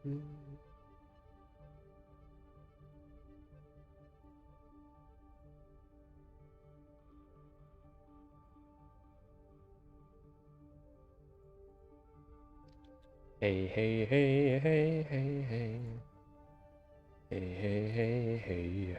Hey, hey, hey, hey, hey, hey. Hey, hey, hey, hey.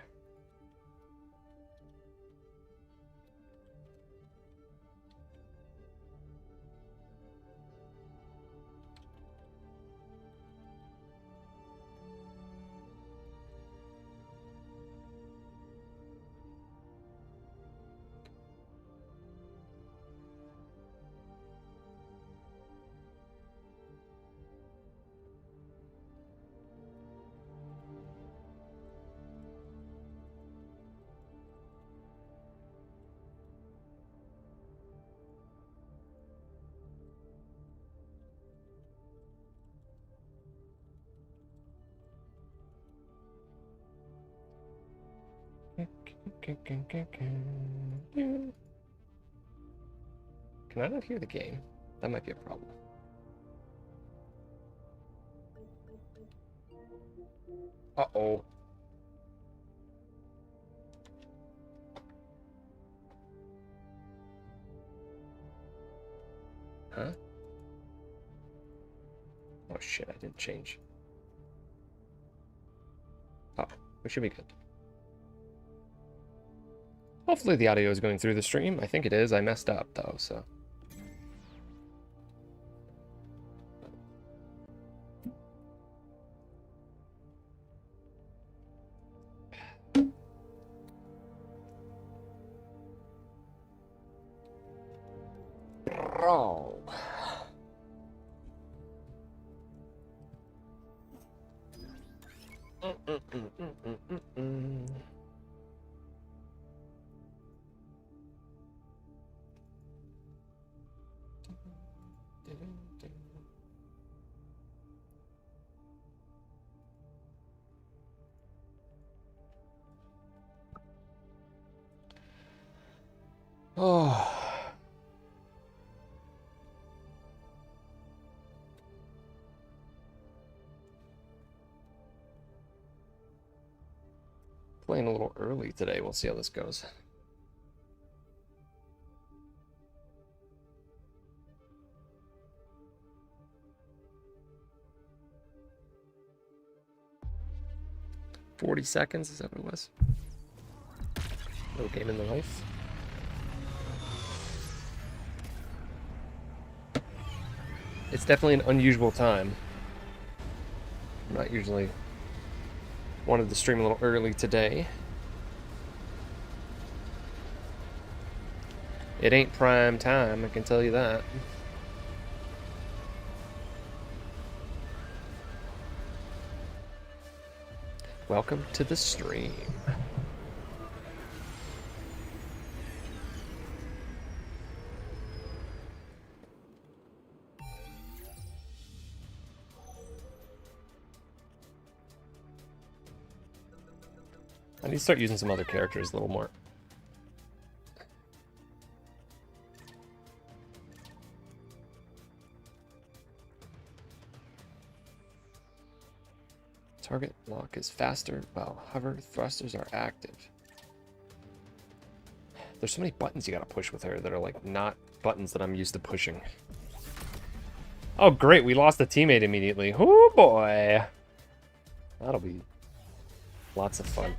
Can I not hear the game? That might be a problem. Uh-oh. Huh? Oh shit, I didn't change. Oh, we should be good. Hopefully the audio is going through the stream. I think it is. I messed up though, so. Bro. Oh. Playing a little early today. We'll see how this goes. $40, is that what it was? No game in the life. It's definitely an unusual time. I'm not usually wanted to stream a little early today. It ain't prime time, I can tell you that. Welcome to the stream. I need to start using some other characters a little more. Target lock is faster while hover thrusters are active. There's so many buttons you gotta push with her that are like not buttons that I'm used to pushing. Oh great, we lost a teammate immediately. Oh boy. That'll be lots of fun.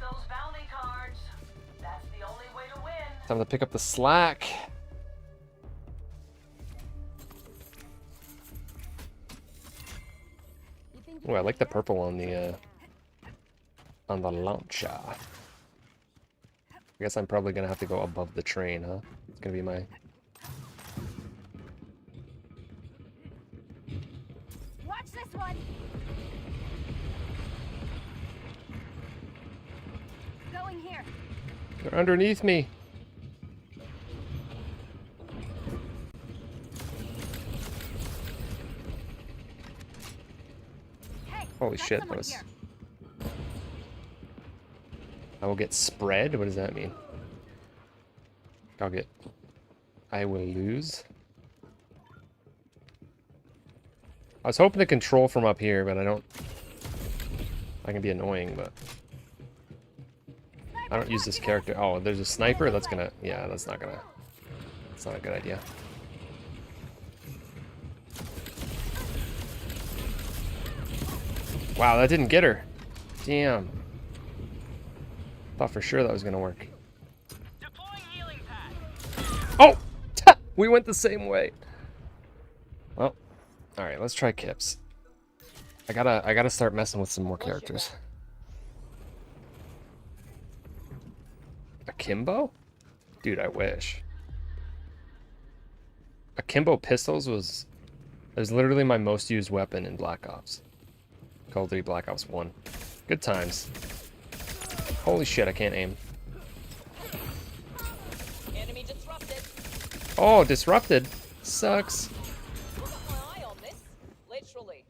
Time to pick up the slack. Oh, I like the purple on the launcher. I guess I'm probably gonna have to go above the train, huh? It's gonna be my... Watch this one. Going here. They're underneath me. Hey, Holy shit, that was... I will get spread? What does that mean? I'll get... I will lose? I was hoping to control from up here, but I don't I can be annoying, but I don't use this character. Oh, there's a sniper. That's gonna. Yeah, that's not gonna. That's not a good idea. Wow, that didn't get her. Damn. Thought for sure that was gonna work. Oh! We went the same way. Well, alright, let's try Kips. I gotta start messing with some more characters. Akimbo? Dude, I wish. Akimbo pistols was literally my most used weapon in Black Ops. Call of Duty Black Ops 1. Good times. Holy shit, I can't aim. Enemy disrupted. Oh, disrupted. Sucks. Got my eye on this. Literally.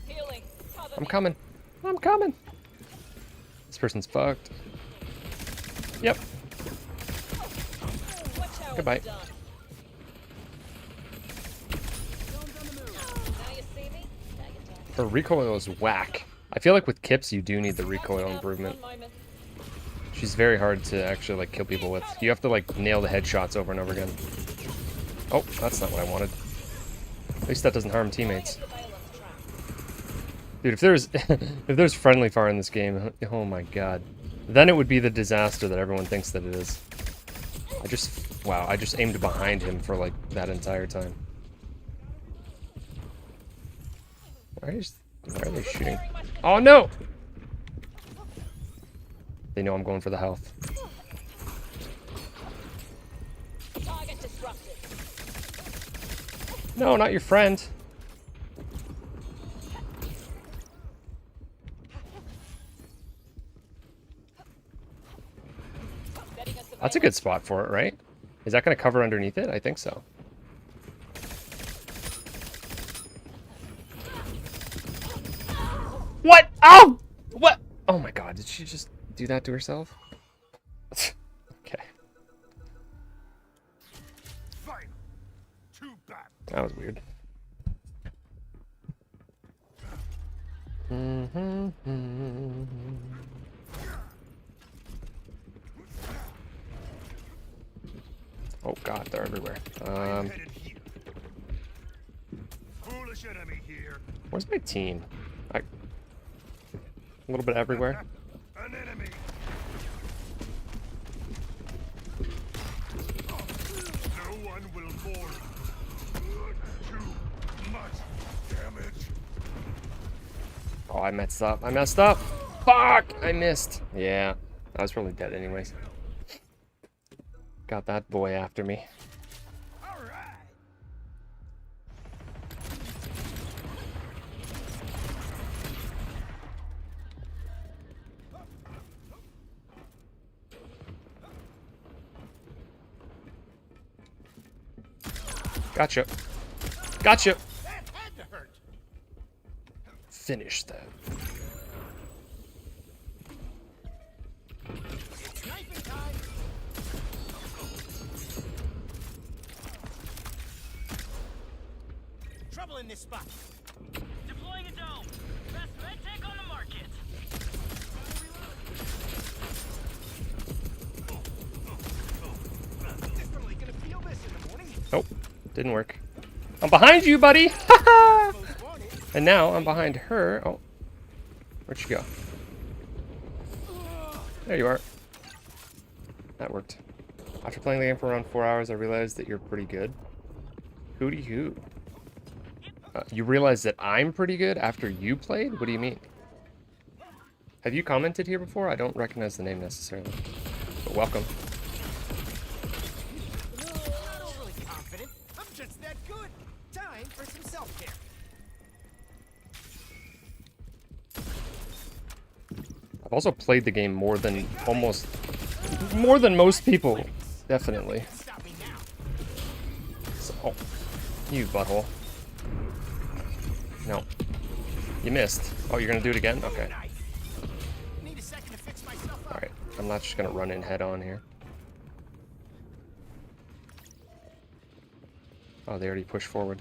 Healing. Cover I'm me. coming. I'm coming. This person's fucked. Yep. Watch how Goodbye. it's done. Now you see me? Now you don't. Her recoil is whack. I feel like with Kips, you do need the recoil improvement. One moment. She's very hard to actually like kill people with. You have to like nail the headshots over and over again. Oh, that's not what I wanted. At least that doesn't harm teammates. Surveillance trap. Dude, if there's friendly fire in this game, oh my god. Then it would be the disaster that everyone thinks that it is. Wow, I just aimed behind him for like that entire time. Why are they shooting? Oh no! They know I'm going for the health. Target disrupted. No, not your friend. Setting a That's a surveillance. good spot for it, right? Is that going to cover underneath it? I think so. What? Oh! What? Oh my god, did she just do that to herself? Okay. Fine. Too bad. That was weird. Oh god, they're everywhere. Headed here. Foolish enemy here. Where's my team? A little bit everywhere. An enemy. No one will fall. Too much damage. Oh, I messed up. I messed up. Fuck! I missed. Yeah, I was probably dead anyways. Got that boy after me. All right. Gotcha. Gotcha. That had to hurt. Finish that. Sniping time. Trouble in this spot. Deploying a dome. Best med tech on the market. Definitely gonna feel this in the morning. Nope. Didn't work. I'm behind you, buddy! Most wanted. And now I'm behind her. Oh. Where'd she go? There you are. That worked. After playing the game for around 4 hours, I realized that you're pretty good. Hooty hoo. You realize that I'm pretty good after you played? What do you mean? Have you commented here before? I don't recognize the name necessarily. But welcome. Not overly confident. I'm just that good. Time for some self-care. I've also played the game more than most people. Definitely. Stop me now. So, oh, you butthole. No. You missed. Oh, you're gonna do it again? Okay. Nice. Need a second to fix myself up. Alright. I'm not just gonna run in head on here. Oh, they already pushed forward.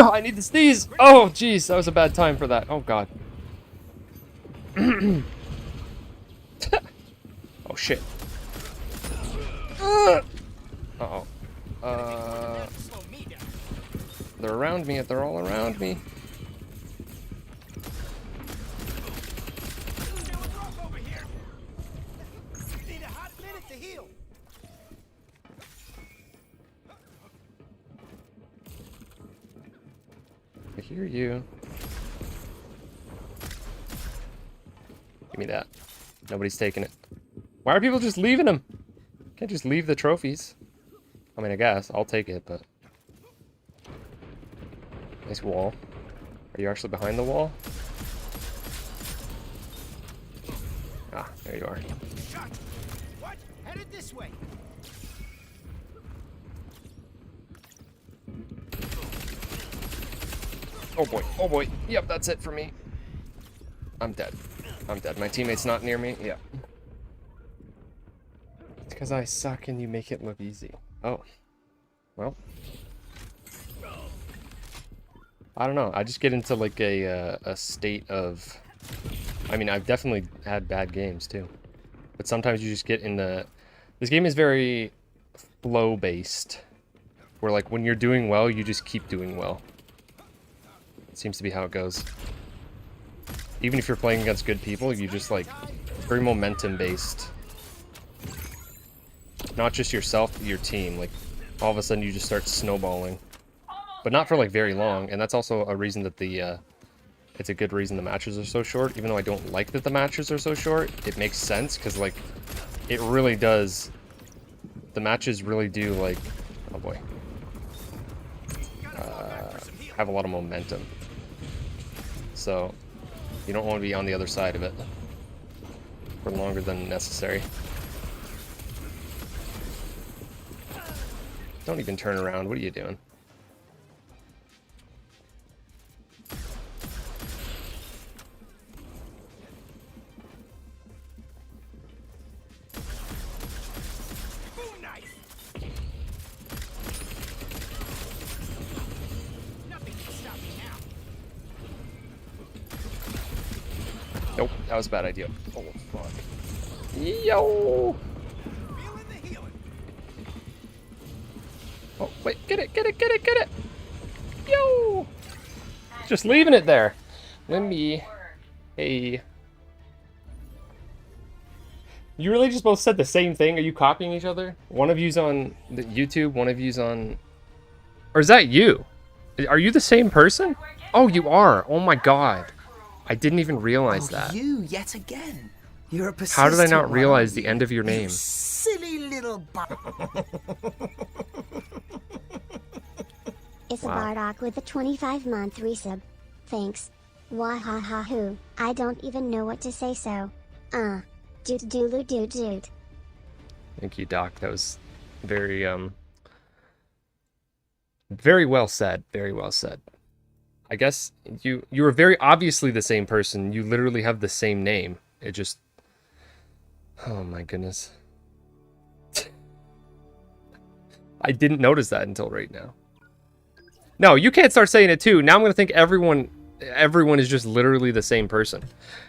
I need to sneeze. Oh, jeez, that was a bad time for that. Oh, God. Oh, shit. Uh-oh. Slow me down. They're around me. They're all around me. Feeling rough over here. Need a hot minute to heal. I hear you. Give me that. Nobody's taking it. Why are people just leaving them? Can't just leave the trophies. I mean, I guess. I'll take it, but... Nice wall. Are you actually behind the wall? Ah, there you are. Shot. What? Headed this way. Oh boy, oh boy. Yep, that's it for me. I'm dead. I'm dead. My teammate's not near me. Yeah. It's because I suck and you make it look easy. Oh. Well. I don't know. I just get into like a state of... I mean, I've definitely had bad games too. But sometimes you just get in the... This game is very flow-based. Where like when you're doing well, you just keep doing well. It seems to be how it goes. Even if you're playing against good people, you just like... Very momentum-based. Not just yourself, but your team. Like, all of a sudden you just start snowballing. But not for like very long, and that's also a reason that the... It's a good reason the matches are so short. Even though I don't like that the matches are so short, it makes sense, because like... It really does... The matches really do like... Oh boy. Have a lot of momentum. So, you don't want to be on the other side of it for longer than necessary. Don't even turn around. What are you doing? Boom knife. Nothing can stop me now. Nope, that was a bad idea. Oh, fuck. Yo! Feeling the healing. Oh, wait, get it, get it, get it, get it! Yo! Just leaving it there. Limby. Hey. You really just both said the same thing? Are you copying each other? One of you's on the YouTube, one of you's on... Or is that you? Are you the same person? Oh, you are. Oh my god. I didn't even realize that. You yet again. You're a How did I not persistent realize one, the aren't end of your you? name? You silly little It's a Wow. Bardock with a 25-month resub. Thanks. Wahahahoo. I don't even know what to say so. Doot. Thank you, Doc. That was very, very well said. Very well said. I guess you were very obviously the same person. You literally have the same name. It just... Oh my goodness. I didn't notice that until right now. No, you can't start saying it too. Now I'm going to think everyone is just literally the same person.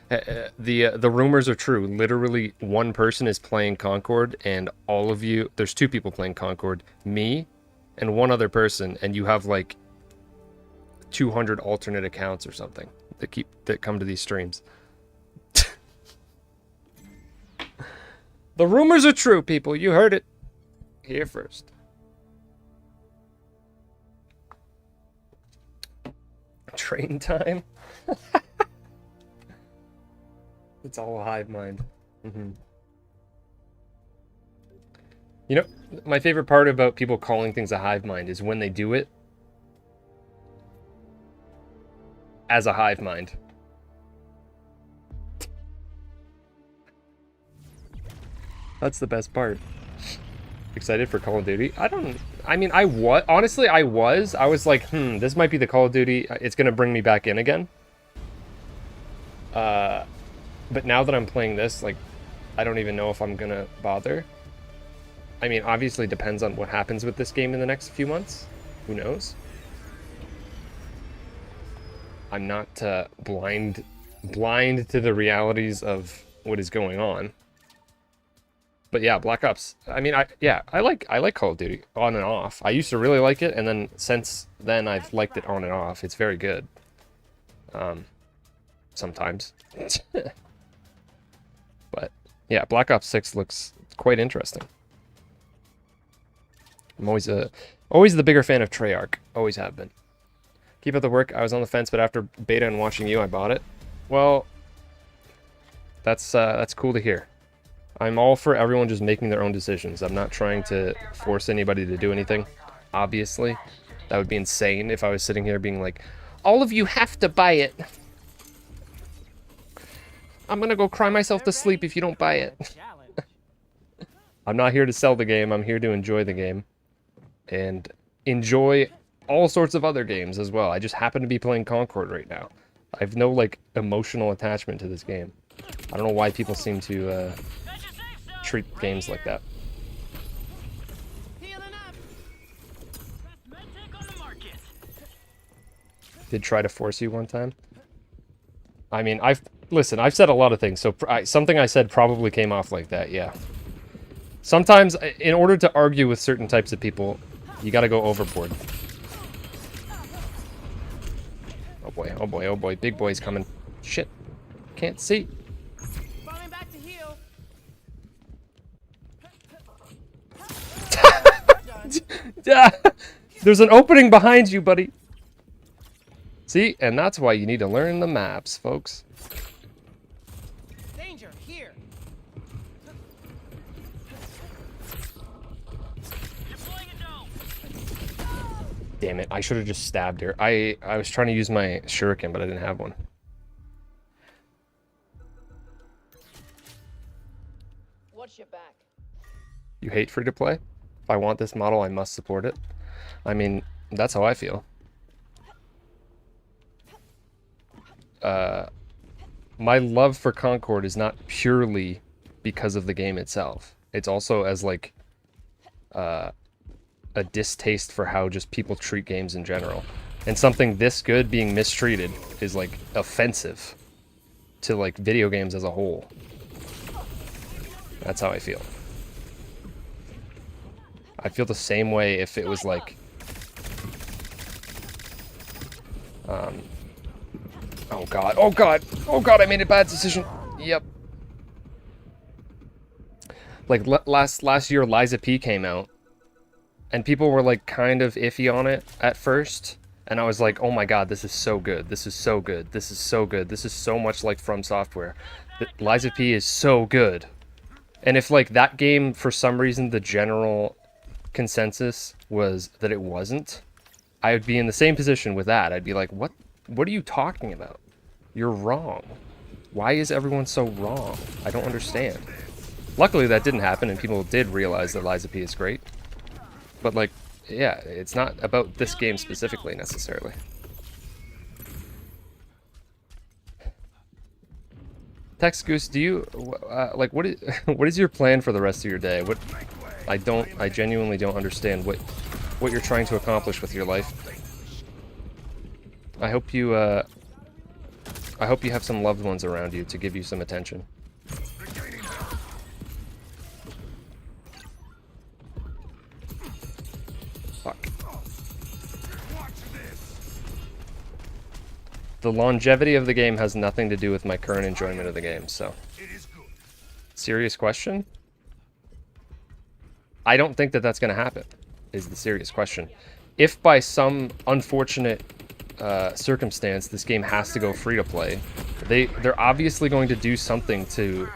The rumors are true. Literally one person is playing Concord and all of you... There's two people playing Concord. Me and one other person. And you have like 200 alternate accounts or something that come to these streams. The rumors are true, people. You heard it here first. Train time. It's all a hive mind. You know, my favorite part about people calling things a hive mind is when they do it as a hive mind. That's the best part. Excited for Call of Duty? I was like, this might be the Call of Duty. It's going to bring me back in again. But now that I'm playing this, like, I don't even know if I'm going to bother. I mean, obviously depends on what happens with this game in the next few months. Who knows? I'm not blind to the realities of what is going on. But yeah, Black Ops. I mean, I like Call of Duty on and off. I used to really like it, and then since then I've liked it on and off. It's very good. Sometimes. But yeah, Black Ops 6 looks quite interesting. I'm always the bigger fan of Treyarch. Always have been. Keep up the work. I was on the fence, but after beta and watching you, I bought it. Well, that's cool to hear. I'm all for everyone just making their own decisions. I'm not trying to force anybody to do anything. Obviously, that would be insane if I was sitting here being like, all of you have to buy it. I'm gonna go cry myself to sleep if you don't buy it. Challenge. I'm not here to sell the game. I'm here to enjoy the game. And enjoy all sorts of other games as well. I just happen to be playing Concord right now. I have no, like, emotional attachment to this game. I don't know why people seem to treat games like that. Healing up. Best med tech on the market. Did try to force you one time? I mean, I've said a lot of things, so something I said probably came off like that, yeah. Sometimes, in order to argue with certain types of people, you gotta go overboard. Oh boy, oh boy, oh boy, big boy's coming. Shit, can't see. Falling back to heal. There's an opening behind you, buddy. See, and that's why you need to learn the maps, folks. Danger here. Deploying a dome. Damn it, I should have just stabbed her. I was trying to use my shuriken, but I didn't have one. Watch your back. You hate free-to-play? If I want this model, I must support it. I mean, that's how I feel. My love for Concord is not purely because of the game itself. It's also as, like, a distaste for how just people treat games in general. And something this good being mistreated is, like, offensive to, like, video games as a whole. That's how I feel. I'd feel the same way if it was, like... Oh god, oh god, oh god, I made a bad decision. Yep. Like, last year, Liza P came out, and people were, like, kind of iffy on it at first, and I was like, oh my god, this is so good, this is so good, this is so good, this is so much like From Software. Liza P is so good. And if, like, that game, for some reason, the general consensus was that it wasn't, I would be in the same position with that. I'd be like, what are you talking about? You're wrong. Why is everyone so wrong? I don't understand. Luckily that didn't happen and people did realize that Liza P is great. But, like, yeah, it's not about this game specifically necessarily. Tex Goose, do you like what is your plan for the rest of your day? I genuinely don't understand what you're trying to accomplish with your life. I hope you have some loved ones around you to give you some attention. Fuck. The longevity of the game has nothing to do with my current enjoyment of the game, so. Serious question? I don't think that that's going to happen, is the serious question. If by some unfortunate circumstance this game has to go free to play, they're obviously going to do something to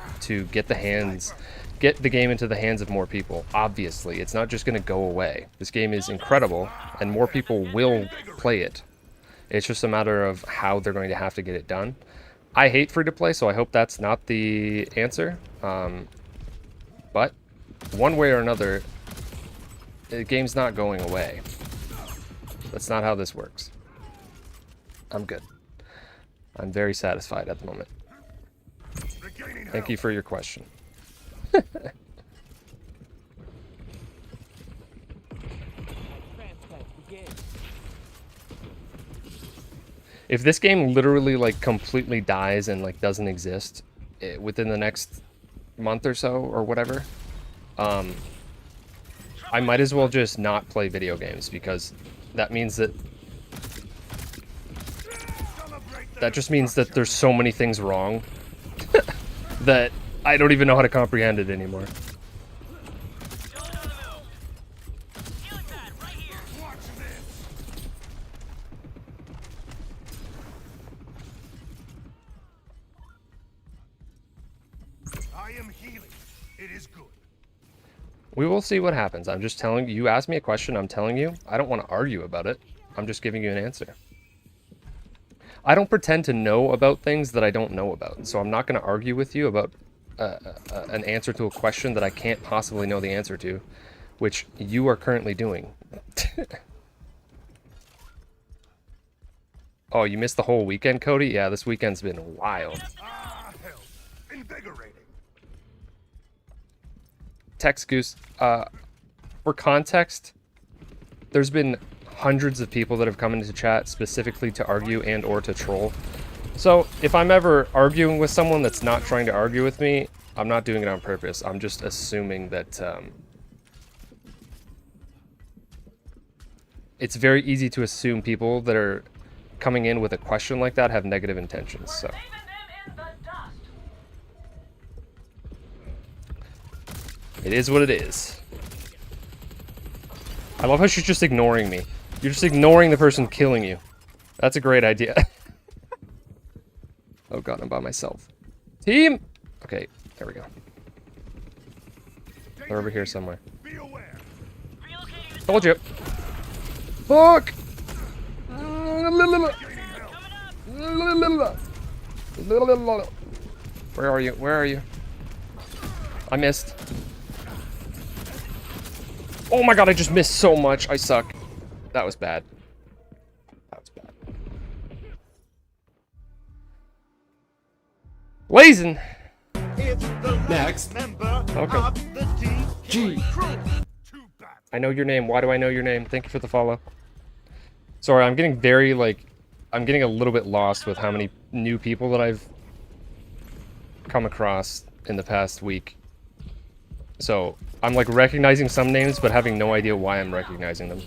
get the game into the hands of more people. Obviously, it's not just going to go away. This game is incredible, and more people will play it. It's just a matter of how they're going to have to get it done. I hate free to play, so I hope that's not the answer. But one way or another, the game's not going away. That's not how this works. I'm good. I'm very satisfied at the moment. Thank you for your question. If this game literally like completely dies and like doesn't exist within the next month or so or whatever, I might as well just not play video games, because that means that just means that there's so many things wrong that I don't even know how to comprehend it anymore. Healing pad right here. I am healing. It is good. We will see what happens. I'm just telling you. You asked me a question, I'm telling you. I don't want to argue about it. I'm just giving you an answer. I don't pretend to know about things that I don't know about. So I'm not going to argue with you about an answer to a question that I can't possibly know the answer to, which you are currently doing. Oh, you missed the whole weekend, Cody? Yeah, this weekend's been wild. Ah, hell. Invigorating. Text Goose, for context, there's been hundreds of people that have come into chat specifically to argue and or to troll. So if I'm ever arguing with someone that's not trying to argue with me, I'm not doing it on purpose. I'm just assuming that it's very easy to assume people that are coming in with a question like that have negative intentions. So it is what it is. I love how she's just ignoring me. You're just ignoring the person killing you. That's a great idea. Oh god, I'm by myself. Team! Okay, there we go. They're over here somewhere. Be aware. Told you. Fuck! Where are you? Where are you? I missed. Oh my god, I just missed so much. I suck. That was bad. That was bad. Blazing! Next member Okay. of the G crew. Too bad. I know your name. Why do I know your name? Thank you for the follow. Sorry, I'm getting very, like... I'm getting a little bit lost with how many new people that I've come across in the past week. So, I'm like recognizing some names, but having no idea why I'm recognizing them.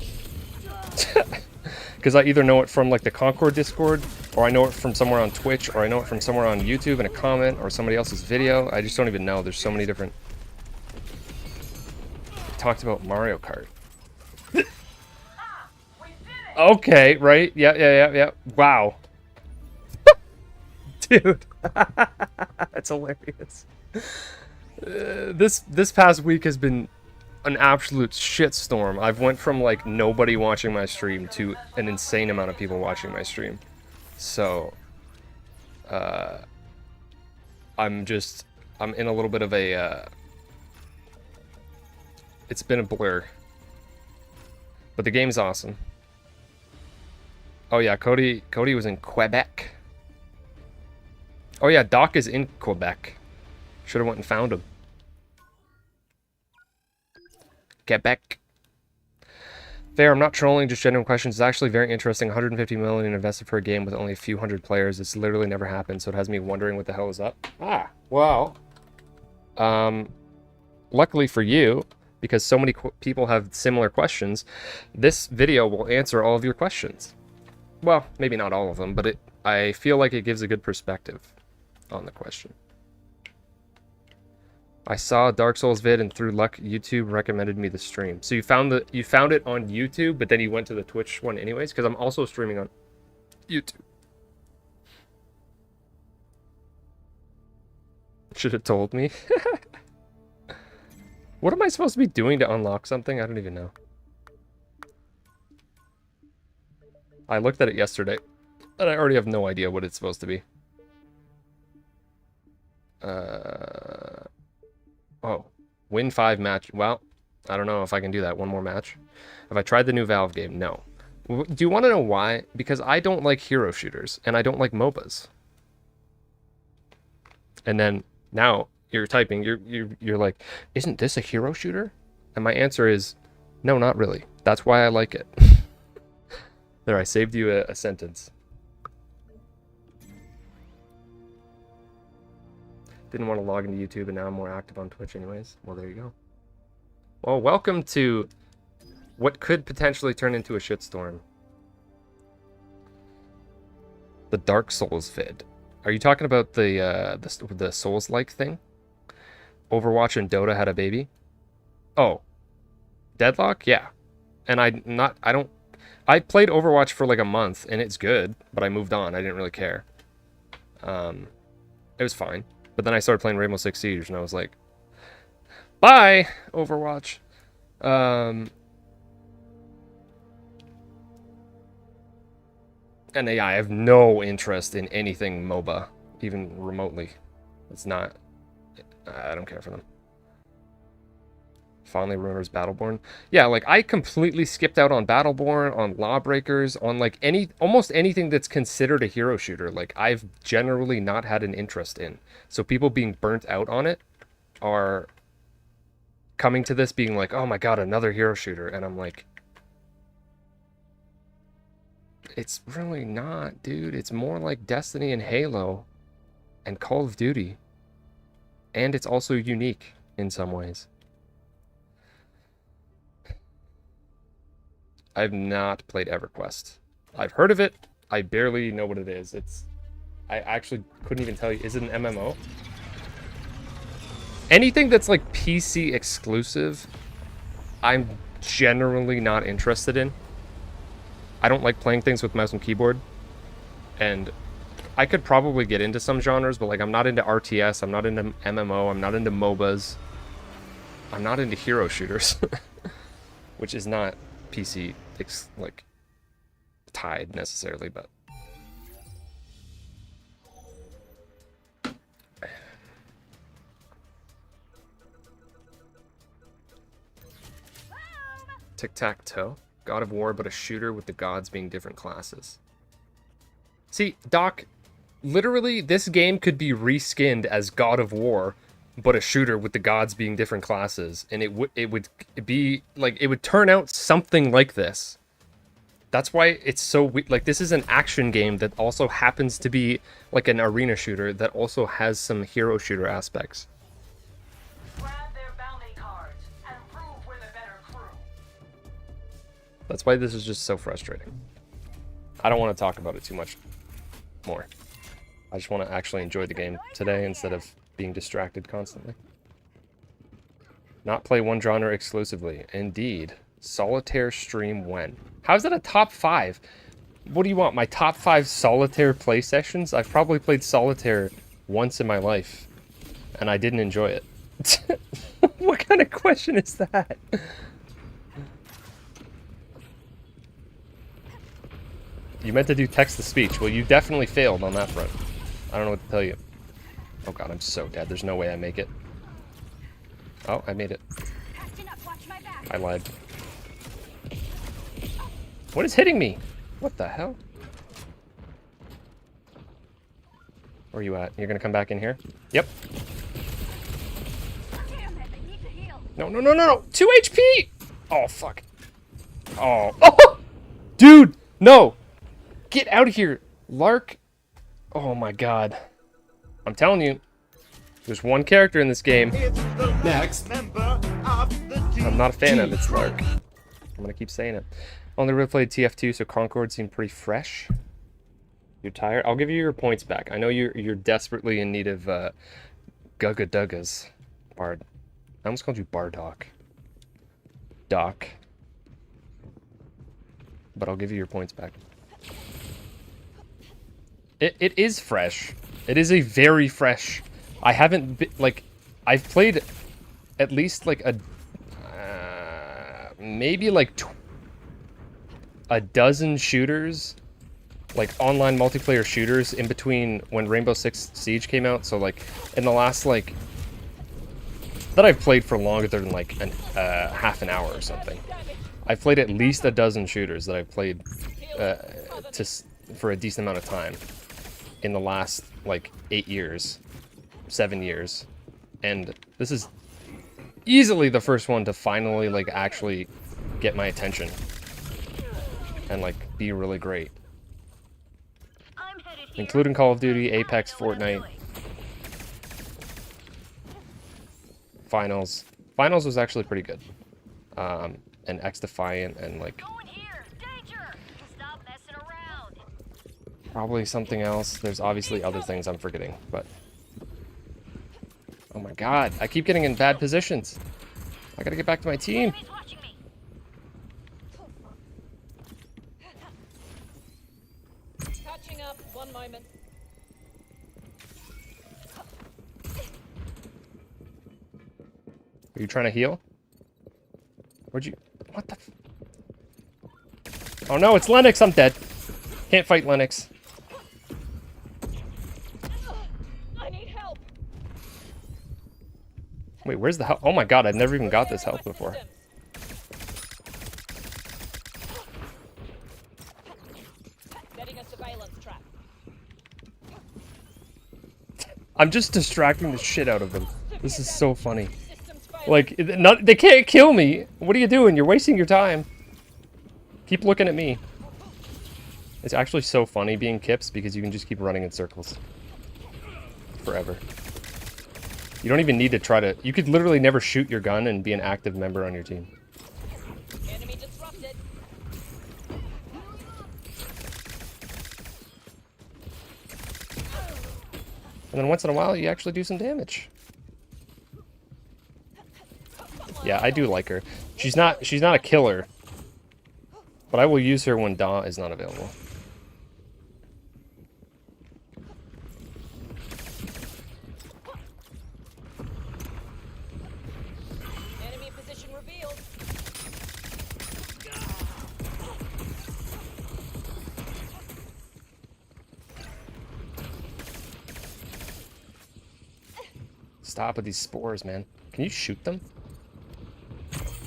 Because I either know it from like the Concord Discord, or I know it from somewhere on Twitch, or I know it from somewhere on YouTube in a comment, or somebody else's video. I just don't even know. There's so many different... Talked about Mario Kart. Okay, right? Yeah. Wow. Dude. That's hilarious. This past week has been an absolute shitstorm. I've went from like nobody watching my stream to an insane amount of people watching my stream. So I'm in a little bit of a it's been a blur. But the game's awesome. Oh yeah, Cody was in Quebec. Oh yeah, Doc is in Quebec. Should have went and found him. Quebec. Fair, I'm not trolling, just genuine questions. It's actually very interesting. 150 million invested for a game with only a few hundred players. It's literally never happened, so it has me wondering what the hell is up. Ah, well. Luckily for you, because so many people have similar questions, this video will answer all of your questions. Well, maybe not all of them, but I feel like it gives a good perspective on the question. I saw a Dark Souls vid, and through luck, YouTube recommended me the stream. So you found it on YouTube, but then you went to the Twitch one anyways, because I'm also streaming on YouTube. Should have told me. What am I supposed to be doing to unlock something? I don't even know. I looked at it yesterday, and I already have no idea what it's supposed to be. Oh, win 5 match. Well, I don't know if I can do that. One more match. Have I tried the new Valve game? No. Do you want to know why? Because I don't like hero shooters, and I don't like MOBAs. And then now you're typing, you're like, isn't this a hero shooter? And my answer is, no, not really. That's why I like it. There, I saved you a sentence. Didn't want to log into YouTube, and now I'm more active on Twitch anyways. Well, there you go. Well, welcome to what could potentially turn into a shitstorm. The Dark Souls vid. Are you talking about the Souls-like thing? Overwatch and Dota had a baby? Oh. Deadlock? Yeah. And I played Overwatch for like a month, and it's good, but I moved on. I didn't really care. It was fine. But then I started playing Rainbow Six Siege, and I was like, bye, Overwatch. And yeah, I have no interest in anything MOBA, even remotely. It's not... I don't care for them. Fondly remembers Battleborn. Yeah, like, I completely skipped out on Battleborn, on Lawbreakers, on, like, almost anything that's considered a hero shooter. Like, I've generally not had an interest in. So people being burnt out on it are coming to this being like, oh my god, another hero shooter. And I'm like... It's really not, dude. It's more like Destiny and Halo and Call of Duty. And it's also unique in some ways. I've not played EverQuest. I've heard of it. I barely know what it is. I actually couldn't even tell you. Is it an MMO? Anything that's like PC exclusive, I'm generally not interested in. I don't like playing things with mouse and keyboard. And I could probably get into some genres, but like I'm not into RTS, I'm not into MMO, I'm not into MOBAs. I'm not into hero shooters. Which is not PC like tied necessarily, but tic-tac-toe. God of War, but a shooter with the gods being different classes. See, Doc, literally this game could be reskinned as God of War, but a shooter with the gods being different classes, and it would be like, it would turn out something like this. That's why it's so like, this is an action game that also happens to be like an arena shooter that also has some hero shooter aspects. Grab their bounty cards and prove we're the better crew. That's why this is just so frustrating. I don't want to talk about it too much more. I just want to actually enjoy the game today instead of being distracted constantly. Not play one genre exclusively. Indeed. Solitaire stream when? How's that a top 5? What do you want? My top 5 solitaire play sessions? I've probably played solitaire once in my life, and I didn't enjoy it. What kind of question is that? You meant to do text-to-speech. Well, you definitely failed on that front. I don't know what to tell you. Oh god, I'm so dead. There's no way I make it. Oh, I made it. I lied. What is hitting me? What the hell? Where are you at? You're gonna come back in here? Yep. No, no, no, no, no! 2 HP! Oh, fuck. Oh. Oh! Dude! No! Get out of here! Lark. Oh my god. I'm telling you. There's one character in this game. Next. I'm not a fan of. It's Lark. I'm gonna keep saying it. Only really played TF2, so Concord seemed pretty fresh. You're tired? I'll give you your points back. I know you're desperately in need of Gugga Duggas. Bard. I almost called you Bardock. Doc. But I'll give you your points back. It is fresh. It is a very fresh... I haven't... like, I've played at least, like, a... maybe, like, a dozen shooters, like online multiplayer shooters, in between when Rainbow Six Siege came out. So like in the last, like, that I've played for longer than like half an hour or something. I've played at least a dozen shooters that I've played for a decent amount of time in the last like 8 years, 7 years, and this is easily the first one to finally like actually get my attention and like be really great. Including Call of Duty, Apex, Fortnite. finals. Finals was actually pretty good. And X Defiant and like Going here. Danger. Stop messing around. probably something else. There's obviously other things I'm forgetting, but oh my god, I keep getting in bad positions. I gotta get back to my team. Enemies watching me. Catching up. One moment. Are you trying to heal? Where'd you... What the... Oh no, it's Lennox! I'm dead. Can't fight Lennox. I need help. Wait, where's the health? Oh my god, I've never even got this health before. Setting a surveillance trap. I'm just distracting the shit out of them. This is so funny. Systems fail. Like, they can't kill me. What are you doing? You're wasting your time. Keep looking at me. It's actually so funny being Kips because you can just keep running in circles. Forever. You don't even need to try to... You could literally never shoot your gun and be an active member on your team. Enemy disrupted. And then once in a while, you actually do some damage. Yeah, I do like her. She's not a killer. But I will use her when Da is not available. Enemy position revealed. Stop with these spores, man. Can you shoot them?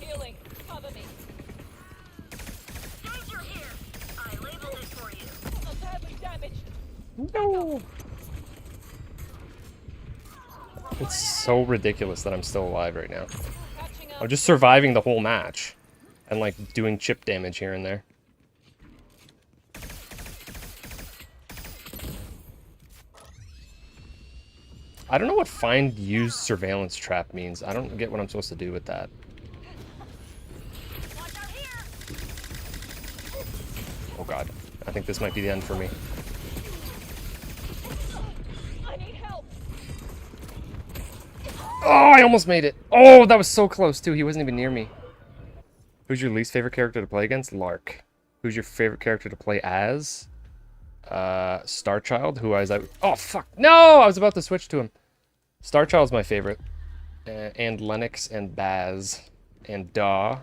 Healing. Cover me. Danger here. I labeled it for you. I'm badly damaged. No. It's so ridiculous that I'm still alive right now. Catching up. I'm just surviving the whole match. And like doing chip damage here and there. I don't know what find used surveillance trap means. I don't get what I'm supposed to do with that. Watch out here. Oh god. I think this might be the end for me. I need help. Oh, I almost made it. Oh, that was so close too. He wasn't even near me. Who's your least favorite character to play against? Lark. Who's your favorite character to play as? Starchild, who I was like, oh fuck, no! I was about to switch to him. Starchild's my favorite. And Lennox and Baz and Daw.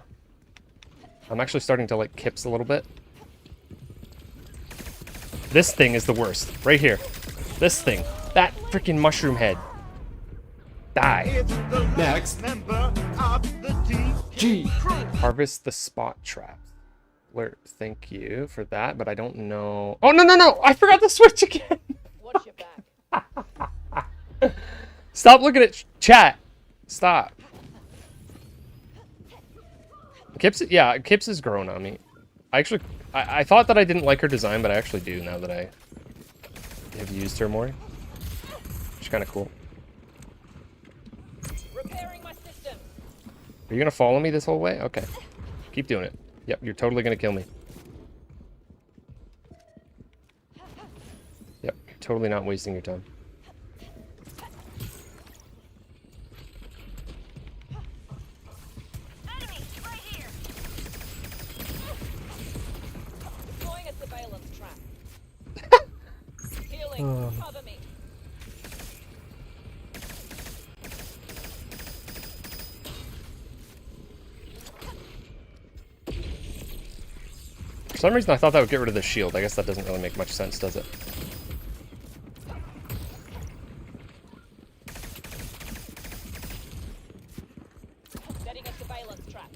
I'm actually starting to like Kips a little bit. This thing is the worst. Right here. This thing. That freaking mushroom head. Die. Next member of the DG crew. Harvest the spot trap. Thank you for that, but I don't know. Oh, no! I forgot to switch again. Watch your back. Stop looking at chat. Stop. Kips, yeah, Kips is growing on me. I thought that I didn't like her design, but I actually do now that I have used her more. She's kind of cool. Repairing my system. Are you gonna follow me this whole way? Okay. Keep doing it. Yep, you're totally gonna kill me. Yep, you're totally not wasting your time. Enemy right here. Deploying a surveillance trap. Healing. Cover me. For some reason, I thought that would get rid of the shield. I guess that doesn't really make much sense, does it? Setting a surveillance trap.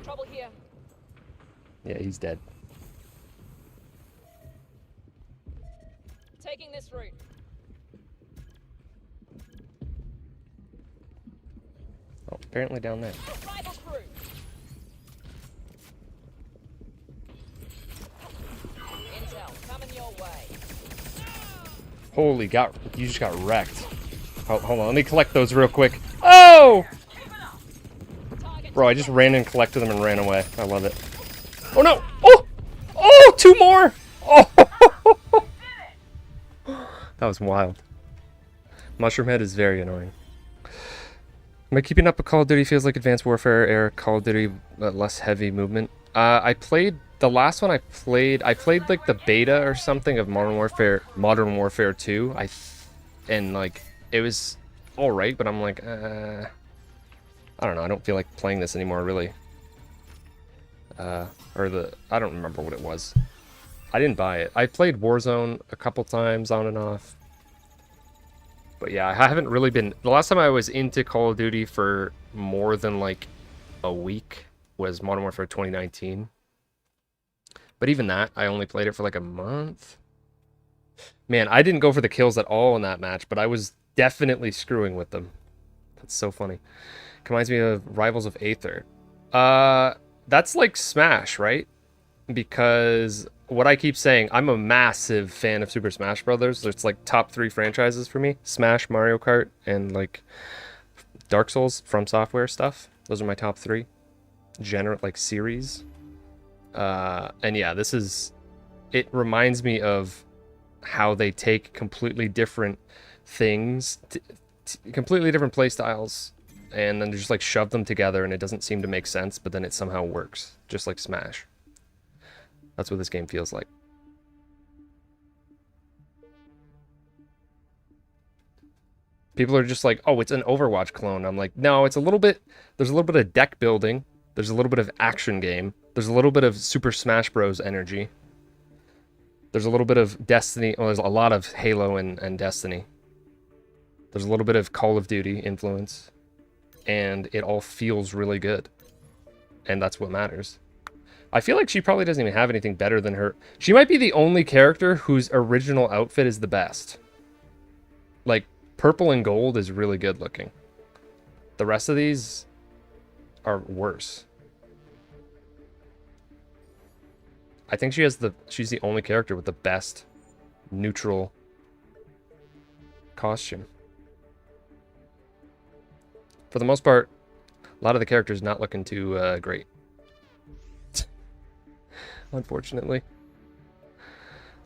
Trouble here. Yeah, he's dead. Taking this route. Oh, apparently down there. Rival crew. Holy, you just got wrecked. Hold on, let me collect those real quick. Oh! Bro, I just ran and collected them and ran away. I love it. Oh no! Oh! Oh, 2 more! Oh! That was wild. Mushroom Head is very annoying. Am I keeping up with Call of Duty? Feels like Advanced Warfare era Call of Duty, less heavy movement. I played the last one I played like the beta or something of Modern Warfare 2. And like it was all right, but I'm like, I don't know. I don't feel like playing this anymore, really. I don't remember what it was. I didn't buy it. I played Warzone a couple times on and off. But yeah, I haven't really been... The last time I was into Call of Duty for more than like a week was Modern Warfare 2019. But even that, I only played it for like a month. Man, I didn't go for the kills at all in that match, but I was definitely screwing with them. That's so funny. Reminds me of Rivals of Aether. That's like Smash, right? Because what I keep saying, I'm a massive fan of Super Smash Brothers. It's like top 3 franchises for me. Smash, Mario Kart, and like Dark Souls from Software stuff. Those are my top 3. Like series. And yeah, it reminds me of how they take completely different things, completely different play styles, and then they just like shove them together and it doesn't seem to make sense, but then it somehow works, just like Smash. That's what this game feels like. People are just like, oh, it's an Overwatch clone. I'm like, no, it's a little bit, there's a little bit of deck building, there's a little bit of action game, there's a little bit of Super Smash Bros. Energy, there's a little bit of Destiny, well, there's a lot of Halo and Destiny. There's a little bit of Call of Duty influence, and it all feels really good. And that's what matters. I feel like she probably doesn't even have anything better than her. She might be the only character whose original outfit is the best. Like, purple and gold is really good looking. The rest of these are worse. I think she's the only character with the best neutral costume. For the most part, a lot of the characters not looking too great. Unfortunately.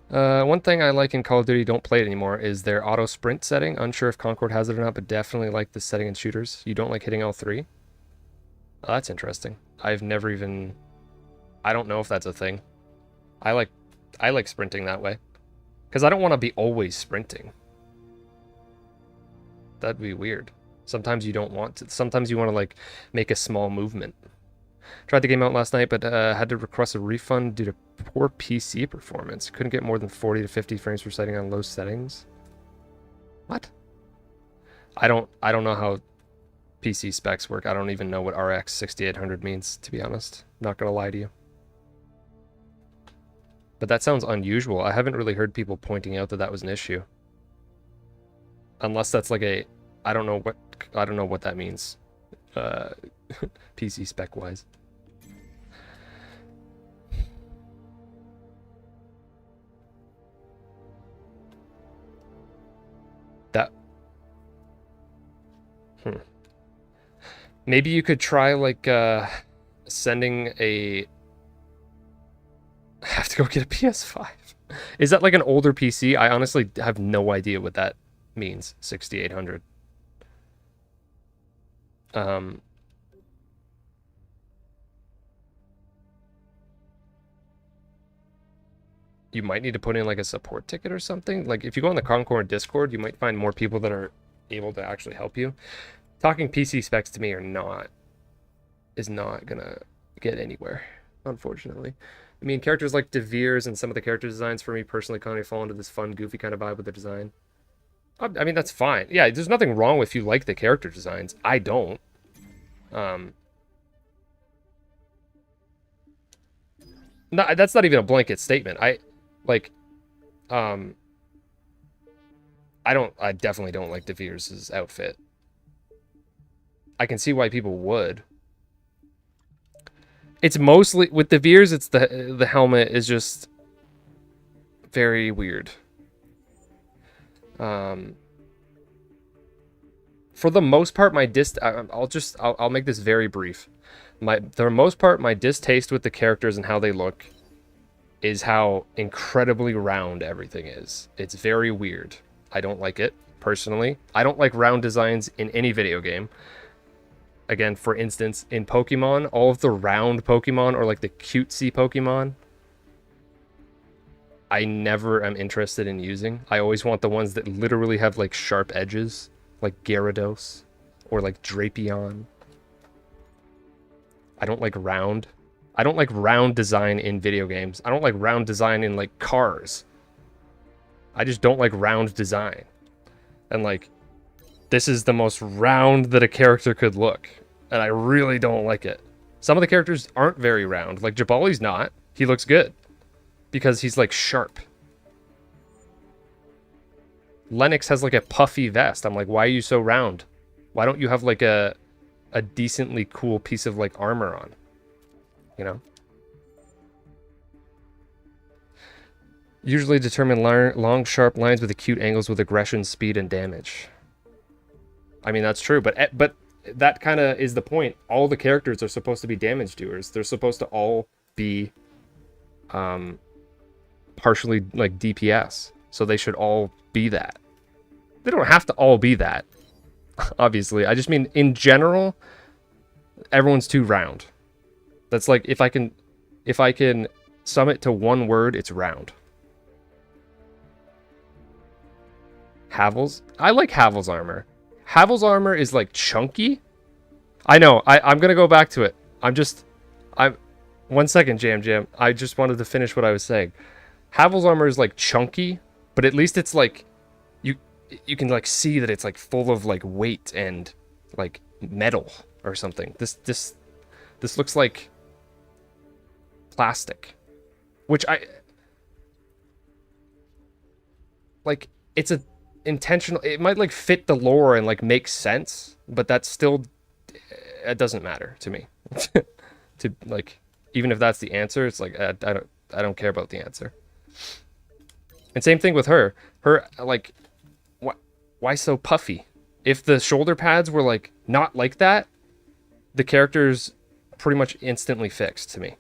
One thing I like in Call of Duty, don't play it anymore, is their auto sprint setting. Unsure if Concord has it or not, but definitely like this setting in shooters. You don't like hitting L3? Oh, that's interesting. I've never even... I don't know if that's a thing. I like sprinting that way. Because I don't want to be always sprinting. That'd be weird. Sometimes you don't want to. Sometimes you want to like make a small movement. Tried the game out last night, but had to request a refund due to poor PC performance. Couldn't get more than 40 to 50 frames per second on low settings. What? I don't know how PC specs work. I don't even know what RX 6800 means, to be honest. Not gonna lie to you. But that sounds unusual. I haven't really heard people pointing out that that was an issue. Unless that's like a... I don't know what that means. PC spec wise. That... Maybe you could try like sending a... I have to go get a PS5. Is that like an older PC? I honestly have no idea what that means. 6800. You might need to put in like a support ticket or something. Like if you go on the Concord Discord, you might find more people that are able to actually help you. Talking PC specs to me is not gonna get anywhere, unfortunately. I mean, characters like DeVeers and some of the character designs for me personally kind of fall into this fun, goofy kind of vibe with the design. I mean, that's fine. Yeah, there's nothing wrong if you like the character designs. I don't. No, that's not even a blanket statement. I definitely don't like DeVeers' outfit. I can see why people would. It's mostly with DeVeers, it's the helmet is just very weird. For the most part, I'll make this very brief. For the most part, my distaste with the characters and how they look is how incredibly round everything is. It's very weird. I don't like it, personally. I don't like round designs in any video game. Again, for instance, in Pokemon, all of the round Pokemon, or like the cutesy Pokemon, I never am interested in using. I always want the ones that literally have like sharp edges, like Gyarados or like Drapion. I don't like round. I don't like round design in video games. I don't like round design in like cars. I just don't like round design. And like, this is the most round that a character could look. And I really don't like it. Some of the characters aren't very round. Like Jabali's not. He looks good. Because he's like sharp. Lennox has like a puffy vest. I'm like, why are you so round? Why don't you have like a decently cool piece of like armor on? You know? Usually determine long, sharp lines with acute angles with aggression, speed, and damage. I mean, that's true, but that kind of is the point. All the characters are supposed to be damage doers. They're supposed to all be partially like DPS. So they should all be that. They don't have to all be that, obviously. I just mean, in general, everyone's too round. That's like, if I can sum it to one word, it's round. Havel's? I like Havel's armor. Havel's armor is like chunky. I know, I'm gonna go back to it. One second, Jam. I just wanted to finish what I was saying. Havel's armor is like chunky, but at least it's like, you can like see that it's like full of like weight and like metal or something. This looks like plastic, which like, it's a intentional, it might like fit the lore and like make sense, but that's still, it doesn't matter to me. To like, even if that's the answer, it's like, I don't care about the answer. And same thing with her like, why so puffy? If the shoulder pads were like not like that, the character's pretty much instantly fixed to me.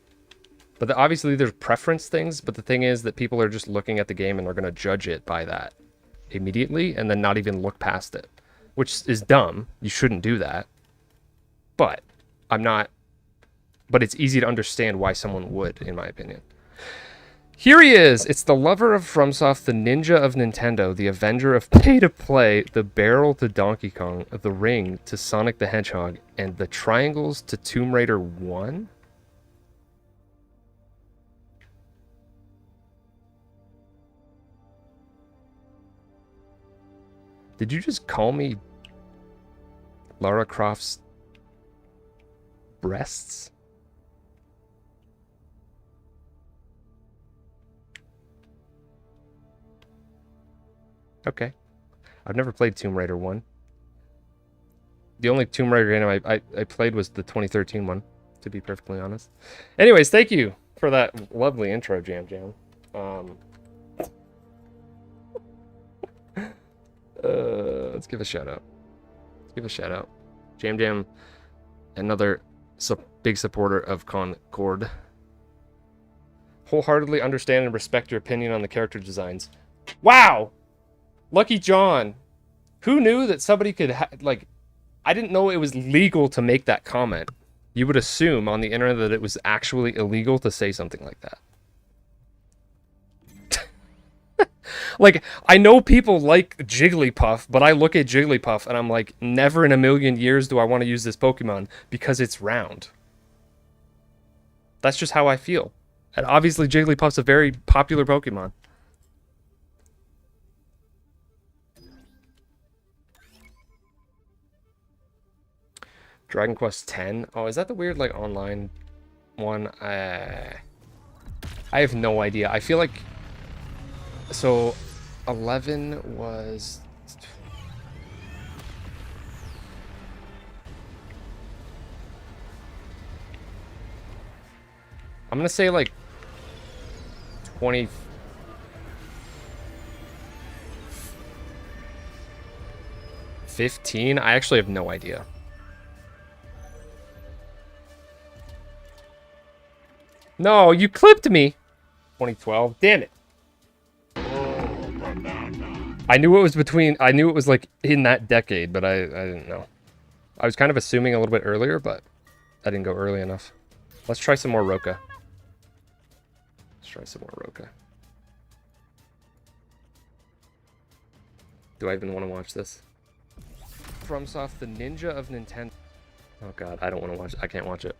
But obviously there's preference things, but the thing is that people are just looking at the game and are going to judge it by that immediately and then not even look past it, which is dumb. You shouldn't do that. But it's easy to understand why someone would, in my opinion. Here he is! It's the lover of FromSoft, the ninja of Nintendo, the avenger of pay-to-play, the barrel to Donkey Kong, the ring to Sonic the Hedgehog, and the triangles to Tomb Raider 1? Did you just call me Lara Croft's breasts? Okay. I've never played Tomb Raider 1. The only Tomb Raider game I played was the 2013 one, to be perfectly honest. Anyways, thank you for that lovely intro, Jam. Let's give a shout out. Jam, another big supporter of Concord. Wholeheartedly understand and respect your opinion on the character designs. Wow! Lucky John. Who knew that somebody could like, I didn't know it was legal to make that comment. You would assume on the internet that it was actually illegal to say something like that. Like, I know people like Jigglypuff, but I look at Jigglypuff and I'm like, never in a million years do I want to use this Pokemon because it's round. That's just how I feel. And obviously Jigglypuff's a very popular Pokemon. Dragon Quest X? Oh, is that the weird, like, online one? I have no idea. I feel like... So, 11 was... I'm gonna say, like, 20... 2015? I actually have no idea. No, you clipped me. 2012. Damn it. I knew it was between. I knew it was like in that decade, but I didn't know. I was kind of assuming a little bit earlier, but I didn't go early enough. Let's try some more Roka. Let's try some more Roka. Do I even want to watch this? FromSoft, the Ninja of Nintendo. Oh god, I don't want to watch it. I can't watch it.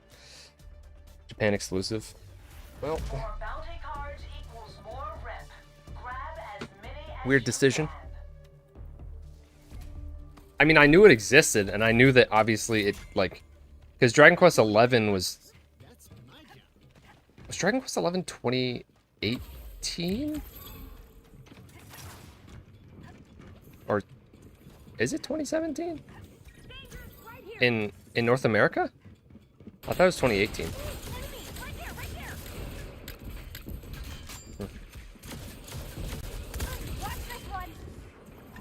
Japan exclusive. Well, More bounty cards equals more rep. Grab as many as weird you decision. can. I mean, I knew it existed, and I knew that obviously it, like, because Dragon Quest XI was Dragon Quest XI 2018? Or is it 2017? In North America? I thought it was 2018.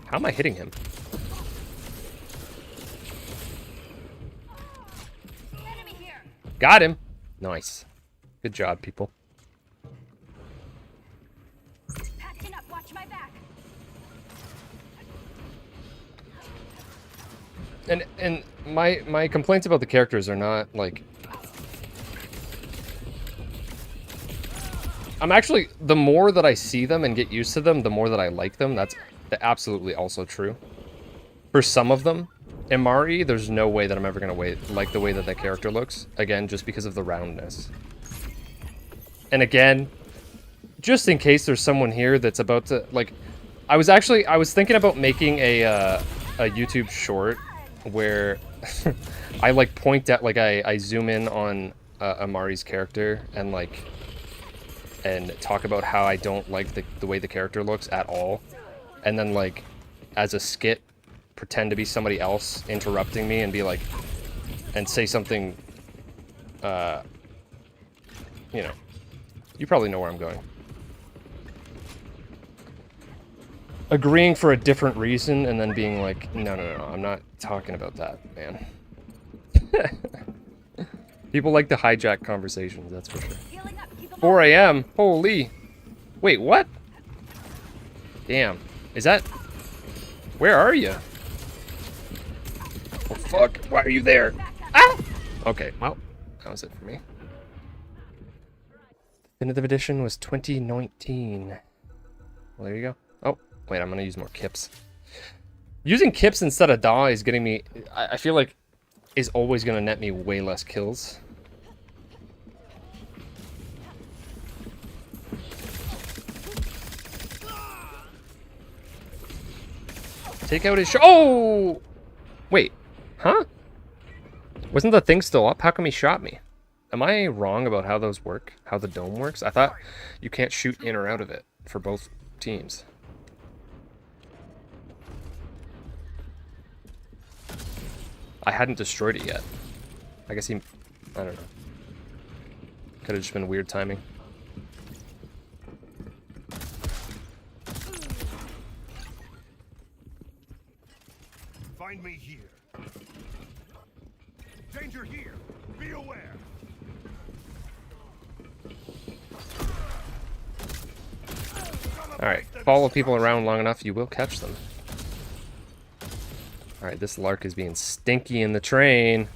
How am I hitting him? Got him. Nice. Good job, people. Patching up, watch my back. And my complaints about the characters are not like, I'm actually, the more that I see them and get used to them, the more that I like them. That's absolutely also true. For some of them, Imari, there's no way that I'm ever gonna like the way that that character looks. Again, just because of the roundness. And again, just in case there's someone here that's about to, like, I was thinking about making a YouTube short where I like point at, like, I zoom in on Amari's character and like, and talk about how I don't like the way the character looks at all. And then like, as a skit, pretend to be somebody else interrupting me and be like, and say something, you know, you probably know where I'm going. Agreeing for a different reason and then being like, no, I'm not talking about that, man. People like to hijack conversations, that's for sure. 4 a.m. Holy. Wait, what? Damn. Is that... Where are you? Oh, fuck. Why are you there? Ah! Okay, well, that was it for me. Definitive Edition was 2019. Well, there you go. Oh, wait, I'm going to use more kips. Using kips instead of DAW is getting me... I feel like is always going to net me way less kills. Take out his oh! Wait. Huh? Wasn't the thing still up? How come he shot me? Am I wrong about how those work? How the dome works? I thought you can't shoot in or out of it for both teams. I hadn't destroyed it yet. I guess he... I don't know. Could have just been weird timing. Find me here. Danger here. Be aware. Alright, follow people around long enough, you will catch them. Alright, this lark is being stinky in the train.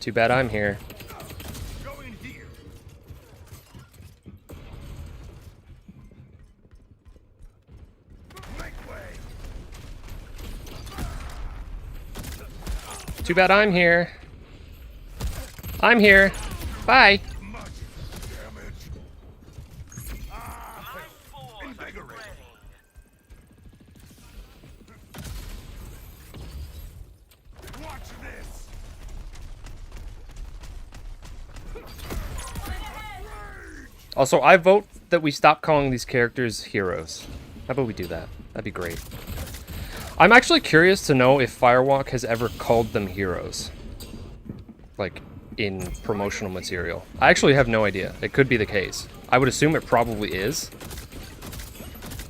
Too bad I'm here. Go in here. Make way. Too bad I'm here. I'm here. Bye. Much damage. Invigorate. Watch this. Also, I vote that we stop calling these characters heroes. How about we do that? That'd be great. I'm actually curious to know if Firewalk has ever called them heroes. Like, in promotional material. I actually have no idea. It could be the case. I would assume it probably is.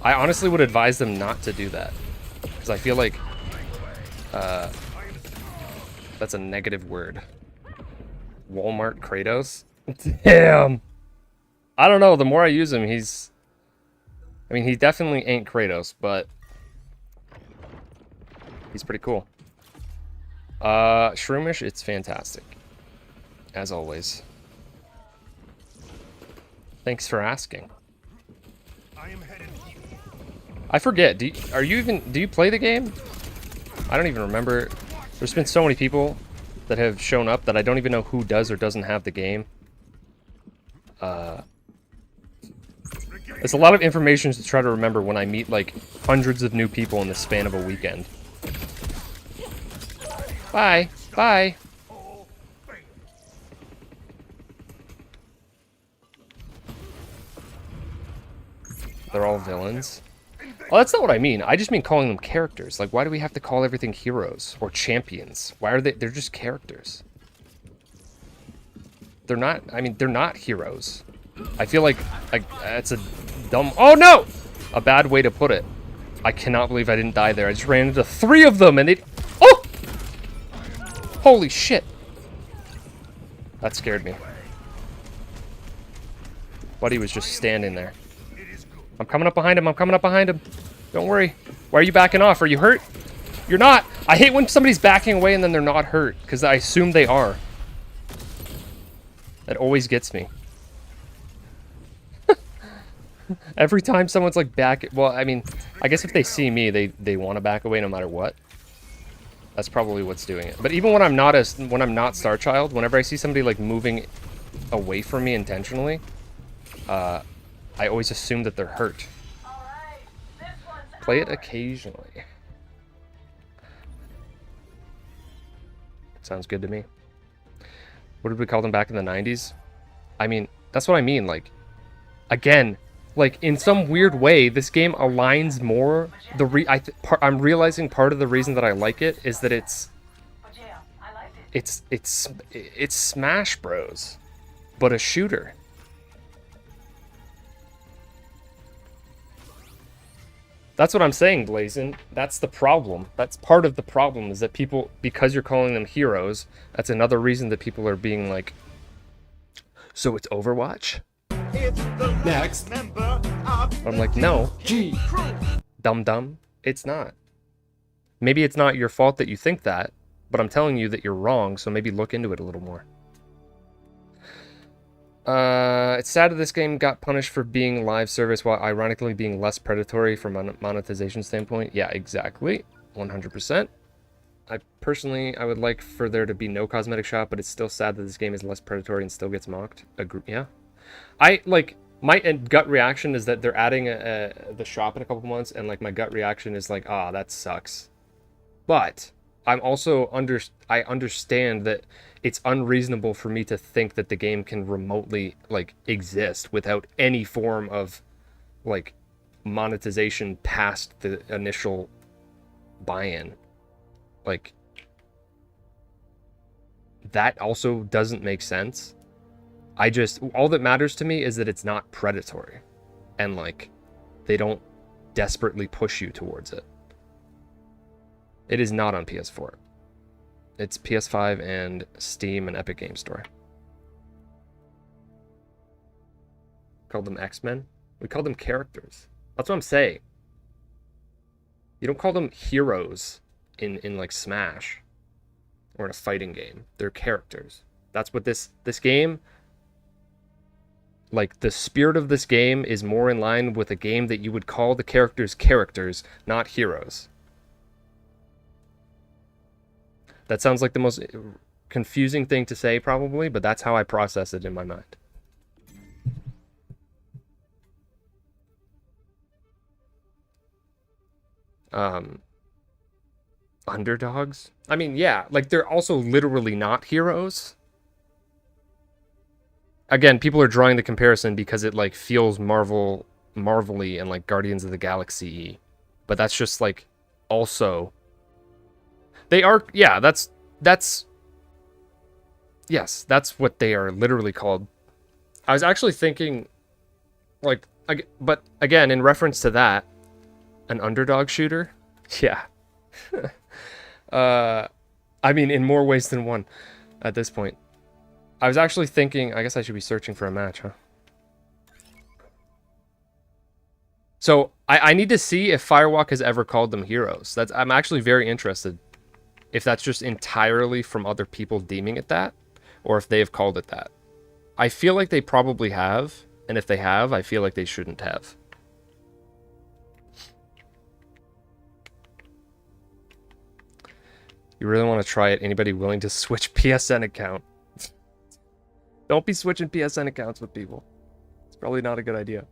I honestly would advise them not to do that. Because I feel like that's a negative word. Walmart Kratos? Damn! I don't know, the more I use him, he's... I mean, he definitely ain't Kratos, but... he's pretty cool. Shroomish, it's fantastic. As always. Thanks for asking. I am headed here. I forget, do you play the game? I don't even remember. There's been so many people that have shown up that I don't even know who does or doesn't have the game. It's a lot of information to try to remember when I meet, like, hundreds of new people in the span of a weekend. Bye. Bye. They're all villains. Oh, that's not what I mean. I just mean calling them characters. Like, why do we have to call everything heroes or champions? Why are they? They're just characters. They're not. I mean, they're not heroes. I feel like that's a dumb. Oh no! A bad way to put it. I cannot believe I didn't die there. I just ran into 3 of them, and it. Oh! Holy shit! That scared me. Buddy was just standing there. I'm coming up behind him. I'm coming up behind him. Don't worry. Why are you backing off? Are you hurt? You're not. I hate when somebody's backing away and then they're not hurt, because I assume they are. That always gets me. Every time someone's like back... Well, I mean, I guess if they see me, they want to back away no matter what. That's probably what's doing it. But even when I'm not Starchild, whenever I see somebody like moving away from me intentionally, I always assume that they're hurt. Play it occasionally. Sounds good to me. What did we call them back in the 90s? I mean, that's what I mean. Like, again, like in some weird way, this game aligns more. I'm realizing part of the reason that I like it is that it's Smash Bros, but a shooter. That's what I'm saying, Blazin. That's the problem. That's part of the problem, is that people, because you're calling them heroes, that's another reason that people are being like, so it's Overwatch? Next. I'm like, no. Dum-dum. It's not. Maybe it's not your fault that you think that, but I'm telling you that you're wrong, so maybe look into it a little more. It's sad that this game got punished for being live service while ironically being less predatory from a monetization standpoint. Yeah, exactly. 100%. I would like for there to be no cosmetic shop, but it's still sad that this game is less predatory and still gets mocked. Yeah. My gut reaction is that they're adding the shop in a couple months, and like my gut reaction is like, ah, that sucks. But I'm also I understand that it's unreasonable for me to think that the game can remotely like exist without any form of like monetization past the initial buy-in. Like, that also doesn't make sense. All that matters to me is that it's not predatory, and like they don't desperately push you towards it. It is not on PS4. It's PS5 and Steam and Epic Game Store. Called them X-Men? We call them characters. That's what I'm saying. You don't call them heroes in like Smash or in a fighting game. They're characters. That's what this game, like the spirit of this game is more in line with a game that you would call the characters, not heroes. That sounds like the most confusing thing to say probably, but that's how I process it in my mind. Underdogs? I mean, yeah, like they're also literally not heroes. Again, people are drawing the comparison because it like feels Marvel-y and like Guardians of the Galaxy-y. But that's just like also they are, yeah, yes, that's what they are literally called. I was actually thinking, like, but again, in reference to that, an underdog shooter? Yeah. I mean, in more ways than one at this point. I was actually thinking, I guess I should be searching for a match, huh? So, I need to see if Firewalk has ever called them heroes. I'm actually very interested if that's just entirely from other people deeming it that, or if they have called it that. I feel like they probably have, and if they have, I feel like they shouldn't have. You really want to try it? Anybody willing to switch PSN account? Don't be switching PSN accounts with people. It's probably not a good idea.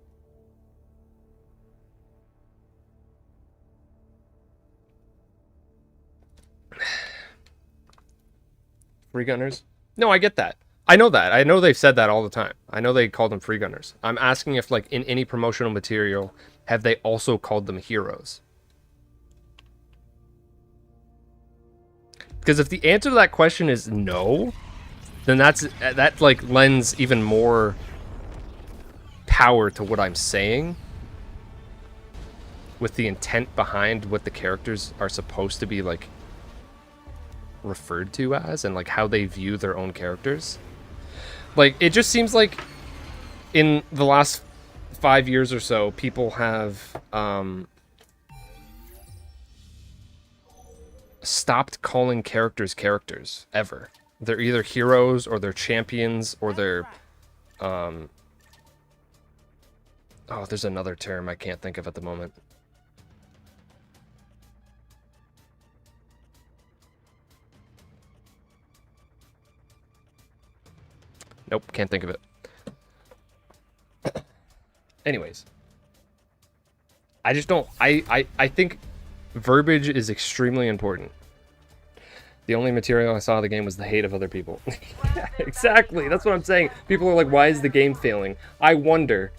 Free gunners? No, I get that. I know that. I know they've said that all the time. I know they call them free gunners. I'm asking if, like, in any promotional material, have they also called them heroes? Because if the answer to that question is no, then that like lends even more power to what I'm saying with the intent behind what the characters are supposed to be like referred to as and like how they view their own characters. Like, it just seems like in the last 5 years or so, people have stopped calling characters ever. They're either heroes or they're champions or they're oh, there's another term I can't think of at the moment. Nope, can't think of it. Anyways, I just don't I think verbiage is extremely important. The only material I saw of the game was the hate of other people. Yeah, exactly. That's what I'm saying. People are like, why is the game failing? I wonder.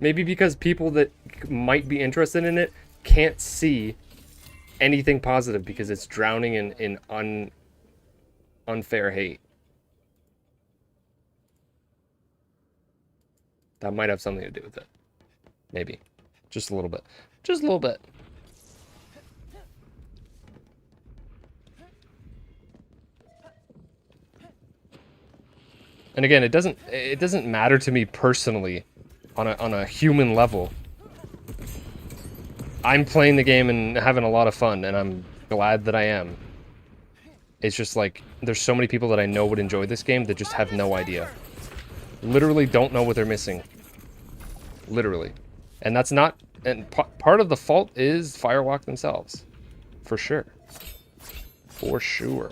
Maybe because people that might be interested in it can't see anything positive because it's drowning in unfair hate. That might have something to do with it. Maybe. Just a little bit. Just a little bit. And again, it doesn't matter to me personally on a human level. I'm playing the game and having a lot of fun, and I'm glad that I am. It's just like, there's so many people that I know would enjoy this game that just have no idea. Literally don't know what they're missing. Literally. And that's not... And part of the fault is Firewalk themselves. For sure. For sure.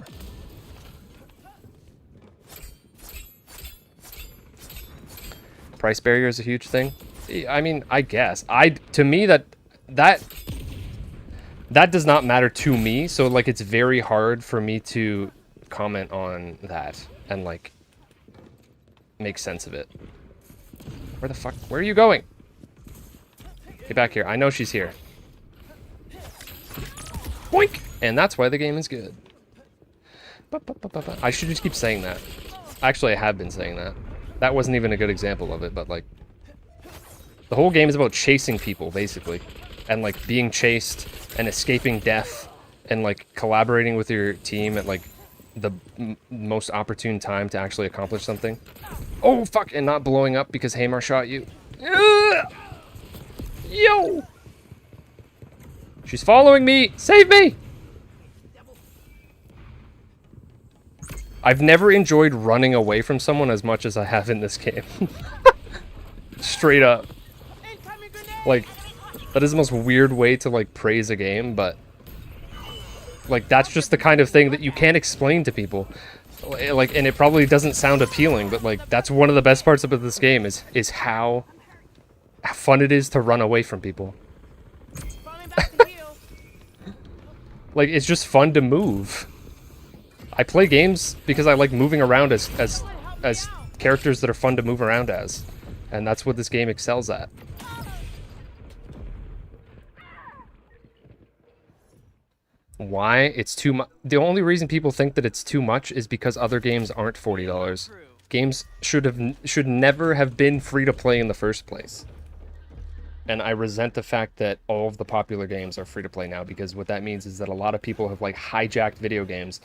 Price barrier is a huge thing. I mean, I guess. To me, that does not matter to me. So, like, it's very hard for me to comment on that and, like, make sense of it. Where the fuck? Where are you going? Get back here. I know she's here. Boink! And that's why the game is good. I should just keep saying that. Actually, I have been saying that. That wasn't even a good example of it, but, like, the whole game is about chasing people, basically. And, like, being chased and escaping death and, like, collaborating with your team at, like, the most opportune time to actually accomplish something. Oh, fuck! And not blowing up because Hamar shot you. Ugh! Yo! She's following me! Save me! I've never enjoyed running away from someone as much as I have in this game. Straight up. Like, that is the most weird way to, like, praise a game, but... Like, that's just the kind of thing that you can't explain to people. Like, and it probably doesn't sound appealing, but, like, that's one of the best parts about this game is how fun it is to run away from people. Like, it's just fun to move. I play games because I like moving around as characters that are fun to move around as. And that's what this game excels at. Why? It's too much. The only reason people think that it's too much is because other games aren't $40. Games should never have been free to play in the first place. and I resent the fact that all of the popular games are free to play now, because what that means is that a lot of people have like hijacked video games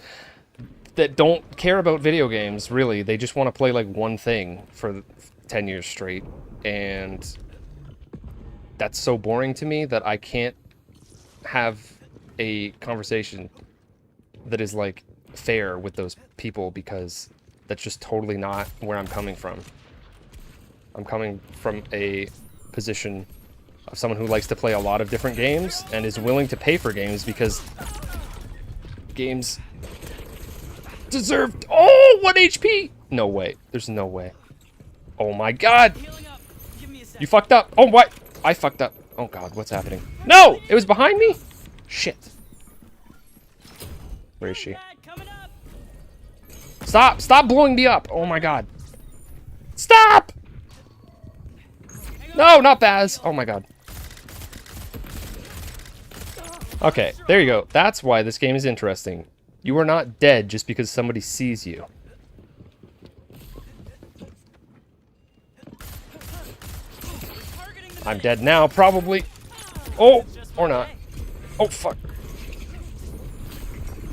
that don't care about video games, really. They just want to play like one thing for 10 years straight, and that's so boring to me that I can't have a conversation that is like fair with those people, because that's just totally not where I'm coming from. I'm coming from a position of someone who likes to play a lot of different games and is willing to pay for games because games deserve... Oh, 1 HP! No way. There's no way. Oh my god! You fucked up. Oh, what? I fucked up. Oh god, what's happening? No! It was behind me? Shit. Where is she? Stop! Stop blowing me up! Oh my god. Stop! No, not Baz! Oh my god. Okay, there you go. That's why this game is interesting. You are not dead just because somebody sees you. I'm dead now, probably. Oh, or not. Oh, fuck.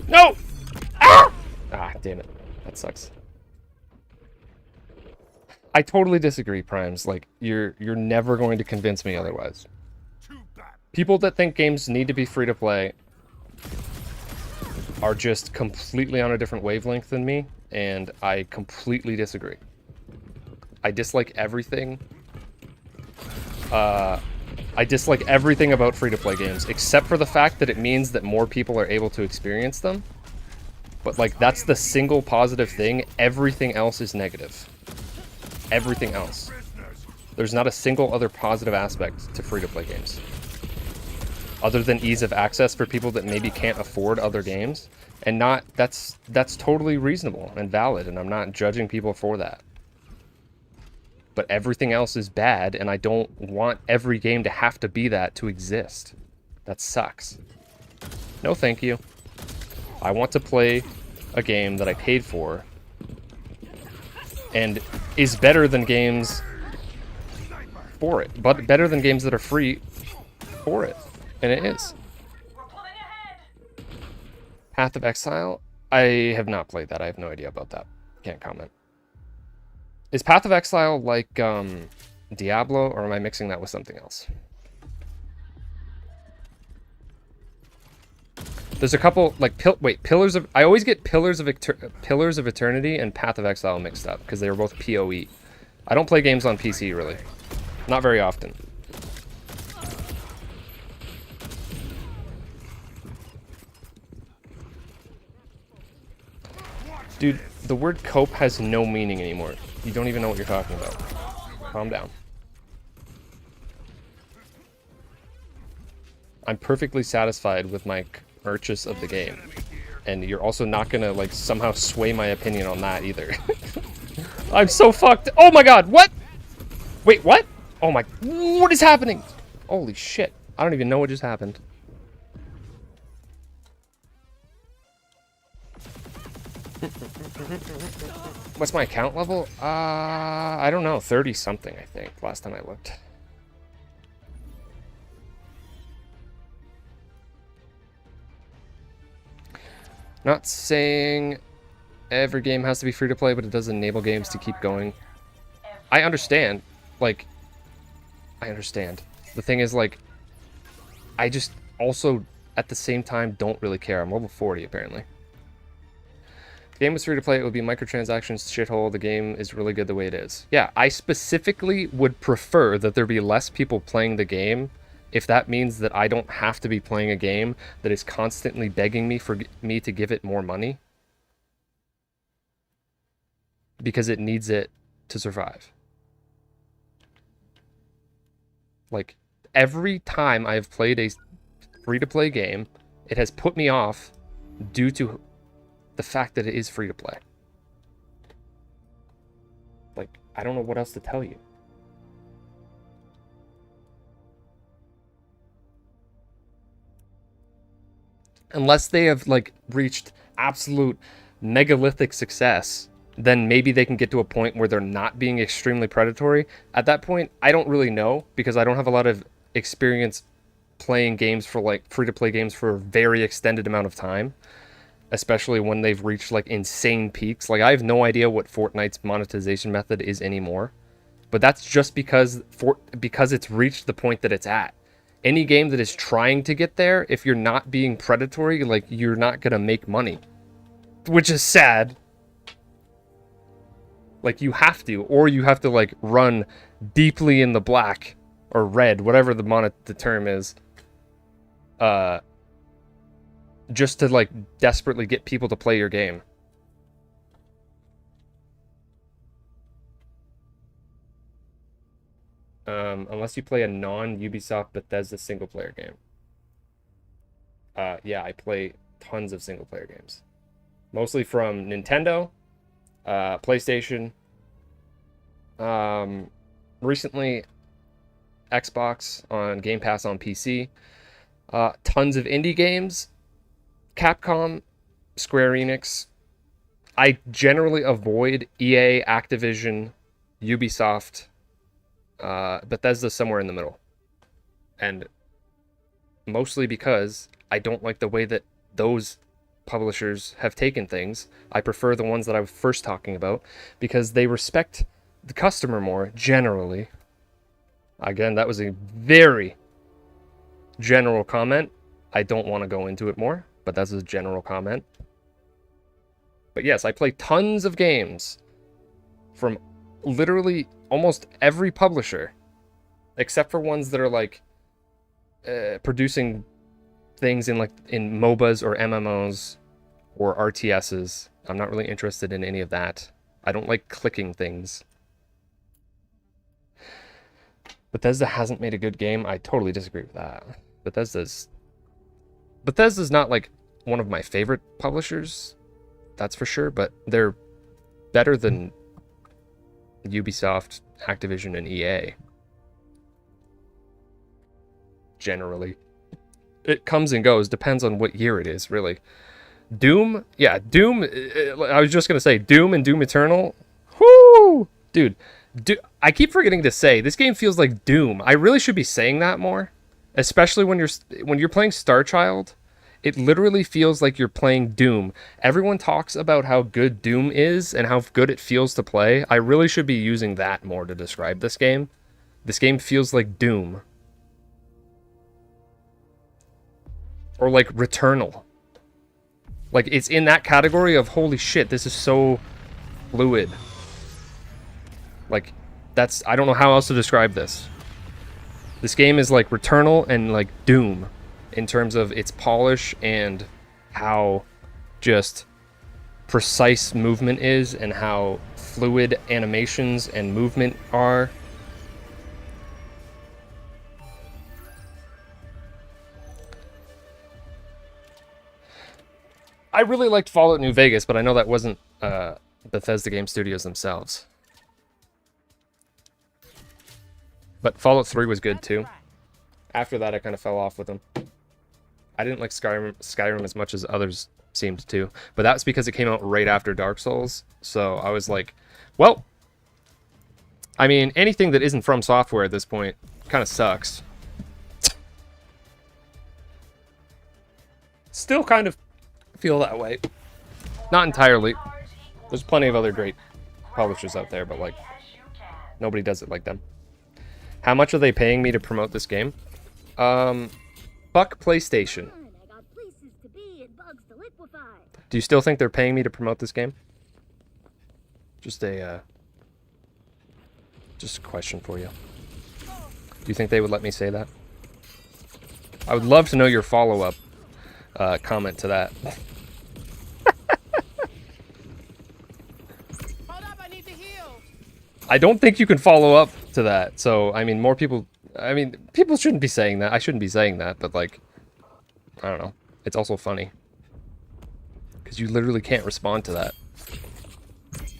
No! Ah! Ah, damn it. That sucks. I totally disagree, Primes. Like, you're never going to convince me otherwise. People that think games need to be free to play are just completely on a different wavelength than me, and I completely disagree. I dislike everything. I dislike everything about free-to-play games, except for the fact that it means that more people are able to experience them. But, like, that's the single positive thing. Everything else is negative. Everything else. There's not a single other positive aspect to free-to-play games, other than ease of access for people that maybe can't afford other games. And that's totally reasonable and valid, and I'm not judging people for that. But everything else is bad, and I don't want every game to have to be that to exist. That sucks. No thank you. I want to play a game that I paid for and is better than games for it, but better than games that are free for it. And it is. Path of Exile? I have not played that. I have no idea about that. Can't comment. Is Path of Exile like Diablo, or am I mixing that with something else? There's a couple, like, Pillars of... I always get Pillars of Eternity and Path of Exile mixed up, because they are both PoE. I don't play games on PC, really. Not very often. Dude, the word cope has no meaning anymore. You don't even know what you're talking about. Calm down. I'm perfectly satisfied with my purchase of the game. And you're also not gonna, like, somehow sway my opinion on that either. I'm so fucked. Oh my god, what? Wait, what? Oh my... What is happening? Holy shit. I don't even know what just happened. What's my account level? I don't know. 30 something, I think, last time I looked. Not saying every game has to be free to play, but it does enable games to keep going. I understand. Like, I understand. The thing is, like, I just also, at the same time, don't really care. I'm level 40, apparently. If the game was free to play, it would be microtransactions shithole. The game is really good the way it is. Yeah, I specifically would prefer that there be less people playing the game if that means that I don't have to be playing a game that is constantly begging me for me to give it more money because it needs it to survive. Like, every time I've played a free-to-play game, it has put me off due to the fact that it is free to play. Like, I don't know what else to tell you. Unless they have, like, reached absolute megalithic success, then maybe they can get to a point where they're not being extremely predatory. At that point, I don't really know, because I don't have a lot of experience playing games for like free-to-play games for a very extended amount of time, especially when they've reached like insane peaks. Like I have no idea what Fortnite's monetization method is anymore, but that's just because it's reached the point that it's at. Any game that is trying to get there, if you're not being predatory, like you're not gonna make money, which is sad. Like you have to, or you have to like run deeply in the black or red, whatever the term is, just to like desperately get people to play your game. Unless you play a non-Ubisoft Bethesda single-player game. Yeah, I play tons of single-player games. Mostly from Nintendo, PlayStation, recently Xbox on Game Pass on PC, tons of indie games, Capcom, Square Enix. I generally avoid EA, Activision, Ubisoft, Bethesda somewhere in the middle. And mostly because I don't like the way that those publishers have taken things. I prefer the ones that I was first talking about because they respect the customer more, generally. Again, that was a very general comment. I don't want to go into it more, but that's a general comment. But yes, I play tons of games from literally almost every publisher, except for ones that are like producing things in MOBAs or MMOs or RTSs. I'm not really interested in any of that. I don't like clicking things. Bethesda hasn't made a good game. I totally disagree with that. Bethesda's not like one of my favorite publishers, that's for sure, but they're better than Ubisoft, Activision, and EA. Generally. It comes and goes, depends on what year it is, really. Doom, yeah, Doom, I was just going to say, Doom and Doom Eternal, whoo! Dude, I keep forgetting to say, this game feels like Doom. I really should be saying that more, especially when you're playing Starchild. It literally feels like you're playing Doom. Everyone talks about how good Doom is and how good it feels to play. I really should be using that more to describe this game. This game feels like Doom. Or like Returnal. Like, it's in that category of, holy shit, this is so fluid. Like, I don't know how else to describe this. This game is like Returnal and like Doom in terms of its polish and how just precise movement is and how fluid animations and movement are. I really liked Fallout New Vegas, but I know that wasn't Bethesda Game Studios themselves. But Fallout 3 was good too. After that, I kind of fell off with them. I didn't like Skyrim as much as others seemed to, but that's because it came out right after Dark Souls. So I was like, well, I mean, anything that isn't From Software at this point kind of sucks. Still kind of feel that way. Not entirely. There's plenty of other great publishers out there, but like, nobody does it like them. How much are they paying me to promote this game? Fuck PlayStation. Do you still think they're paying me to promote this game? Just a question for you. Do you think they would let me say that? I would love to know your follow-up comment to that. Hold up, I need to heal. I don't think you can follow up to that. So, I mean, more people... I mean, people shouldn't be saying that. I shouldn't be saying that, but, like... I don't know. It's also funny. Because you literally can't respond to that.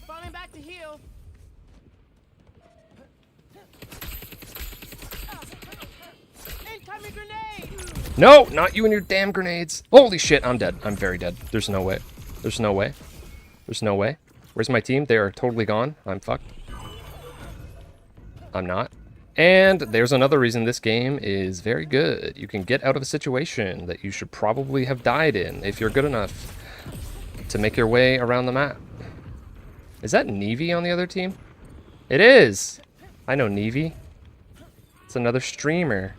Falling back to heal. Incoming grenade! No! Not you and your damn grenades! Holy shit, I'm dead. I'm very dead. There's no way. There's no way. There's no way. Where's my team? They are totally gone. I'm fucked. I'm not. And there's another reason this game is very good. You can get out of a situation that you should probably have died in if you're good enough to make your way around the map. Is that Nevi on the other team? It is! I know Nevi. It's another streamer.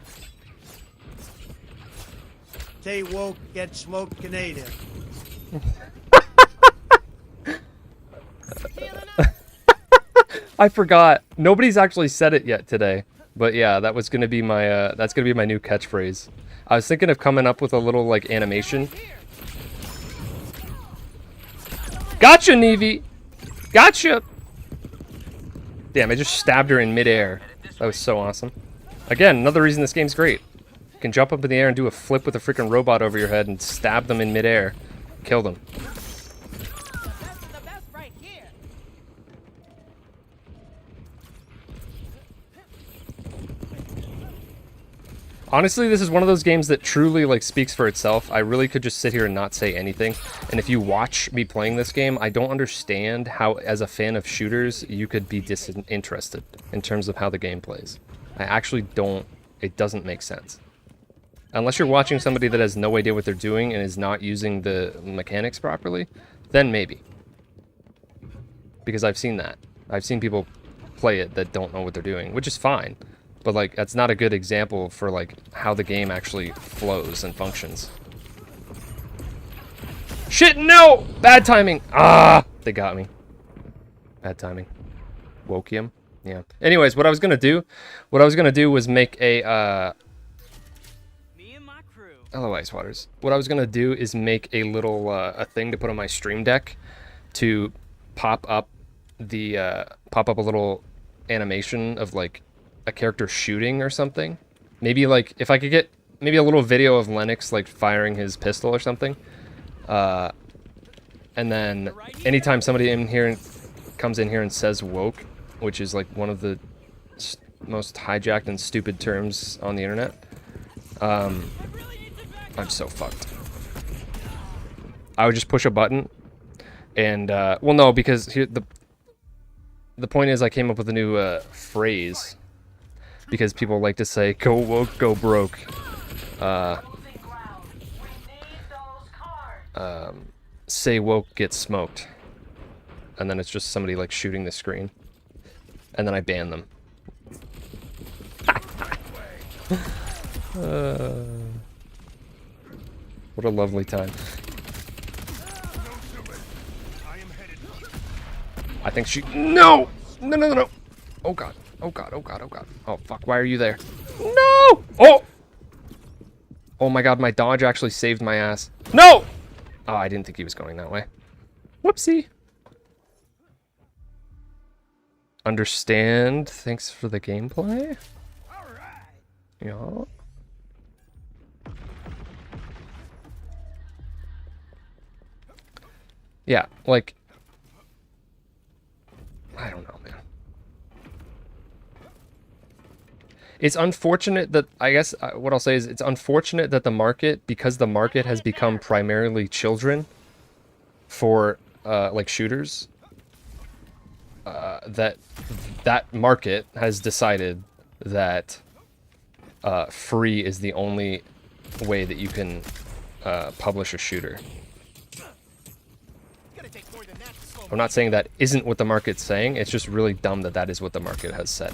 Stay woke, get smoked, Canadian. I forgot. Nobody's actually said it yet today. But yeah, that was gonna be my that's gonna be my new catchphrase. I was thinking of coming up with a little like animation. Gotcha, Nevi! Gotcha! Damn, I just stabbed her in midair. That was so awesome. Again, another reason this game's great. You can jump up in the air and do a flip with a freaking robot over your head and stab them in midair. Kill them. Honestly, this is one of those games that truly like speaks for itself. I really could just sit here and not say anything. And if you watch me playing this game, I don't understand how, as a fan of shooters, you could be disinterested in terms of how the game plays. I actually don't. It doesn't make sense. Unless you're watching somebody that has no idea what they're doing and is not using the mechanics properly, then maybe. Because I've seen that. I've seen people play it that don't know what they're doing, which is fine. But, like, that's not a good example for, like, how the game actually flows and functions. Shit, no! Bad timing! Ah! They got me. Bad timing. Wokium? Yeah. Anyways, what I was gonna do was make a, Hello, Ice Waters. What I was gonna do is make a little, a thing to put on my stream deck to pop up the, pop up a little animation of, like, a character shooting or something. Maybe like if I could get maybe a little video of Lennox like firing his pistol or something. And then anytime somebody in here comes in here and says woke, which is like one of the most hijacked and stupid terms on the internet, I'm so fucked. I would just push a button and well, no, because here the point is I came up with a new phrase. Because people like to say, go woke, go broke. Say woke, get smoked. And then it's just somebody like shooting the screen. And then I ban them. What a lovely time. I think she... No! No, no, no, no! Oh, God. Oh, God. Oh, God. Oh, God. Oh, fuck. Why are you there? No! Oh! Oh, my God. My dodge actually saved my ass. No! Oh, I didn't think he was going that way. Whoopsie. Understand. Thanks for the gameplay. Yeah. Yeah, like... I don't know, man. It's unfortunate that, I guess, what I'll say is it's unfortunate that the market, because the market has become primarily children for, like, shooters, that market has decided that free is the only way that you can publish a shooter. I'm not saying that isn't what the market's saying, it's just really dumb that that is what the market has said.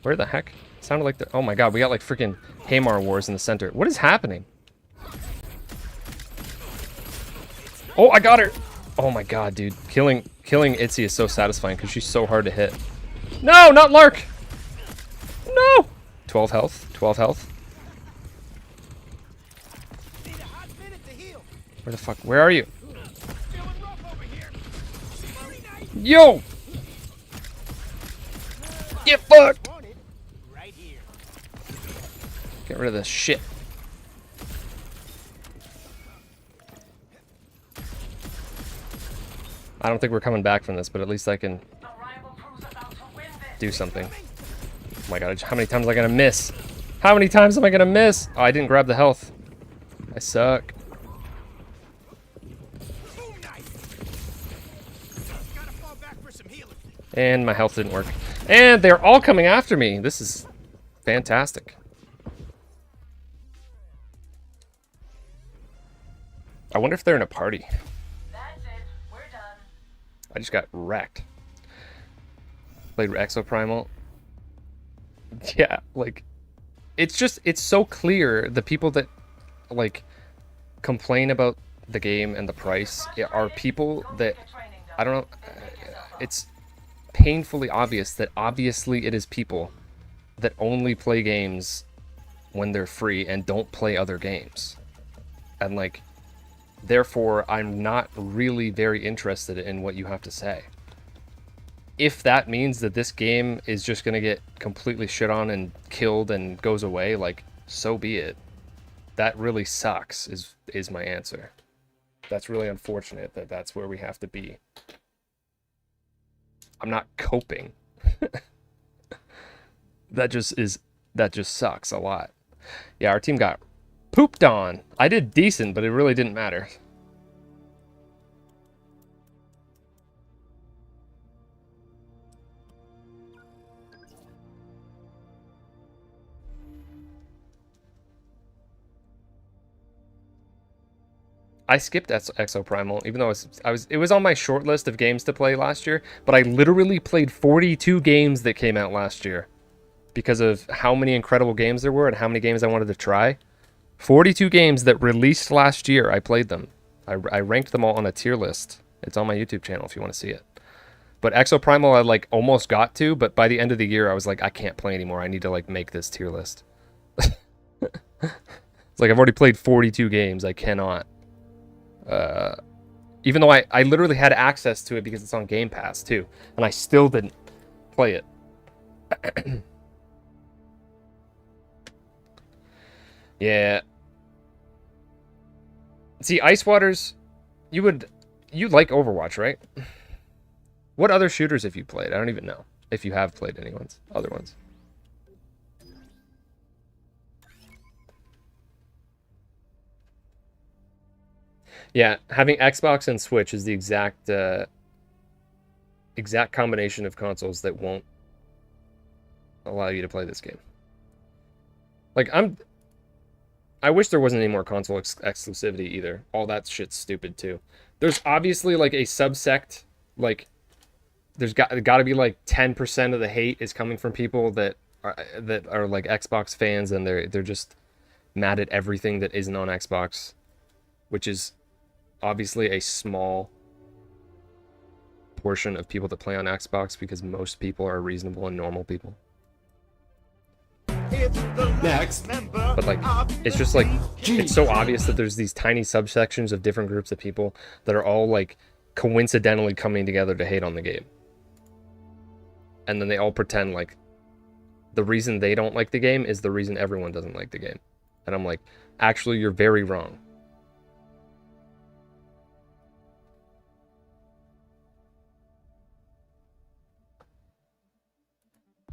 Where the heck? It sounded like the... Oh my god, we got like freaking Hamar Wars in the center. What is happening? Oh, I got her! Oh my god, dude. Killing Itzy is so satisfying because she's so hard to hit. No, not Lark! No! 12 health. 12 health. Where the fuck? Where are you? Yo! Get fucked! Get rid of this shit. I don't think we're coming back from this, but at least I can do something. Oh my god, how many times am I gonna miss? How many times am I gonna miss? Oh, I didn't grab the health. I suck. And my health didn't work. And they're all coming after me. This is fantastic. I wonder if they're in a party. That's it. We're done. I just got wrecked. Played Exoprimal. Yeah, like, it's so clear the people that, like, complain about the game and the price are people that, I don't know, it's painfully obvious that obviously it is people that only play games when they're free and don't play other games. And, like, therefore, I'm not really very interested in what you have to say. If that means that this game is just going to get completely shit on and killed and goes away, like, so be it. That really sucks, is my answer. That's really unfortunate that that's where we have to be. I'm not coping. That just sucks a lot. Yeah, our team got pooped on. I did decent, but it really didn't matter. I skipped Exoprimal, even though it was on my short list of games to play last year, but I literally played 42 games that came out last year because of how many incredible games there were and how many games I wanted to try. 42 games that released last year, I played them. I ranked them all on a tier list. It's on my YouTube channel if you want to see it. But Exoprimal I like almost got to, but by the end of the year I was like, I can't play anymore. I need to like make this tier list. It's like I've already played 42 games. I cannot. Even though I literally had access to it because it's on Game Pass too, and I still didn't play it. Yeah. See, Ice Waters, you like Overwatch, right? What other shooters have you played? I don't even know if you have played any other ones. Yeah, having Xbox and Switch is the exact combination of consoles that won't allow you to play this game. Like, I wish there wasn't any more console exclusivity either. All that shit's stupid too. There's obviously like a subsect, like there's got to be like 10% of the hate is coming from people that are like Xbox fans, and they're just mad at everything that isn't on Xbox, which is obviously a small portion of people that play on Xbox because most people are reasonable and normal people. Next. But like, it's just like, it's so obvious that there's these tiny subsections of different groups of people that are all like coincidentally coming together to hate on the game. And then they all pretend like the reason they don't like the game is the reason everyone doesn't like the game. And I'm like, actually, you're very wrong.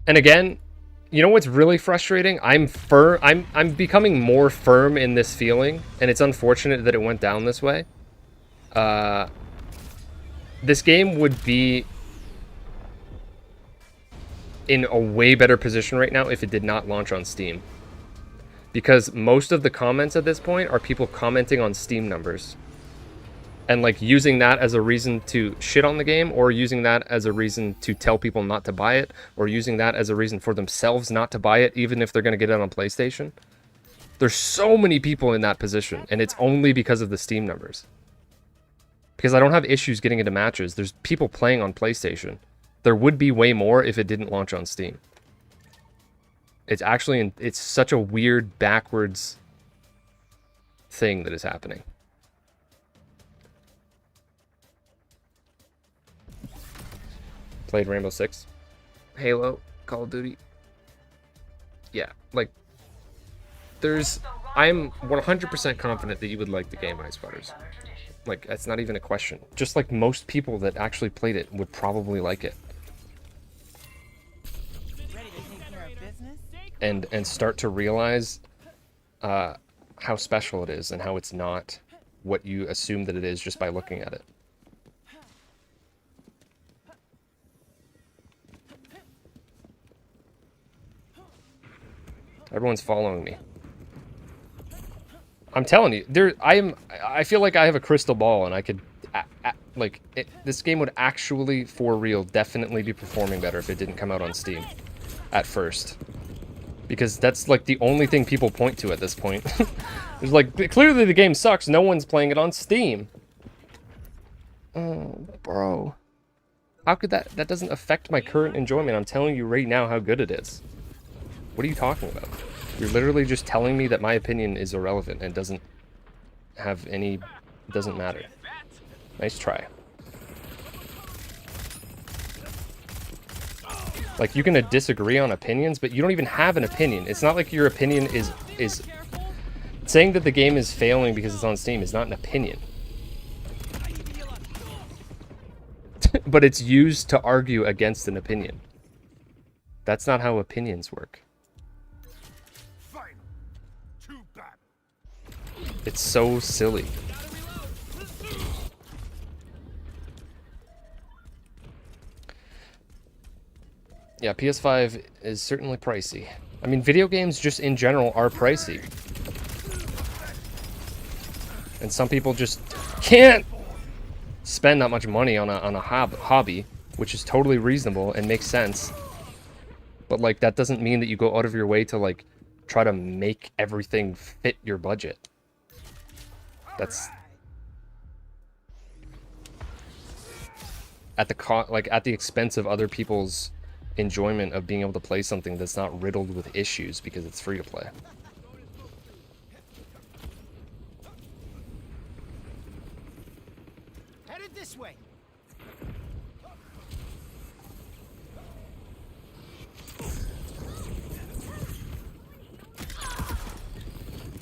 And again, you know what's really frustrating? I'm becoming more firm in this feeling, and it's unfortunate that it went down this way. This game would be in a way better position right now if it did not launch on Steam. Because most of the comments at this point are people commenting on Steam numbers. And like using that as a reason to shit on the game, or using that as a reason to tell people not to buy it, or using that as a reason for themselves not to buy it, even if they're going to get it on PlayStation. There's so many people in that position, and it's only because of the Steam numbers. Because I don't have issues getting into matches. There's people playing on PlayStation. There would be way more if it didn't launch on Steam. It's such a weird backwards thing that is happening. Played Rainbow Six, Halo, Call of Duty. Yeah, like, I'm 100% confident that you would like the game, Ice Waters. Like, that's not even a question. Just like most people that actually played it would probably like it. And start to realize how special it is and how it's not what you assume that it is just by looking at it. Everyone's following me. I'm telling you, I feel like I have a crystal ball, and I could, this game would actually, for real, definitely be performing better if it didn't come out on Steam at first. Because that's, like, the only thing people point to at this point. It's like, clearly the game sucks. No one's playing it on Steam. Oh, bro. How could that... That doesn't affect my current enjoyment. I'm telling you right now how good it is. What are you talking about? You're literally just telling me that my opinion is irrelevant and doesn't have any... doesn't matter. Nice try. Like, you can disagree on opinions, but you don't even have an opinion. It's not like your opinion is... Saying that the game is failing because it's on Steam is not an opinion. But it's used to argue against an opinion. That's not how opinions work. It's so silly. Yeah, PS5 is certainly pricey. I mean, video games just in general are pricey. And some people just can't spend that much money on a hobby, which is totally reasonable and makes sense. But, like, that doesn't mean that you go out of your way to, like, try to make everything fit your budget. That's... at the expense of other people's enjoyment of being able to play something that's not riddled with issues because it's free to play. Headed this way.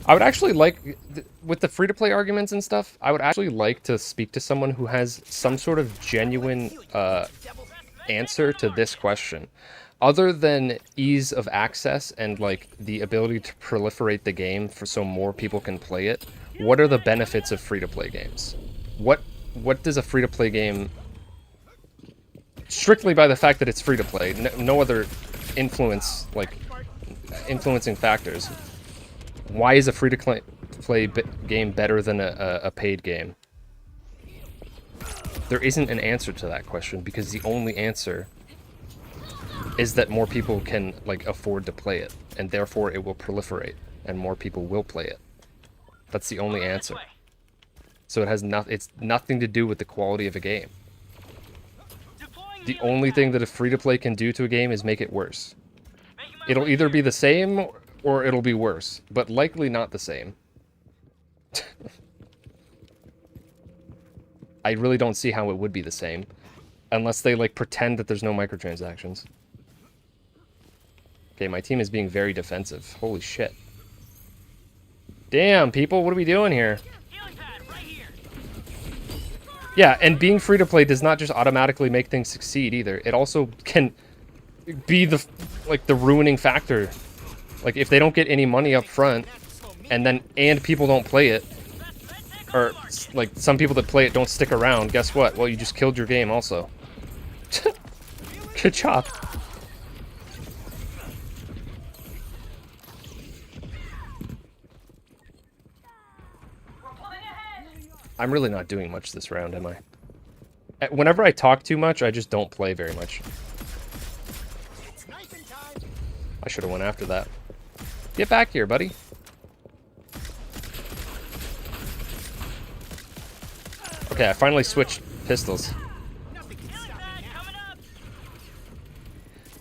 I would actually like, with the free-to-play arguments and stuff, I would actually like to speak to someone who has some sort of genuine answer to this question. Other than ease of access and, like, the ability to proliferate the game so more people can play it, what are the benefits of free-to-play games? What does a free-to-play game... Strictly by the fact that it's free-to-play, no other influencing factors. Why is a free-to-play game better than a paid game? There isn't an answer to that question, because the only answer is that more people can, like, afford to play it, and therefore it will proliferate, and more people will play it. That's the only answer. So it has it's nothing to do with the quality of a game. The only thing that a free-to-play can do to a game is make it worse. It'll either be the same or it'll be worse, but likely not the same. I really don't see how it would be the same, unless they, like, pretend that there's no microtransactions. Okay, my team is being very defensive. Holy shit. Damn, people, what are we doing here? Yeah, and being free-to-play does not just automatically make things succeed, either. It also can be the ruining factor. Like, if they don't get any money up front, and people don't play it, or, like, some people that play it don't stick around, guess what? Well, you just killed your game also. Good job. I'm really not doing much this round, am I? Whenever I talk too much, I just don't play very much. I should have went after that. Get back here, buddy. Okay, I finally switched pistols.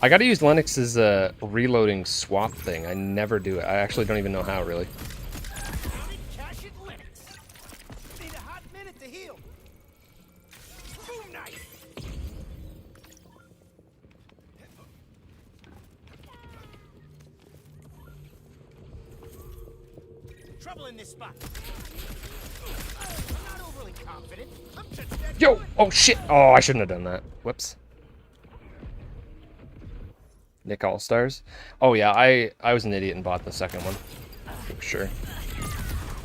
I gotta use Lennox's reloading swap thing. I never do it. I actually don't even know how, really. Trouble in this spot. I'm not overly confident. I'm just that Yo! Oh, shit! Oh, I shouldn't have done that. Whoops. Nick All-Stars? Oh, yeah, I was an idiot and bought the second one. For sure.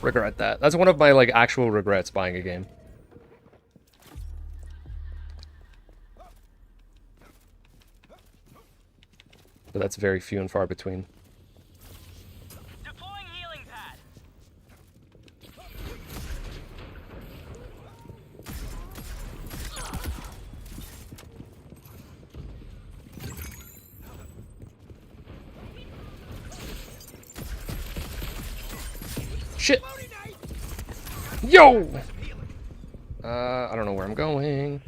Regret that. That's one of my, like, actual regrets buying a game. But that's very few and far between. shit. Yo! I don't know where I'm going.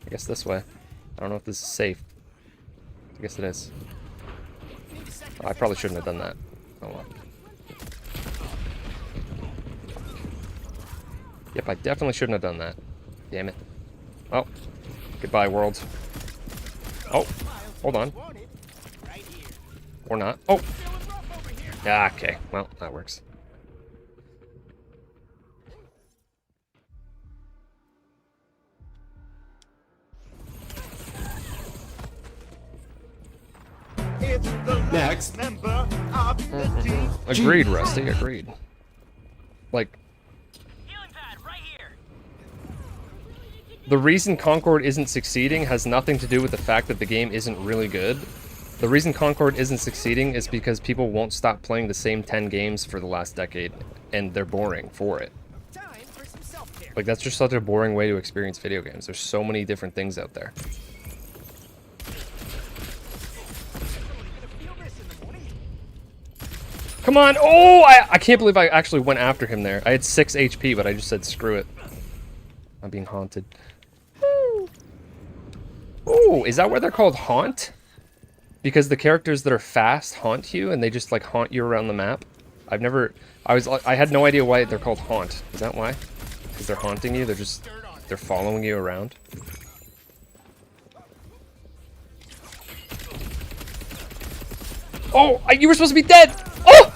I guess this way. I don't know if this is safe. I guess it is. Oh, I probably shouldn't have done that. Oh well. Yep, I definitely shouldn't have done that. Damn it. Oh. Goodbye, world. Oh. Hold on. Or not. Oh. Yeah, okay. Well, that works. Next member of the team. Agreed, Rusty. Agreed. Like, Healing pad right here. the reason Concord isn't succeeding has nothing to do with the fact that the game isn't really good. The reason Concord isn't succeeding is because people won't stop playing the same 10 games for the last decade, and they're boring for it. Time for some self-care. Like, that's just such a boring way to experience video games. There's so many different things out there. Come on! Oh! I can't believe I actually went after him there. I had 6 HP, but I just said screw it. I'm being haunted. Ooh, is that where they're called haunt? Because the characters that are fast haunt you, and they just, like, haunt you around the map? I had no idea why they're called haunt. Is that why? Because they're haunting you? They're following you around? Oh! You were supposed to be dead! Oh!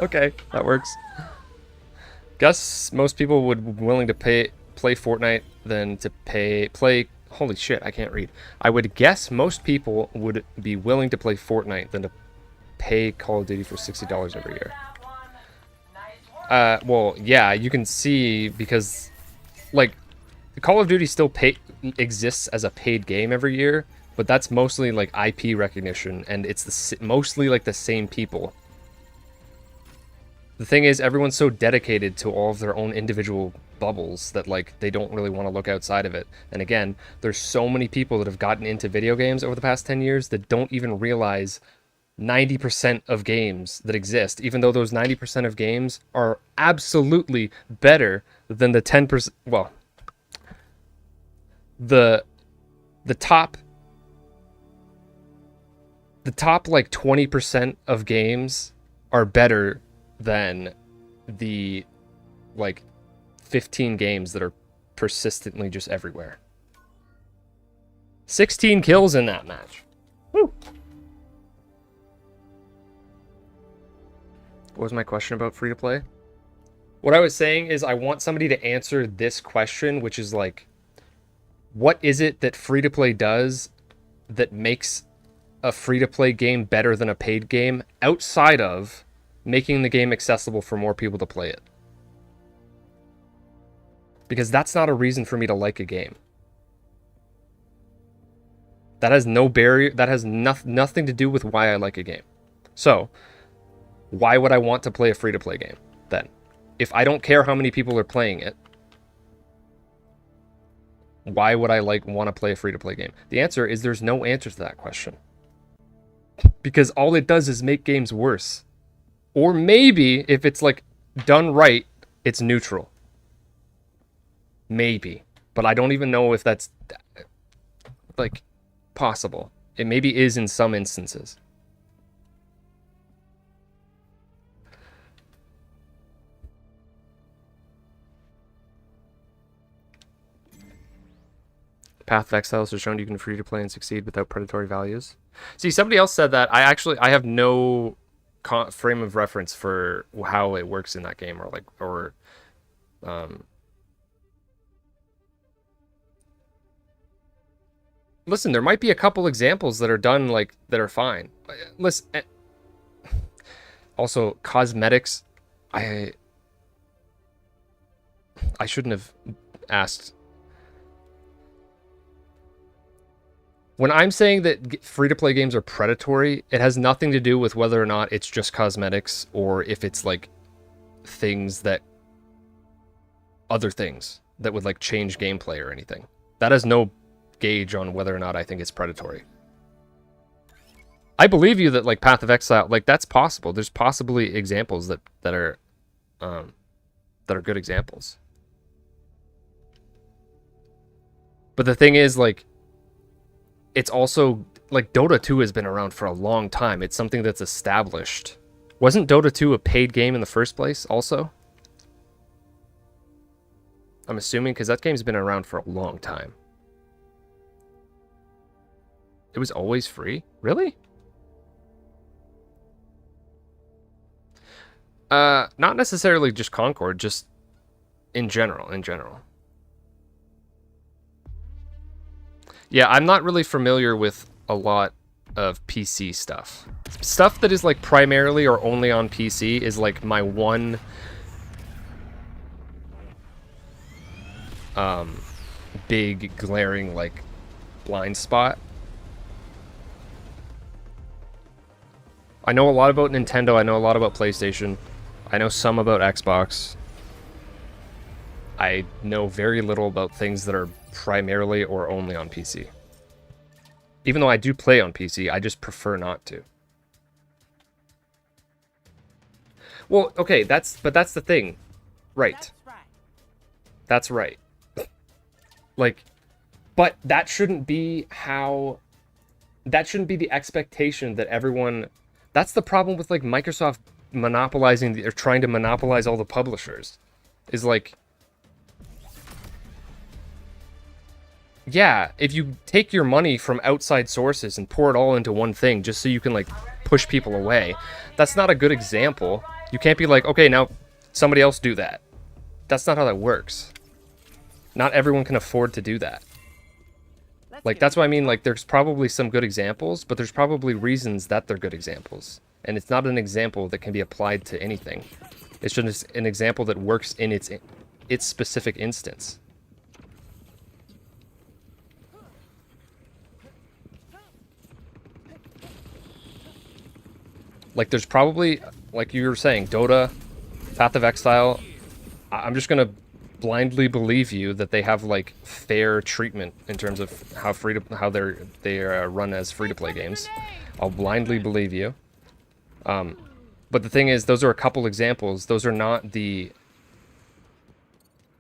Okay, that works. Guess most people would be willing to play Fortnite than to play. Holy shit, I can't read. I would guess most people would be willing to play Fortnite than to pay Call of Duty for $60 every year. Well, yeah, you can see because, like, Call of Duty still exists as a paid game every year, but that's mostly like IP recognition, and it's mostly like the same people. The thing is, everyone's so dedicated to all of their own individual bubbles that, like, they don't really want to look outside of it. And again, there's so many people that have gotten into video games over the past 10 years that don't even realize 90% of games that exist, even though those 90% of games are absolutely better than the 10%, well, the top like 20% of games are better than the like 15 games that are persistently just everywhere. 16 kills in that match. Woo. What was my question about free to play? What I was saying is I want somebody to answer this question, which is like, what is it that free to play does that makes a free to play game better than a paid game outside of making the game accessible for more people to play it? Because that's not a reason for me to like a game. That has no barrier. That has nothing to do with why I like a game. So, why would I want to play a free-to-play game then? If I don't care how many people are playing it, why would I want to play a free-to-play game? The answer is there's no answer to that question. Because all it does is make games worse. Or maybe, if it's like done right, it's neutral. Maybe. But I don't even know if that's like possible. It maybe is in some instances. Path of Exiles has shown you can free to play and succeed without predatory values. See, somebody else said that. I have no frame of reference for how it works in that game, listen, there might be a couple examples that are done that are fine. Listen, also cosmetics. I shouldn't have asked. When I'm saying that free-to-play games are predatory, it has nothing to do with whether or not it's just cosmetics or if it's like other things that would like change gameplay or anything. That has no gauge on whether or not I think it's predatory. I believe you that like Path of Exile, like that's possible. There's possibly examples that are good examples. But the thing is, like, it's also like Dota 2 has been around for a long time. It's something that's established. Wasn't Dota 2 a paid game in the first place also? I'm assuming, because that game's been around for a long time. It was always free? Really? Not necessarily just Concord, just in general, Yeah, I'm not really familiar with a lot of PC stuff. Stuff that is like primarily or only on PC is like my one big glaring like blind spot. I know a lot about Nintendo, I know a lot about PlayStation, I know some about Xbox. I know very little about things that are primarily or only on PC. Even though I do play on PC, I just prefer not to. Well, okay, that's the thing. Right. That's right. Like, but that shouldn't be how... That shouldn't be the expectation that everyone... That's the problem with, like, Microsoft monopolizing... or trying to monopolize all the publishers. Is, like... Yeah, if you take your money from outside sources and pour it all into one thing just so you can, like, push people away, that's not a good example. You can't be like, okay, now somebody else do that. That's not how that works. Not everyone can afford to do that. Like, that's what I mean, like, there's probably some good examples, but there's probably reasons that they're good examples. And it's not an example that can be applied to anything. It's just an example that works in its specific instance. Like, there's probably, like you were saying, Dota, Path of Exile. I'm just gonna blindly believe you that they have like fair treatment in terms of how they run as free-to-play games. I'll blindly believe you. But the thing is, those are a couple examples. Those are not the.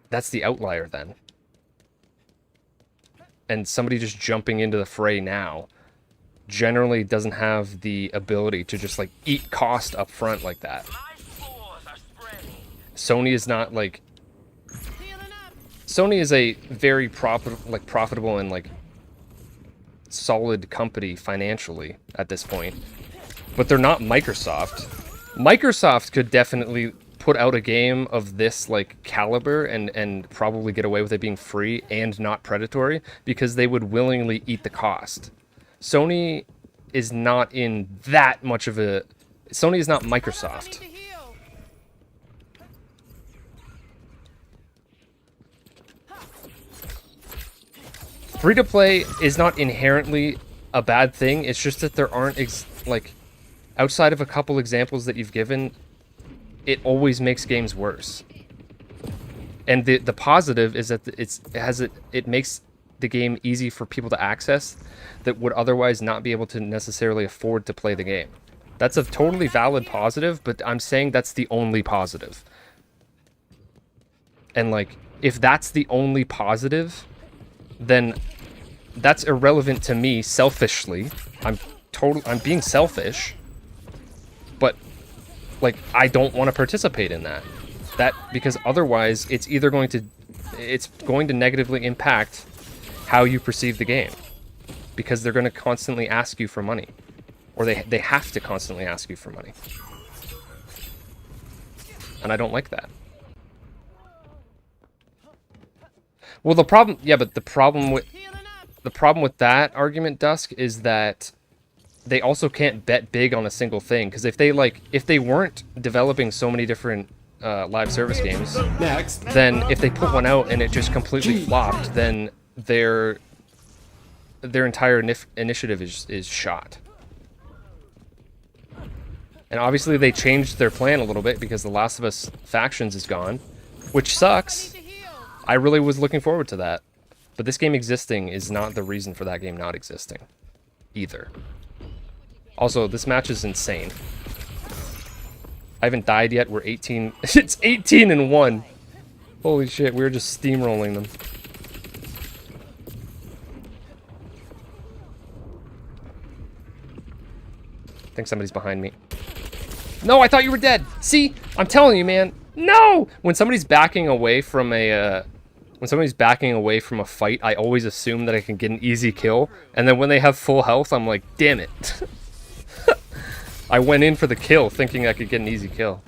That's the outlier then. And somebody just jumping into the fray now generally doesn't have the ability to just like eat cost up front like that. Sony is not like Sony is a very profitable and like solid company financially at this point, but they're not Microsoft. Microsoft could definitely put out a game of this like caliber and probably get away with it being free and not predatory because they would willingly eat the cost. Sony is not in that much of a... Sony is not Microsoft. Free-to-play is not inherently a bad thing. It's just that there aren't, like, outside of a couple examples that you've given, it always makes games worse. And the positive is that it makes the game easy for people to access that would otherwise not be able to necessarily afford to play the game. That's a totally valid positive, but I'm saying that's the only positive. And like, if that's the only positive, then that's irrelevant to me selfishly. I'm being selfish, but like, I don't want to participate in that. Because otherwise it's either going to negatively impact how you perceive the game, because they're going to constantly ask you for money, or they have to constantly ask you for money, and I don't like that. Well, the problem with that argument, Dusk, is that they also can't bet big on a single thing, because if they weren't developing so many different live service games, then if they put one out and it just completely flopped, then their entire initiative is shot. And obviously they changed their plan a little bit because The Last of Us Factions is gone, which sucks. I really was looking forward to that. But this game existing is not the reason for that game not existing either. Also, this match is insane. I haven't died yet. We're 18. It's 18-1. Holy shit, we were just steamrolling them. I think somebody's behind me. No, I thought you were dead. See? I'm telling you, man. No! When somebody's backing away from a fight, I always assume that I can get an easy kill. And then when they have full health, I'm like, damn it. I went in for the kill thinking I could get an easy kill.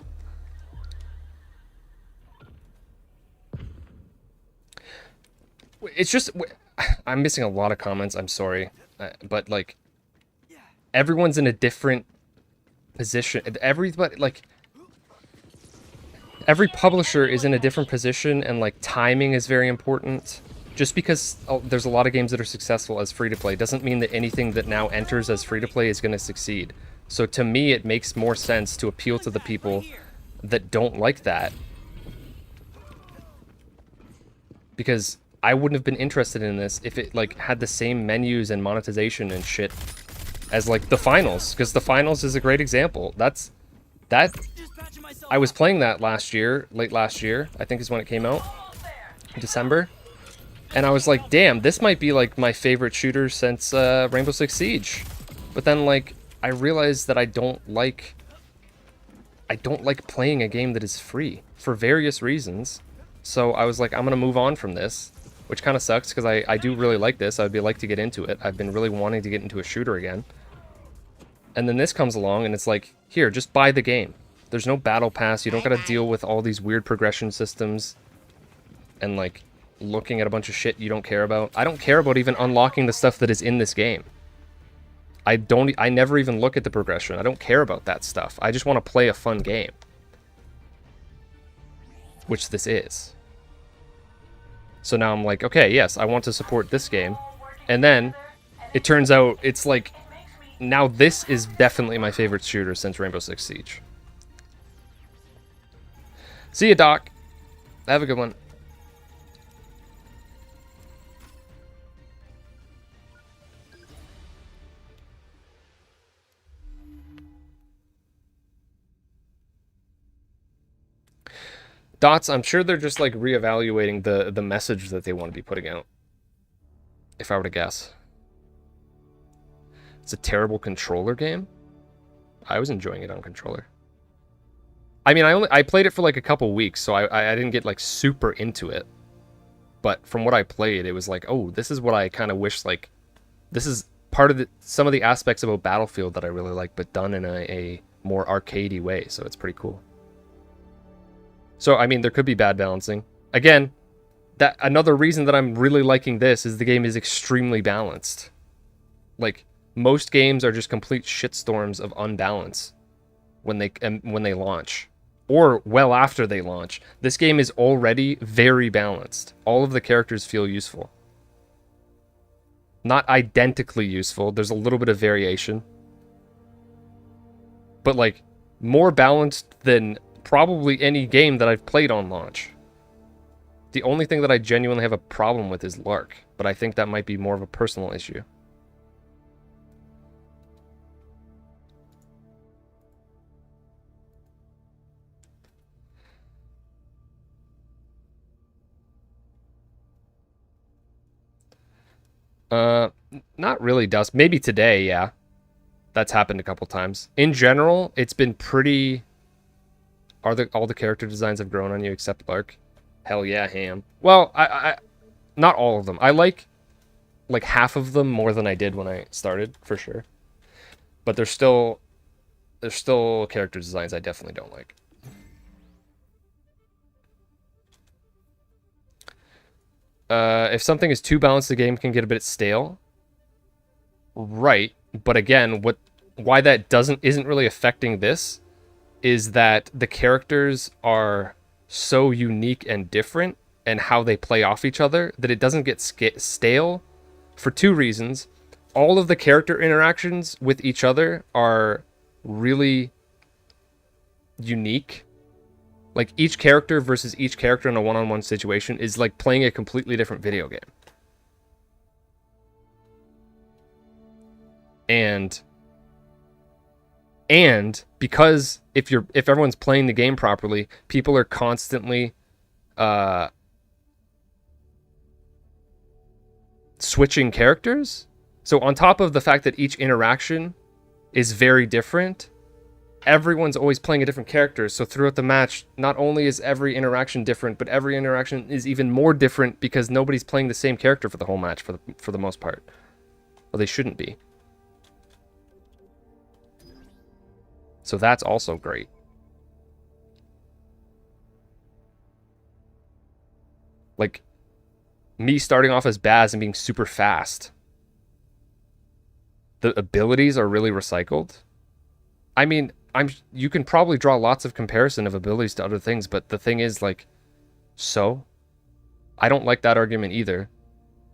It's just... I'm missing a lot of comments. I'm sorry. But, like... Everyone's in a different position. Everybody, like... Every publisher is in a different position, and, like, timing is very important. Just because there's a lot of games that are successful as free-to-play doesn't mean that anything that now enters as free-to-play is going to succeed. So to me, it makes more sense to appeal to the people that don't like that. Because I wouldn't have been interested in this if it, like, had the same menus and monetization and shit as, like, the finals. Because the finals is a great example. I was playing that last year, late last year, I think is when it came out. December. And I was like, damn, this might be, like, my favorite shooter since Rainbow Six Siege. But then, like, I realized that I don't like playing a game that is free for various reasons. So I was like, I'm gonna move on from this, which kind of sucks because I do really like this. I'd like to get into it. I've been really wanting to get into a shooter again. And then this comes along and it's like, here, just buy the game. There's no battle pass. You don't gotta deal with all these weird progression systems and, like, looking at a bunch of shit you don't care about. I don't care about even unlocking the stuff that is in this game. I never even look at the progression. I don't care about that stuff. I just want to play a fun game. Which this is. So now I'm like, okay, yes, I want to support this game. And then it turns out it's like, now this is definitely my favorite shooter since Rainbow Six Siege. See ya, Doc. Have a good one. Dots, I'm sure they're just, like, reevaluating the message that they want to be putting out. If I were to guess. It's a terrible controller game? I was enjoying it on controller. I mean, I played it for, like, a couple weeks, so I didn't get, like, super into it. But from what I played, it was like, oh, this is what I kind of wish, like... This is part of some of the aspects about Battlefield that I really like, but done in a more arcadey way, so it's pretty cool. So, I mean, there could be bad balancing. Again, another reason that I'm really liking this is the game is extremely balanced. Like, most games are just complete shitstorms of unbalance when they launch. Or well after they launch. This game is already very balanced. All of the characters feel useful. Not identically useful. There's a little bit of variation. But, like, more balanced than... probably any game that I've played on launch. The only thing that I genuinely have a problem with is Lark, but I think that might be more of a personal issue. Not really, Dust. Maybe today, yeah. That's happened a couple times. In general, it's been pretty... all the character designs have grown on you except Lark? Hell yeah, Ham. Well, I not all of them. I like half of them more than I did when I started, for sure. But there's still character designs I definitely don't like. If something is too balanced, the game can get a bit stale. Right, but again, why that isn't really affecting this is that the characters are so unique and different and how they play off each other that it doesn't get stale for two reasons. All of the character interactions with each other are really unique. Like, each character versus each character in a one-on-one situation is like playing a completely different video game. And And because if everyone's playing the game properly, people are constantly switching characters. So on top of the fact that each interaction is very different, everyone's always playing a different character. So throughout the match, not only is every interaction different, but every interaction is even more different because nobody's playing the same character for the whole match for the most part. Well, they shouldn't be. So that's also great. Like me starting off as Baz and being super fast. The abilities are really recycled. I mean, you can probably draw lots of comparison of abilities to other things, but the thing is, like, so I don't like that argument either.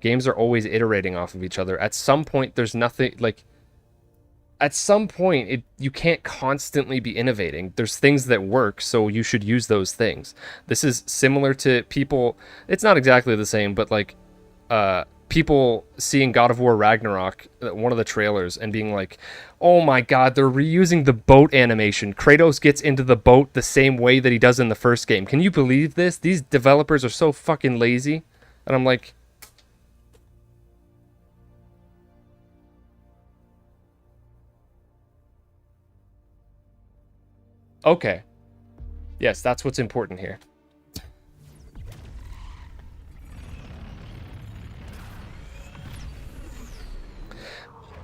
Games are always iterating off of each other. At some point, there's nothing like. At some point, you can't constantly be innovating. There's things that work, so you should use those things. This is similar to people. It's not exactly the same, but like, people seeing God of War Ragnarok, one of the trailers, and being like, oh my god, they're reusing the boat animation. Kratos gets into the boat the same way that he does in the first game. Can you believe this? These developers are so fucking lazy. And I'm like, okay. Yes, that's what's important here.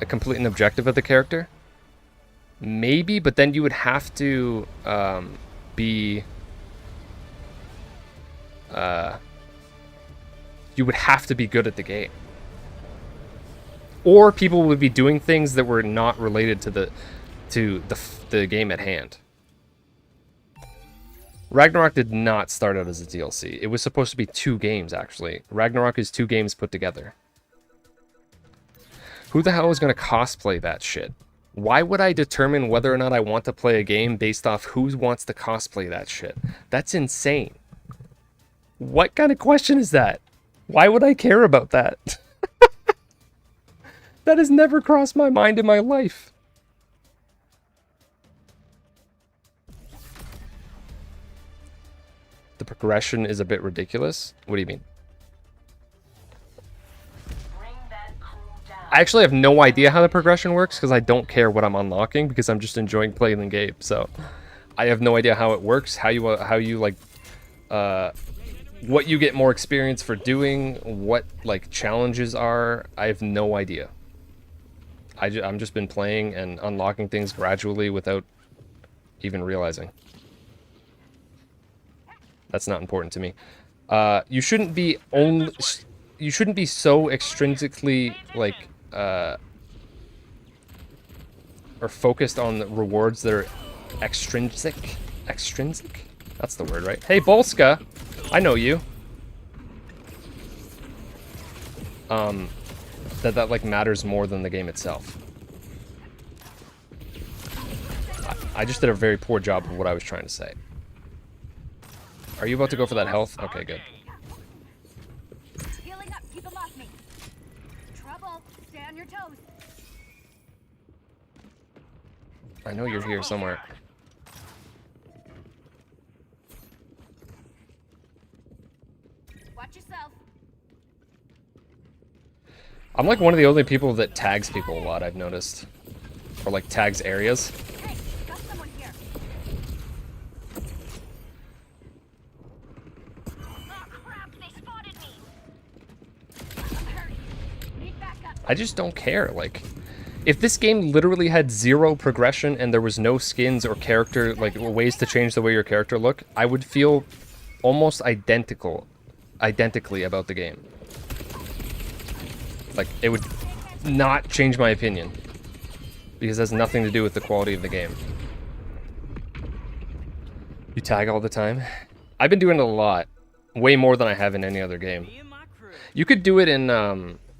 A complete an objective of the character? Maybe, but then you would have to be... you would have to be good at the game. Or people would be doing things that were not related to the game at hand. Ragnarok did not start out as a DLC. It was supposed to be 2 games, actually. Ragnarok is 2 games put together. Who the hell is going to cosplay that shit? Why would I determine whether or not I want to play a game based off who wants to cosplay that shit? That's insane. What kind of question is that? Why would I care about that? That has never crossed my mind in my life. The progression is a bit ridiculous. What do you mean? I actually have no idea how the progression works because I don't care what I'm unlocking because I'm just enjoying playing the game. So I have no idea how it works, how you like, what you get more experience for doing, what like challenges are. I have no idea. I'm just been playing and unlocking things gradually without even realizing. That's not important to me. You shouldn't be so extrinsically like or focused on the rewards that are extrinsic. That's the word, right? Hey, Bolska, I know you. That like matters more than the game itself. I just did a very poor job of what I was trying to say. Are you about to go for that health? Okay, good. Healing up, keep them off me. Trouble, stay on your toes. I know you're here somewhere. Watch yourself. I'm like one of the only people that tags people a lot, I've noticed. Or like tags areas. Hey, got someone here. Oh crap, they spotted me. I'm hurt. Need backup. I just don't care. Like, if this game literally had 0 progression and there was no skins or character, like ways to change the way your character look, I would feel almost identically about the game. Like, it would not change my opinion. Because it has nothing to do with the quality of the game. You tag all the time? I've been doing it a lot. Way more than I have in any other game. You could do it in,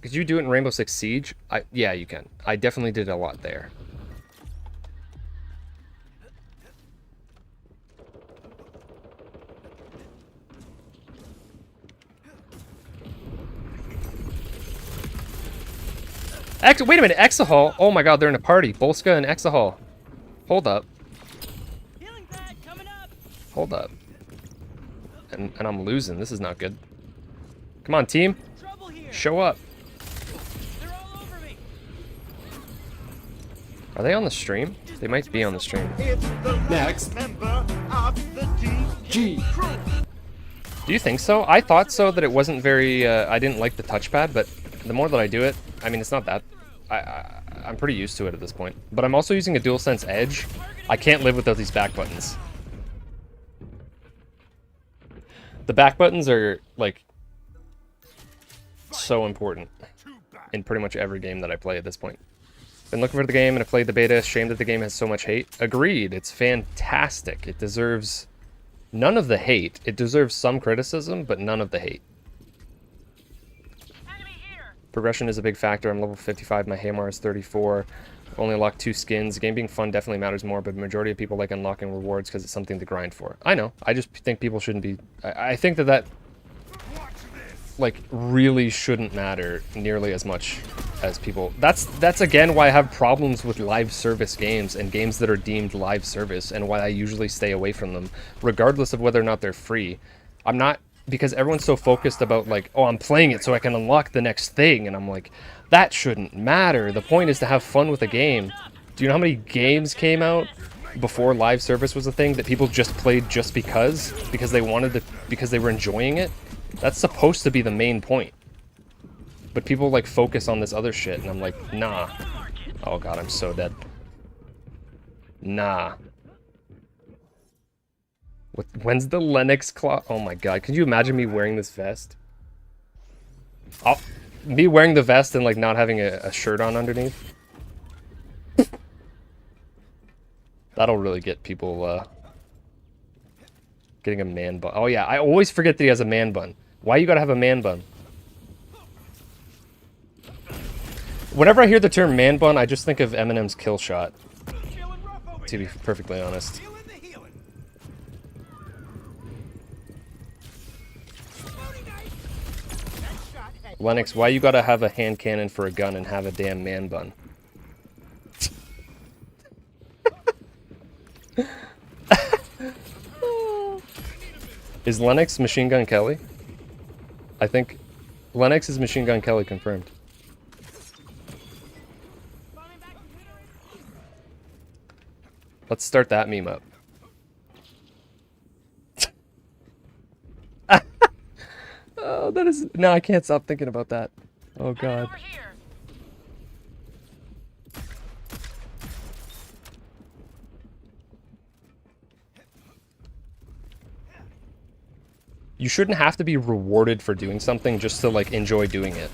could you do it in Rainbow Six Siege? Yeah, you can. I definitely did a lot there. Wait a minute, Exahol? Oh my god, they're in a party. Bolska and Exahol. Hold up. Healing pad coming up. Hold up. And I'm losing. This is not good. Come on, team. Trouble here. Show up. They're all over me. Are they on the stream? They might be on the stream. Next. G. Do you think so? I thought so, that it wasn't very, I didn't like the touchpad, but the more that I do it, I mean, it's not that, I'm pretty used to it at this point. But I'm also using a DualSense Edge. I can't live without these back buttons. The back buttons are, like, so important in pretty much every game that I play at this point. Been looking for the game and I played the beta. Shame that the game has so much hate. Agreed, it's fantastic. It deserves none of the hate. It deserves some criticism, but none of the hate. Progression is a big factor. I'm level 55, my Hammer is 34. I've only unlocked 2 skins. The game being fun definitely matters more, but the majority of people like unlocking rewards because it's something to grind for. I know. I just think people shouldn't be... I think that like, really shouldn't matter nearly as much as people... That's again why I have problems with live service games and games that are deemed live service, and why I usually stay away from them, regardless of whether or not they're free. I'm not... Because everyone's so focused about, like, oh, I'm playing it so I can unlock the next thing, and I'm like, that shouldn't matter. The point is to have fun with a game. Do you know how many games came out before live service was a thing that people just played just because they wanted to, because they were enjoying it? That's supposed to be the main point. But people, like, focus on this other shit, and I'm like, nah. Oh god, I'm so dead. Nah. When's the Lennox claw? Oh my god, could you imagine me wearing this vest? Oh, me wearing the vest and, like, not having a shirt on underneath? That'll really get people, getting a man bun. Oh yeah, I always forget that he has a man bun. Why you gotta have a man bun? Whenever I hear the term man bun, I just think of Eminem's Kill Shot. To be perfectly honest. Lennox, why you gotta have a hand cannon for a gun and have a damn man bun? Is Lennox Machine Gun Kelly? I think Lennox is Machine Gun Kelly confirmed. Let's start that meme up. Oh, that is... No, I can't stop thinking about that. Oh god. You shouldn't have to be rewarded for doing something just to, like, enjoy doing it.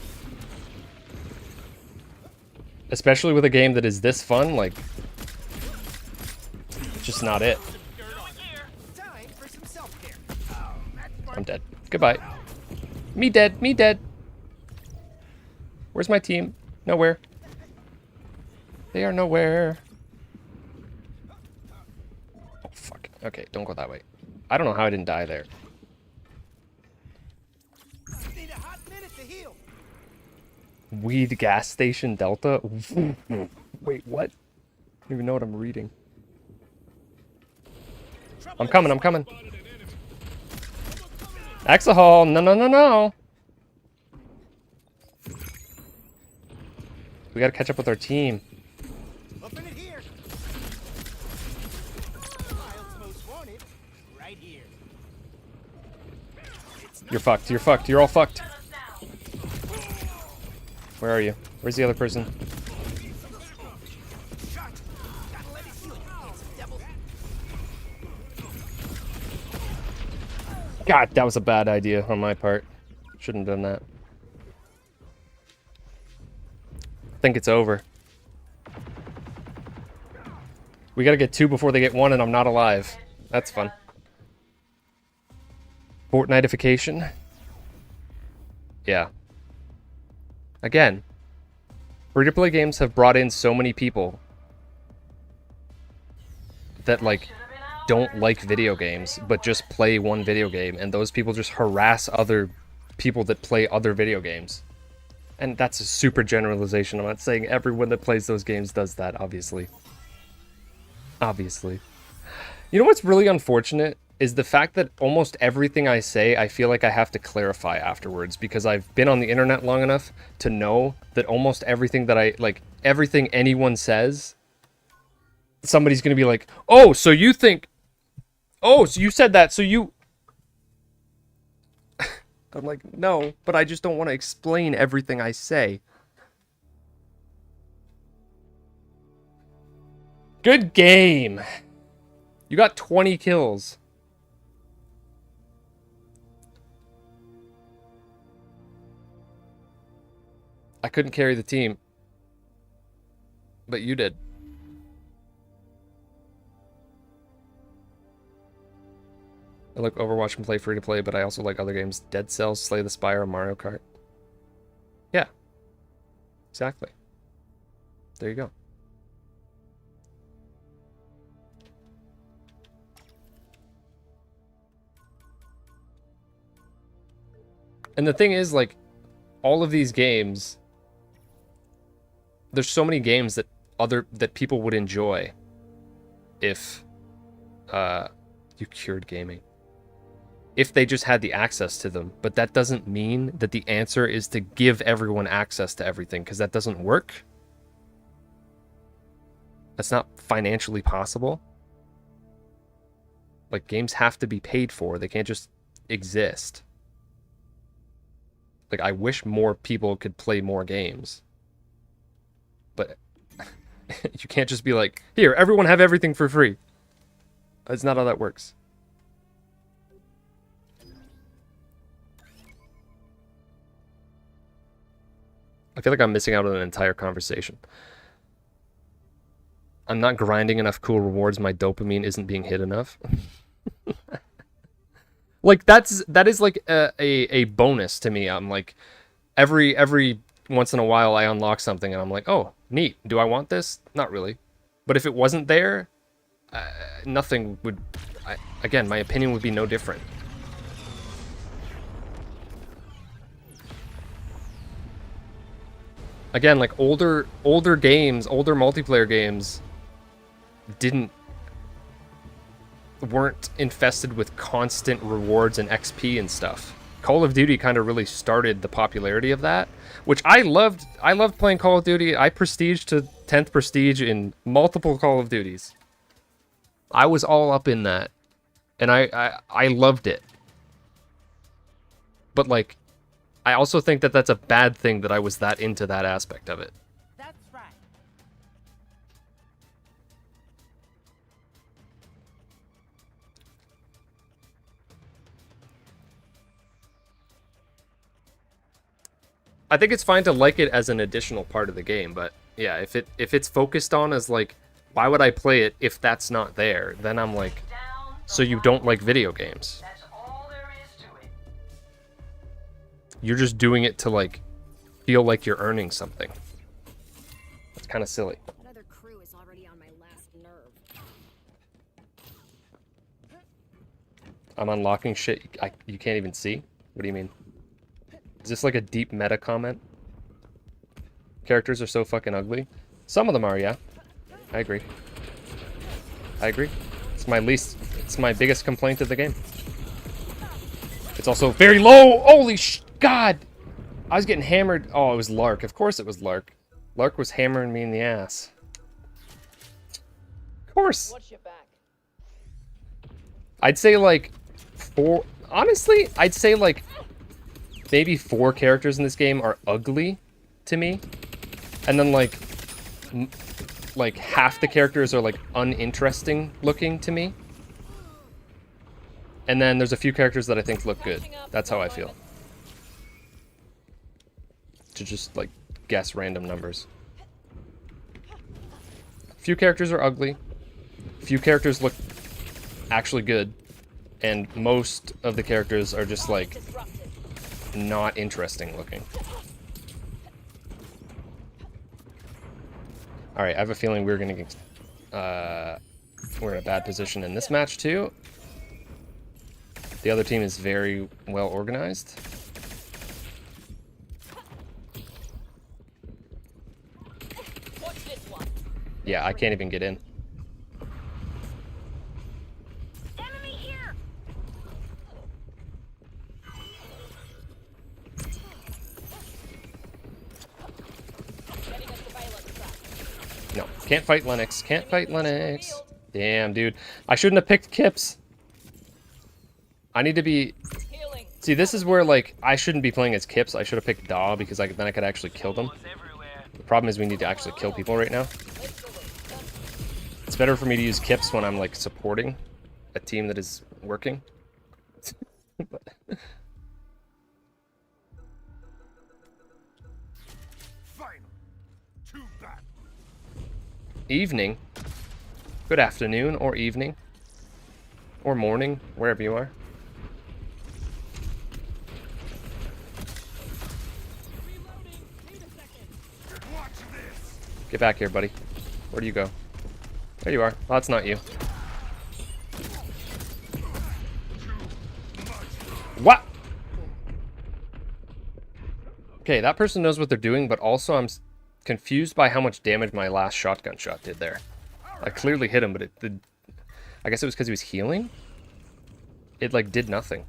Especially with a game that is this fun, like... Just not it. I'm dead. Goodbye. Me dead, me dead. Where's my team? Nowhere. They are nowhere. Oh, fuck. Okay, don't go that way. I don't know how I didn't die there. Weed gas station Delta? Wait, what? I don't even know what I'm reading. I'm coming, I'm coming. Exahol, no, no, no, no. We gotta catch up with our team. You're fucked, you're fucked, you're all fucked. Where are you? Where's the other person? God, that was a bad idea on my part. Shouldn't have done that. I think it's over. We gotta get 2 before they get 1 and I'm not alive. That's fun. Fortnite-ification? Yeah. Again, free-to-play games have brought in so many people that, like, don't like video games, but just play one video game, and those people just harass other people that play other video games. And that's a super generalization. I'm not saying everyone that plays those games does that, obviously. Obviously. You know what's really unfortunate is the fact that almost everything I say, I feel like I have to clarify afterwards because I've been on the internet long enough to know that almost everything that everything anyone says, somebody's going to be like, oh, so you think, oh, so you said that, so you... I'm like, no, but I just don't want to explain everything I say. Good game. You got 20 kills. I couldn't carry the team. But you did. I like Overwatch and play free to play, but I also like other games. Dead Cells, Slay the Spire, Mario Kart. Yeah. Exactly. There you go. And the thing is, like, all of these games, there's so many games that people would enjoy if you cured gaming. If they just had the access to them. But that doesn't mean that the answer is to give everyone access to everything, because that doesn't work. That's not financially possible. Like, games have to be paid for. They can't just exist. Like, I wish more people could play more games. But you can't just be like, here, everyone have everything for free. That's not how that works. I feel like I'm missing out on an entire conversation. I'm not grinding enough cool rewards. My dopamine isn't being hit enough. Like, that is like a bonus to me. I'm like, every once in a while I unlock something and I'm like, oh, neat. Do I want this? Not really. But if it wasn't there, nothing would... again, my opinion would be no different. Again, like, older games, older multiplayer games weren't infested with constant rewards and XP and stuff. Call of Duty kind of really started the popularity of that, which I loved. I loved playing Call of Duty. I prestiged to 10th prestige in multiple Call of Duties. I was all up in that, and I loved it. But, like, I also think that that's a bad thing that I was that into that aspect of it. That's right. I think it's fine to like it as an additional part of the game, but yeah, if it's focused on as like, why would I play it if that's not there? Then I'm like, so you don't like video games. That's all there is to it. You're just doing it to like feel like you're earning something. It's kind of silly. That other crew is already on my last nerve. I'm unlocking shit you can't even see. What do you mean? Is this like a deep meta comment? Characters are so fucking ugly. Some of them are, yeah. I agree. I agree. It's my biggest complaint of the game. It's also very low. Holy God. I was getting hammered. Oh, it was Lark. Of course it was Lark. Lark was hammering me in the ass. Of course. Watch your back. I'd say like honestly, I'd say like maybe 4 characters in this game are ugly to me. And then like half the characters are like uninteresting looking to me. And then there's a few characters that I think look good. That's how I feel. To just like guess random numbers. Few characters are ugly. Few characters look actually good. And most of the characters are just like not interesting looking. Alright, I have a feeling we're gonna get we're in a bad position in this match too. The other team is very well organized. Watch this one. Yeah, I can't even get in. Can't fight Lennox. Can't fight Lennox. Damn, dude. I shouldn't have picked Kips. I need to be... See, this is where, like, I shouldn't be playing as Kips. I should have picked Daw because then I could actually kill them. The problem is we need to actually kill people right now. It's better for me to use Kips when I'm, like, supporting a team that is working. Evening. Good afternoon, or evening. Or morning, wherever you are. Get back here, buddy. Where do you go? There you are. Oh, that's not you. What? Okay, that person knows what they're doing, but also I'm confused by how much damage my last shotgun shot did there. I clearly hit him, but it did... I guess it was because he was healing? It, like, did nothing.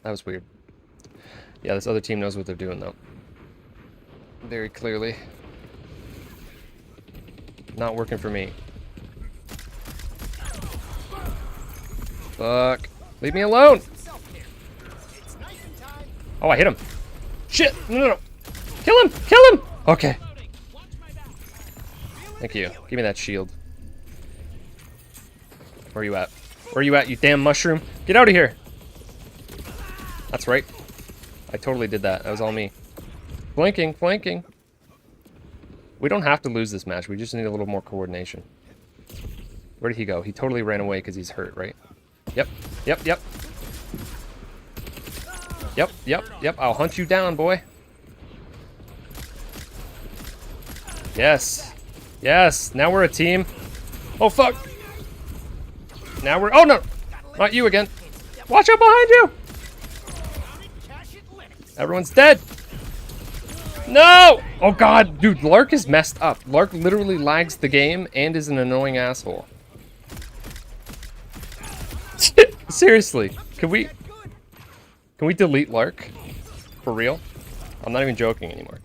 That was weird. Yeah, this other team knows what they're doing, though. Very clearly. Not working for me. Fuck. Leave me alone! Oh, I hit him. Shit! No. Kill him! Kill him! Okay. Thank you. Give me that shield. Where are you at? Where are you at, you damn mushroom? Get out of here! That's right. I totally did that. That was all me. Flanking, flanking. We don't have to lose this match. We just need a little more coordination. Where did he go? He totally ran away because he's hurt, right? Yep. I'll hunt you down, boy. Yes. Yes. Now we're a team. Oh, fuck. Now we're... Oh, no. Not you again. Watch out behind you. Everyone's dead. No. Oh, God. Dude, Lark is messed up. Lark literally lags the game and is an annoying asshole. Seriously. Can we delete Lark? For real? I'm not even joking anymore.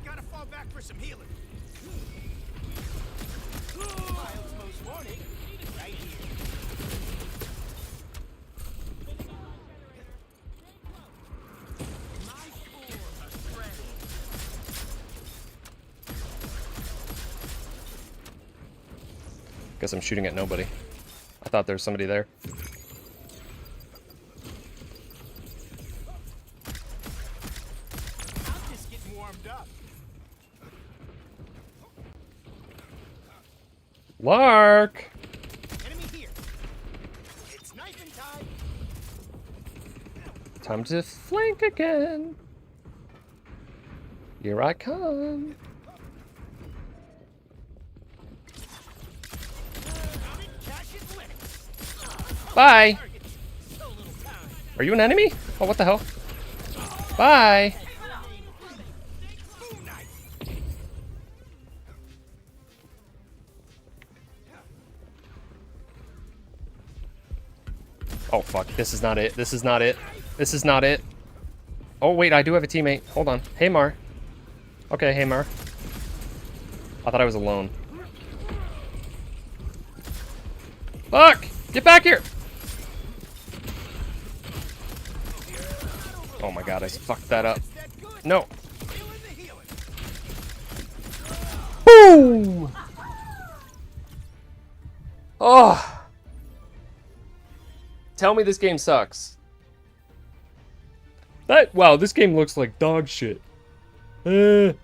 Gotta fall back for some healing. Miles most wanted. Right here. My cores are shredded. Guess I'm shooting at nobody. I thought there was somebody there. I'm just getting warmed up. Lark! Enemy here. It's knifing time. Time to flank again. Here I come. Cash is lit. Bye! So little time. Are you an enemy? Oh, what the hell? Bye! Boom knife. Oh, fuck. This is not it. This is not it. This is not it. Oh, wait. I do have a teammate. Hold on. Hey, Mar. Okay, hey, Mar. I thought I was alone. Fuck! Get back here! Oh my god, I fucked that up. No. Boom! Oh! Tell me this game sucks. Wow, this game looks like dog shit. Even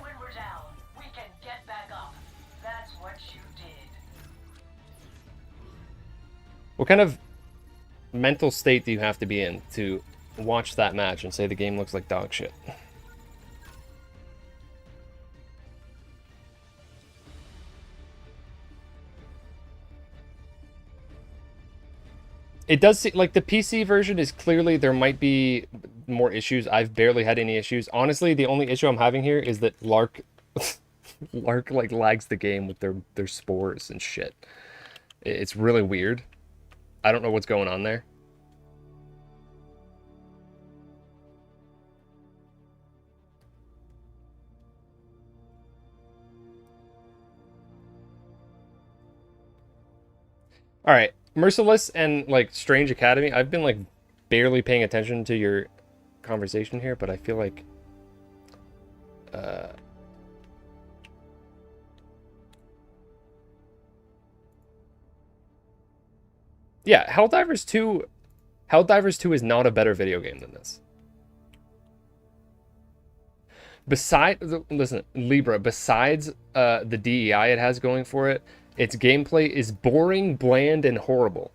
when we're down, we can get back up. That's what you did. What kind of mental state do you have to be in to watch that match and say the game looks like dog shit? It does seem like the PC version is clearly there might be more issues. I've barely had any issues. Honestly, the only issue I'm having here is that Lark Lark like lags the game with their spores and shit. It's really weird. I don't know what's going on there. All right, Merciless and like Strange Academy. I've been like barely paying attention to your conversation here, but I feel like yeah, Helldivers 2 is not a better video game than this. Listen, Libra, besides the DEI it has going for it, its gameplay is boring, bland, and horrible.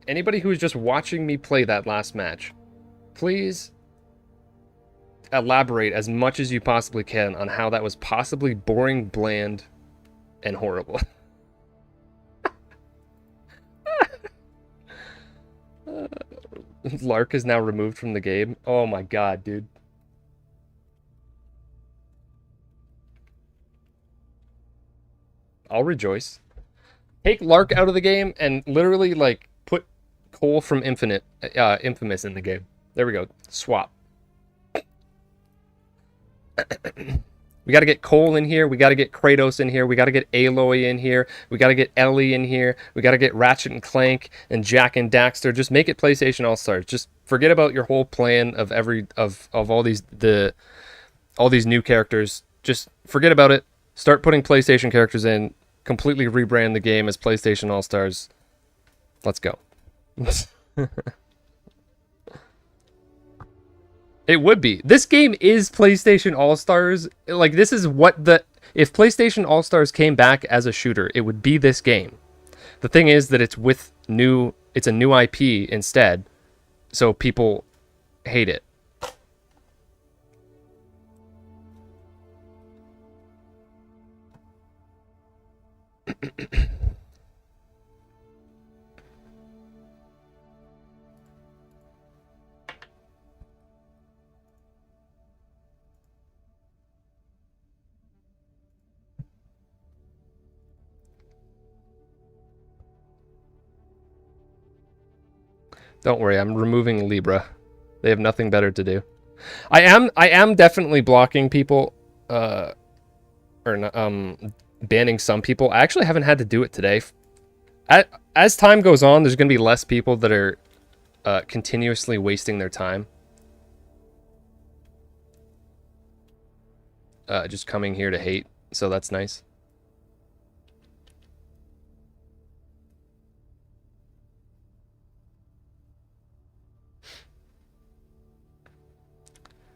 Anybody who is just watching me play that last match, please elaborate as much as you possibly can on how that was possibly boring, bland, and horrible. Lark is now removed from the game. Oh my god, dude. I'll rejoice. Take Lark out of the game and literally like put Cole from Infamous in the game. There we go. Swap. We got to get Cole in here. We got to get Kratos in here. We got to get Aloy in here. We got to get Ellie in here. We got to get Ratchet and Clank and Jack and Daxter. Just make it PlayStation All-Stars. Just forget about your whole plan of all these new characters. Just forget about it. Start putting PlayStation characters in. Completely rebrand the game as PlayStation All-Stars. Let's go. It would be. This game is PlayStation All-Stars. Like, this is what if PlayStation All-Stars came back as a shooter, it would be this game. The thing is that it's a new IP instead, so people hate it. Don't worry, I'm removing Libra. They have nothing better to do. I am definitely blocking people, banning some people. I actually haven't had to do it today. As time goes on, there's going to be less people that are continuously wasting their time. Just coming here to hate, so that's nice.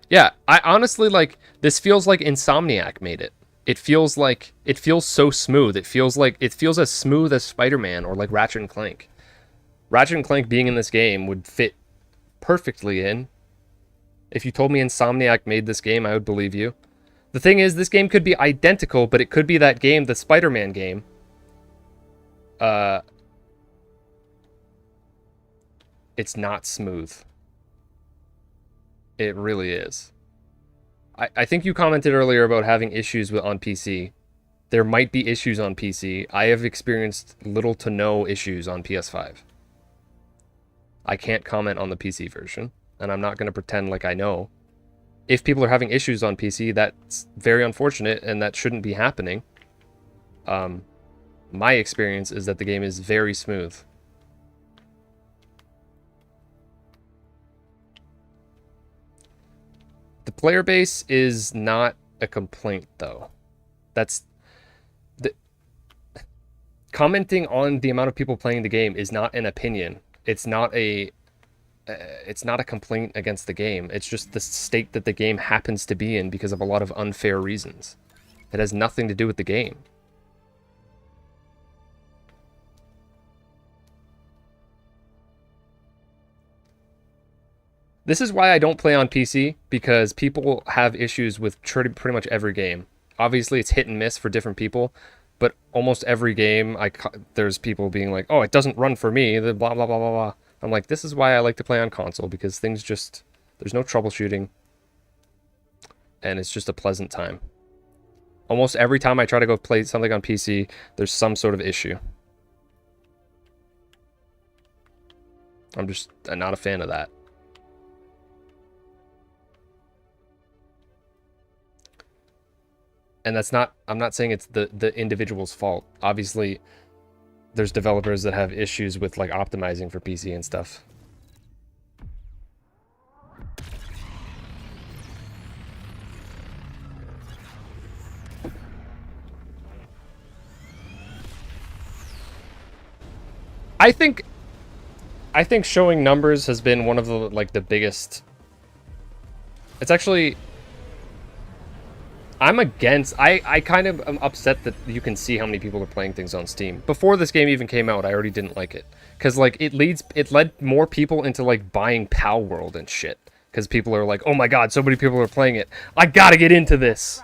Yeah, I honestly this feels like Insomniac made it. It feels so smooth. It feels as smooth as Spider-Man or like Ratchet and Clank. Ratchet and Clank being in this game would fit perfectly in. If you told me Insomniac made this game, I would believe you. The thing is, this game could be identical, but it could be that game, the Spider-Man game. It's not smooth. It really is. I think you commented earlier about having issues on PC. There might be issues on PC. I have experienced little to no issues on PS5. I can't comment on the PC version, and I'm not going to pretend like I know. If people are having issues on PC, that's very unfortunate, and that shouldn't be happening. My experience is that the game is very smooth. The player base is not a complaint, though. Commenting on the amount of people playing the game is not an opinion. It's not a complaint against the game. It's just the state that the game happens to be in because of a lot of unfair reasons. It has nothing to do with the game. This is why I don't play on PC, because people have issues with pretty much every game. Obviously, it's hit and miss for different people, but almost every game, there's people being like, oh, it doesn't run for me, blah, blah, blah, blah, blah. I'm like, this is why I like to play on console, because things just, there's no troubleshooting, and it's just a pleasant time. Almost every time I try to go play something on PC, there's some sort of issue. I'm just not a fan of that. And that's not, I'm not saying it's the individual's fault. Obviously, there's developers that have issues with like optimizing for PC and stuff. I think showing numbers has been one of the like the biggest. It's actually, I'm against, I kind of am upset that you can see how many people are playing things on Steam. Before this game even came out, I already didn't like it. Because, like, it led more people into, like, buying Pal World and shit. Because people are like, oh my god, so many people are playing it. I gotta get into this!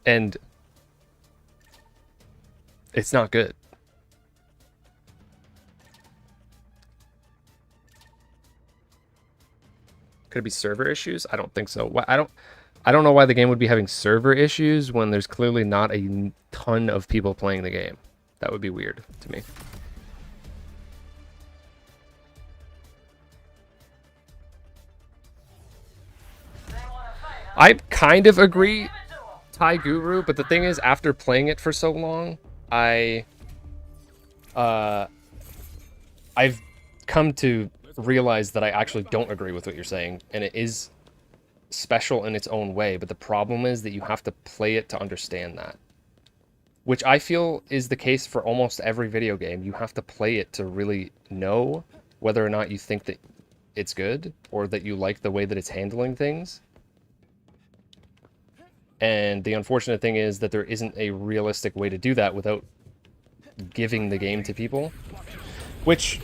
And it's not good. Could it be server issues? I don't think so. I don't know why the game would be having server issues when there's clearly not a ton of people playing the game. That would be weird to me. I kind of agree, Thai Guru, but the thing is, after playing it for so long, I've come to realize that I actually don't agree with what you're saying, and it is special in its own way, but the problem is that you have to play it to understand that. Which I feel is the case for almost every video game. You have to play it to really know whether or not you think that it's good, or that you like the way that it's handling things. And the unfortunate thing is that there isn't a realistic way to do that without giving the game to people. Which,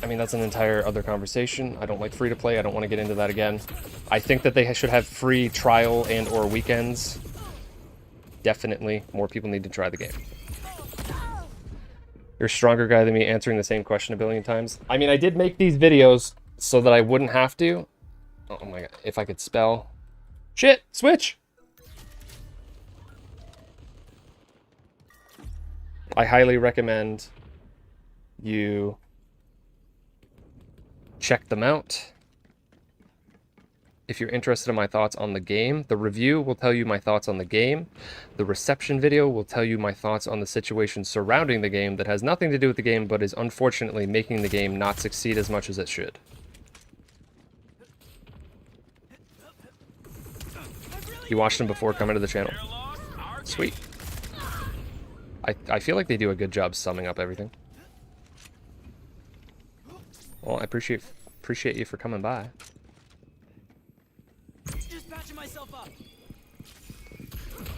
I mean, that's an entire other conversation. I don't like free-to-play. I don't want to get into that again. I think that they should have free trial and or weekends. Definitely. More people need to try the game. You're a stronger guy than me answering the same question a billion times. I mean, I did make these videos so that I wouldn't have to. Oh my god. If I could spell. Shit! Switch! I highly recommend you check them out. If you're interested in my thoughts on the game, the review will tell you my thoughts on the game. The reception video will tell you my thoughts on the situation surrounding the game that has nothing to do with the game, but is unfortunately making the game not succeed as much as it should. You watched them before coming to the channel. Sweet. I feel like they do a good job summing up everything. Well, I appreciate you for coming by. Just patching myself up.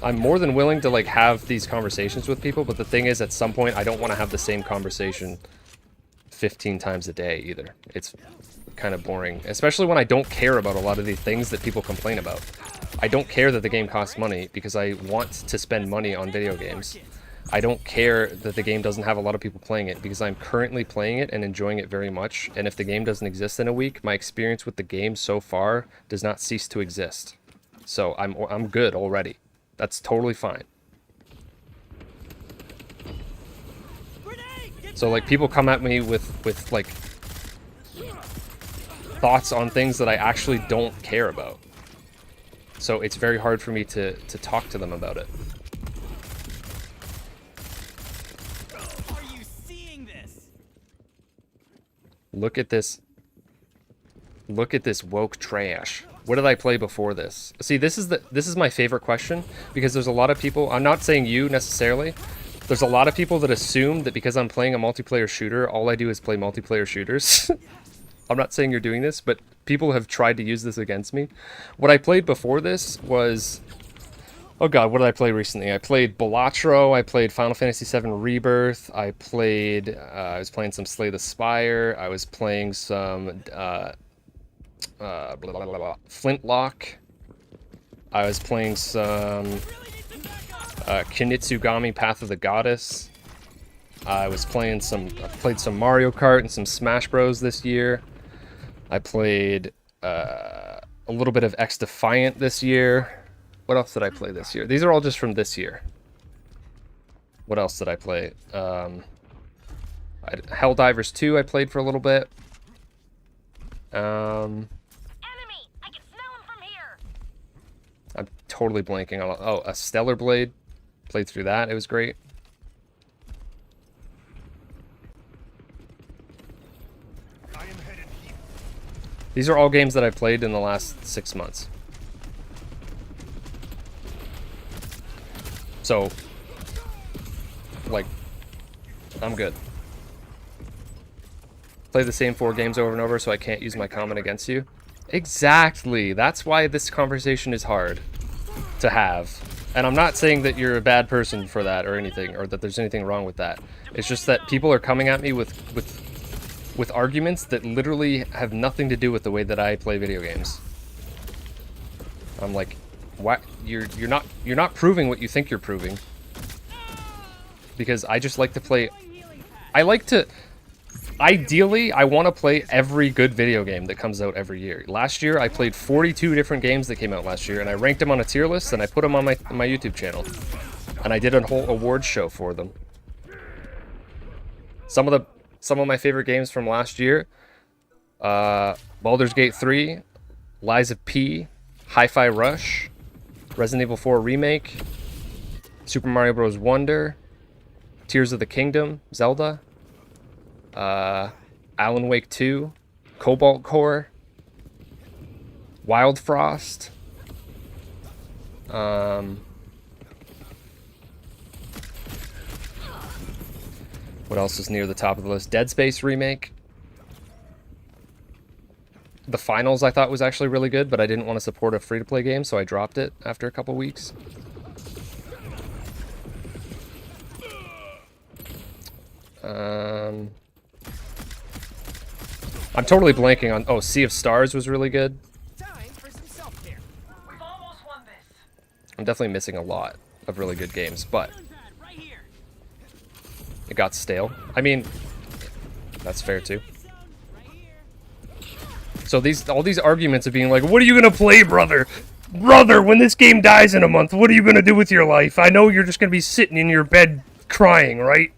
I'm more than willing to like have these conversations with people, but the thing is, at some point, I don't want to have the same conversation 15 times a day either. It's kind of boring, especially when I don't care about a lot of these things that people complain about. I don't care that the game costs money because I want to spend money on video games. I don't care that the game doesn't have a lot of people playing it because I'm currently playing it and enjoying it very much. And if the game doesn't exist in a week, my experience with the game so far does not cease to exist. So I'm good already. That's totally fine. So like people come at me with like thoughts on things that I actually don't care about. So it's very hard for me to talk to them about it. Are you seeing this? Look at this. Look at this woke trash. What did I play before this? See, this is my favorite question because there's a lot of people, I'm not saying you necessarily, there's a lot of people that assume that because I'm playing a multiplayer shooter, all I do is play multiplayer shooters. I'm not saying you're doing this, but people have tried to use this against me. What I played before this was... Oh god, what did I play recently? I played Balatro, I played Final Fantasy VII Rebirth, I was playing some Slay the Spire, I was playing some Flintlock, I was playing some Kinitsugami Path of the Goddess, I played some Mario Kart and some Smash Bros this year. I played a little bit of X Defiant this year. What else did I play this year? These are all just from this year. What else did I play? Helldivers 2 I played for a little bit. Enemy! I can smell him from here! I'm totally blanking on... Oh, a Stellar Blade. Played through that. It was great. These are all games that I've played in the last 6 months. So, like, I'm good. Play the same 4 games over and over, so I can't use my comment against you. Exactly. That's why this conversation is hard to have. And I'm not saying that you're a bad person for that or anything, or that there's anything wrong with that. It's just that people are coming at me with arguments that literally have nothing to do with the way that I play video games. I'm like, what? You're not proving what you think you're proving. Because I just like to play. Ideally, I want to play every good video game that comes out every year. Last year, I played 42 different games that came out last year, and I ranked them on a tier list, and I put them on my YouTube channel. And I did a whole awards show for them. Some of my favorite games from last year: Baldur's Gate 3, Lies of P, Hi-Fi Rush, Resident Evil 4 Remake, Super Mario Bros. Wonder, Tears of the Kingdom, Zelda, Alan Wake 2, Cobalt Core, Wild Frost, what else is near the top of the list? Dead Space Remake. The Finals I thought was actually really good, but I didn't want to support a free-to-play game, so I dropped it after a couple weeks. I'm totally blanking on... Oh, Sea of Stars was really good. Time for some self-care. We've almost won this. I'm definitely missing a lot of really good games, but it got stale. I mean, that's fair too. So all these arguments of being like, what are you gonna play, brother? Brother, when this game dies in a month, what are you gonna do with your life? I know you're just gonna be sitting in your bed crying, right?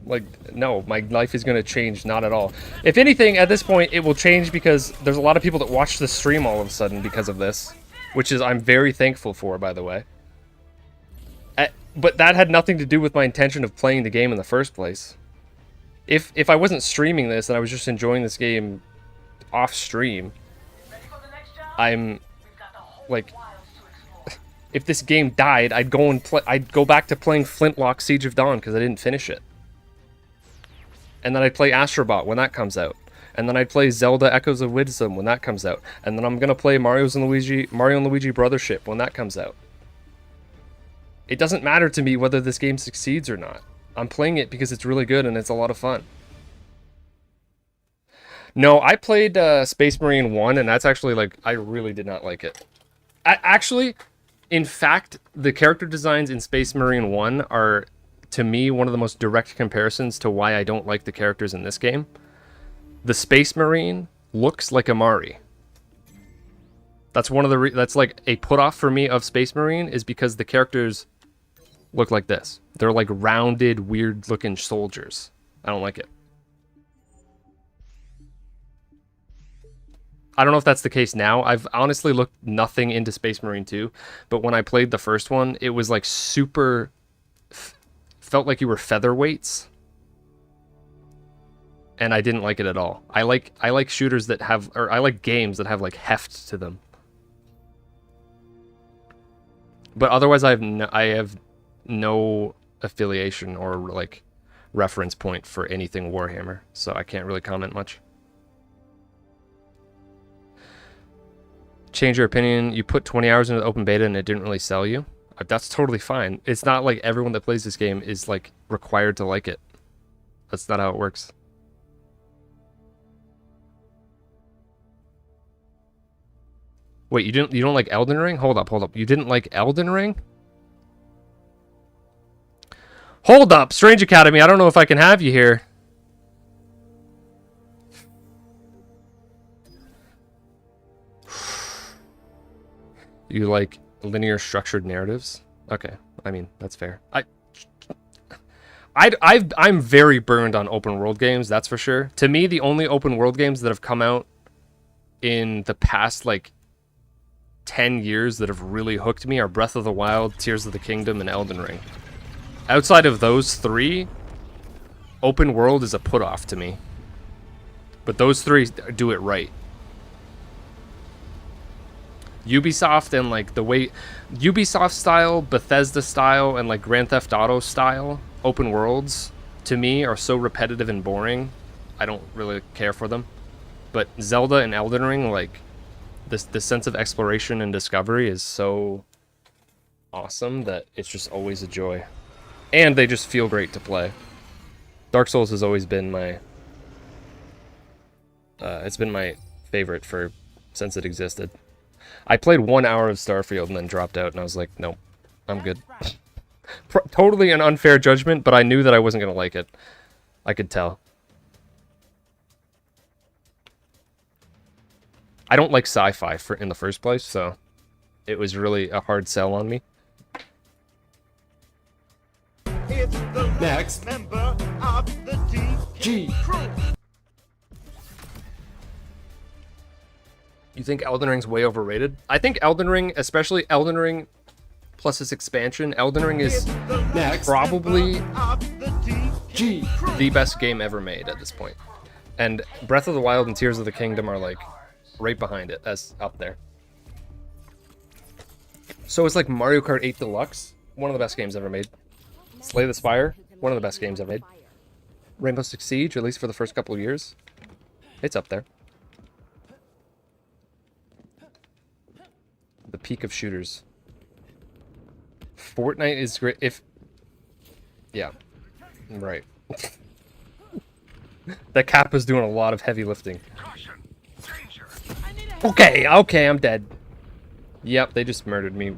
Like, no, my life is gonna change, not at all. If anything, at this point, it will change because there's a lot of people that watch the stream all of a sudden because of this, which is I'm very thankful for, by the way. But that had nothing to do with my intention of playing the game in the first place. If I wasn't streaming this and I was just enjoying this game off stream, I'm like, if this game died, I'd go back to playing Flintlock Siege of Dawn because I didn't finish it. And then I'd play Astrobot when that comes out. And then I'd play Zelda Echoes of Wisdom when that comes out. And then I'm gonna play Mario and Luigi Brothership when that comes out. It doesn't matter to me whether this game succeeds or not. I'm playing it because it's really good and it's a lot of fun. No, I played Space Marine 1, and that's actually, like, I really did not like it. Actually, in fact, the character designs in Space Marine 1 are, to me, one of the most direct comparisons to why I don't like the characters in this game. The Space Marine looks like a Mari. That's one of the that's like a put-off for me of Space Marine, is because the characters look like this. They're like rounded, weird-looking soldiers. I don't like it. I don't know if that's the case now. I've honestly looked nothing into Space Marine 2, but when I played the first one, it was like super... felt like you were featherweights. And I didn't like it at all. I like shooters that have... or I like games that have like heft to them. But otherwise I have no affiliation or like reference point for anything Warhammer, so I can't really comment much. Change your opinion. You put 20 hours into the open beta and it didn't really sell you. That's totally fine. It's not like everyone that plays this game is like required to like it. That's not how it works. Wait, you don't like Elden Ring? Hold up. You didn't like Elden Ring? Hold up, Strange Academy. I don't know if I can have you here. You like linear structured narratives? Okay, I mean, that's fair. I'm very burned on open world games, that's for sure. To me, the only open world games that have come out in the past, like, 10 years that have really hooked me are Breath of the Wild, Tears of the Kingdom, and Elden Ring. Outside of those three, open world is a put-off to me. But those three do it right. Ubisoft and like the way Ubisoft style, Bethesda style, and like Grand Theft Auto style open worlds to me are so repetitive and boring. I don't really care for them. But Zelda and Elden Ring, like the sense of exploration and discovery is so awesome that it's just always a joy. And they just feel great to play. Dark Souls has always been my it's been my favorite since it existed. I played 1 hour of Starfield and then dropped out, and I was like, nope, I'm good. Totally an unfair judgment, but I knew that I wasn't going to like it. I could tell. I don't like sci-fi in the first place, so it was really a hard sell on me. It's the Next member of the DG crew. You think Elden Ring's way overrated? I think Elden Ring, especially Elden Ring plus its expansion, Elden Ring is probably the best game ever made at this point. And Breath of the Wild and Tears of the Kingdom are like right behind it, as up there. So it's like Mario Kart 8 Deluxe, one of the best games ever made. Slay the Spire, one of the best games ever made. Rainbow Six Siege, at least for the first couple of years, it's up there. The peak of shooters. Fortnite is great yeah, right. That Cap is doing a lot of heavy lifting. Okay, I'm dead. Yep, they just murdered me.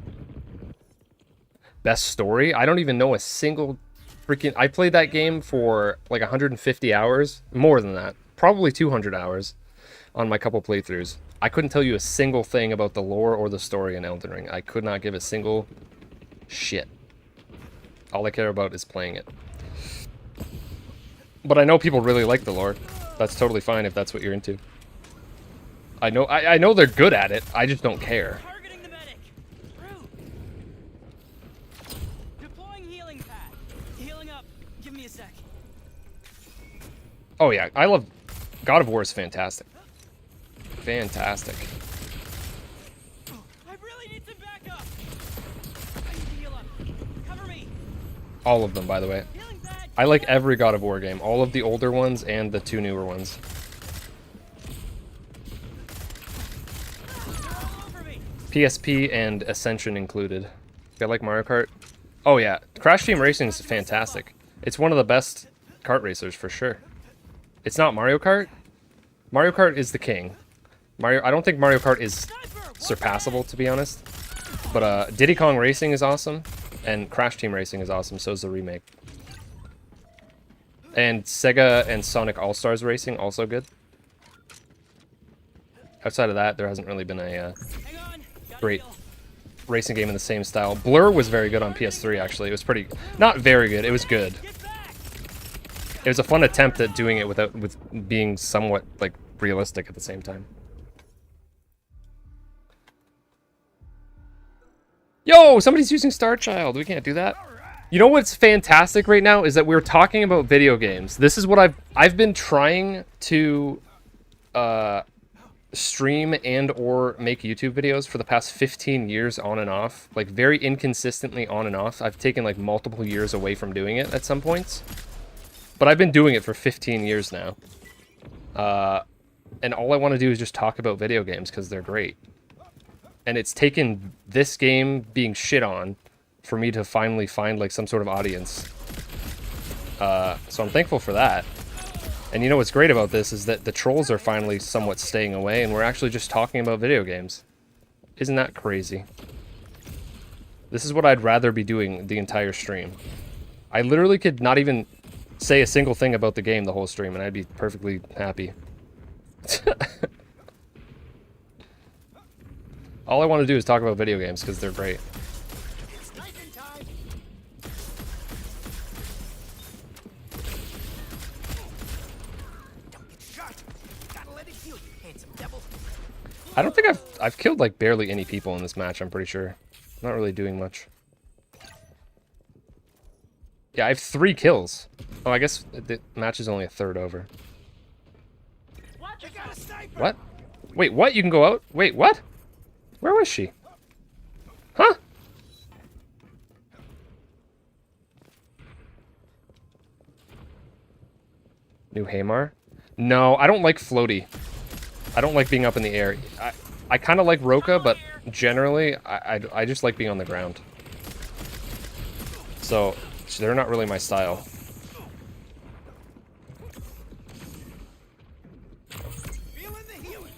Best story? I don't even know a single freaking... I played that game for like 150 hours. More than that. Probably 200 hours on my couple playthroughs. I couldn't tell you a single thing about the lore or the story in Elden Ring. I could not give a single shit. All I care about is playing it. But I know people really like the lore. That's totally fine if that's what you're into. I know they're good at it. I just don't care. Targeting the medic. Through. Deploying healing pad. Healing up. Give me a sec. Oh yeah, I love... God of War is fantastic. Fantastic. I really need some backup. I need to heal up. Cover me. All of them, by the way. Healing pad. I like every God of War game. All of the older ones and the 2 newer ones. All over me. PSP and Ascension included. I like Mario Kart. Oh yeah, Crash Team Racing is fantastic. It's one of the best kart racers for sure. It's not Mario Kart. Mario Kart is the king. I don't think Mario Kart is surpassable, to be honest. But Diddy Kong Racing is awesome, and Crash Team Racing is awesome, so is the remake. And Sega and Sonic All-Stars Racing, also good. Outside of that, there hasn't really been a Hang on. Gotta great heal. racing game in the same style. Blur was very good on PS3, actually. It was pretty... Not very good, it was good. Get back. It was a fun attempt at doing it with being somewhat, like, realistic at the same time. Yo, somebody's using Star Child. We can't do that. You know what's fantastic right now is that we're talking about video games. This is what I've been trying to stream and or make YouTube videos for the past 15 years on and off, like very inconsistently on and off. I've taken like multiple years away from doing it at some points, but I've been doing it for 15 years now. And all I want to do is just talk about video games because they're great. And it's taken this game being shit on for me to finally find like some sort of audience. So I'm thankful for that. And you know what's great about this is that the trolls are finally somewhat staying away and we're actually just talking about video games. Isn't that crazy? This is what I'd rather be doing the entire stream. I literally could not even say a single thing about the game the whole stream, and I'd be perfectly happy. All I want to do is talk about video games because they're great. It's knifing time. Don't get shot. Gotta let it heal you, handsome devil. I don't think I've killed like barely any people in this match. I'm pretty sure. Not really doing much. Yeah, I have 3 kills. Oh, I guess the match is only a third over. I got a sniper. What? Wait, what? You can go out? Wait, what? Where was she? Huh? New Hamar? No, I don't like floaty. I don't like being up in the air. I kind of like Roka, but generally, I just like being on the ground. So, they're not really my style. Feeling the healing.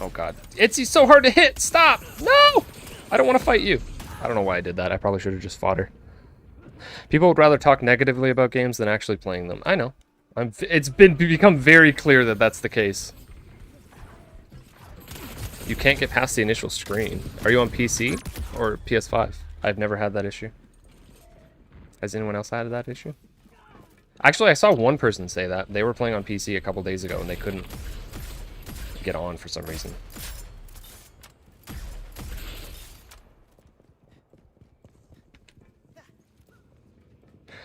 Oh god. He's so hard to hit! Stop! No! I don't want to fight you. I don't know why I did that. I probably should have just fought her. People would rather talk negatively about games than actually playing them. I know. It's become very clear that that's the case. You can't get past the initial screen. Are you on PC or PS5? I've never had that issue. Has anyone else had that issue? Actually, I saw one person say that. They were playing on PC a couple days ago and they couldn't get on for some reason.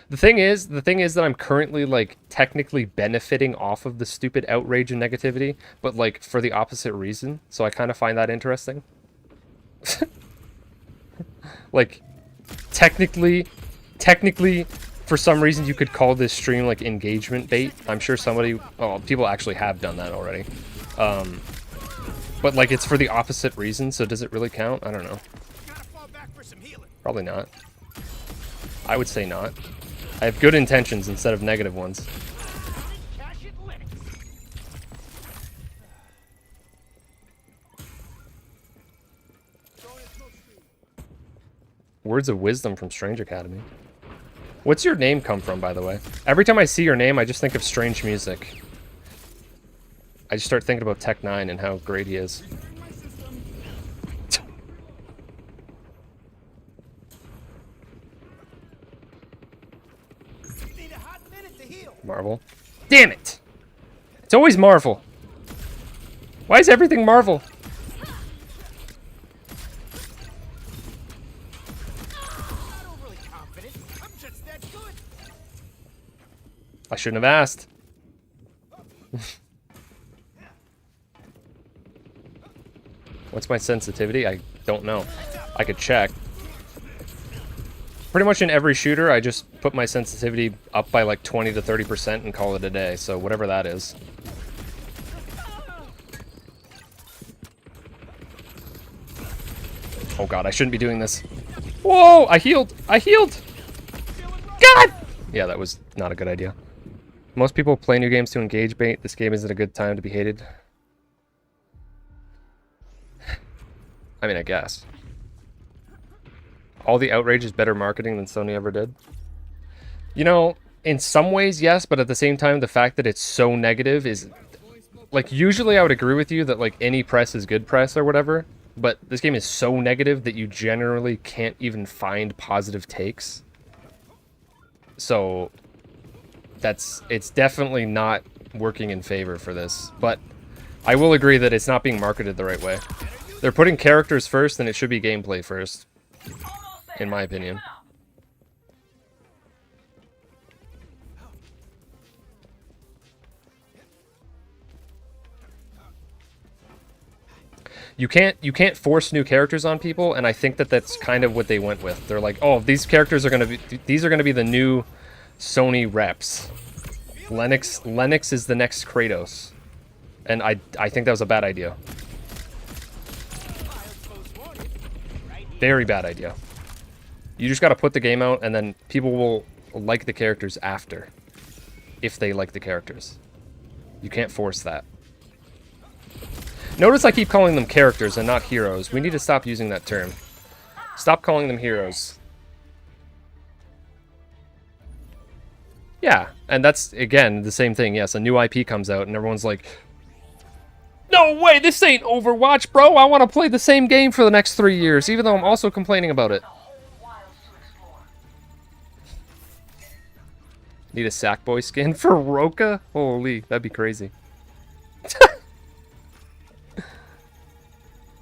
The thing is that I'm currently, like, technically benefiting off of the stupid outrage and negativity, but, like, for the opposite reason, so I kind of find that interesting. Like, technically, for some reason you could call this stream, like, engagement bait. I'm sure people actually have done that already. But, like, it's for the opposite reason, so does it really count? I don't know. Gotta fall back for some healing. Probably not. I would say not. I have good intentions instead of negative ones. Cash it, Linux. Words of wisdom from Strange Academy. What's your name come from, by the way? Every time I see your name, I just think of strange music. I just start thinking about Tech 9 and how great he is. Need a hot minute to heal. Marvel. Damn it! It's always Marvel. Why is everything Marvel? Not overly confident. I'm just that good. I shouldn't have asked. What's my sensitivity? I don't know. I could check. Pretty much in every shooter, I just put my sensitivity up by like 20 to 30% and call it a day, so whatever that is. Oh god, I shouldn't be doing this. Whoa! I healed! I healed! God! Yeah, that was not a good idea. Most people play new games to engage bait. This game isn't a good time to be hated. I mean, I guess. All the outrage is better marketing than Sony ever did. You know, in some ways, yes, but at the same time, the fact that it's so negative is... Like, usually I would agree with you that, like, any press is good press or whatever, but this game is so negative that you generally can't even find positive takes. So, it's definitely not working in favor for this, but I will agree that it's not being marketed the right way. They're putting characters first, and it should be gameplay first, in my opinion. You can't force new characters on people, and I think that that's kind of what they went with. They're like, oh, these characters are gonna be the new Sony reps. Lennox is the next Kratos, and I think that was a bad idea. Very bad idea. You just got to put the game out, and then people will like the characters after, if they like the characters. You can't force that. Notice I keep calling them characters and not heroes. We need to stop using that term. Stop calling them heroes. Yeah, and that's, again, the same thing. Yes, a new IP comes out, and everyone's like, no way, this ain't Overwatch, bro. I want to play the same game for the next 3 years, even though I'm also complaining about it. The whole wilds to explore. Need a Sackboy skin for Roka? Holy, that'd be crazy.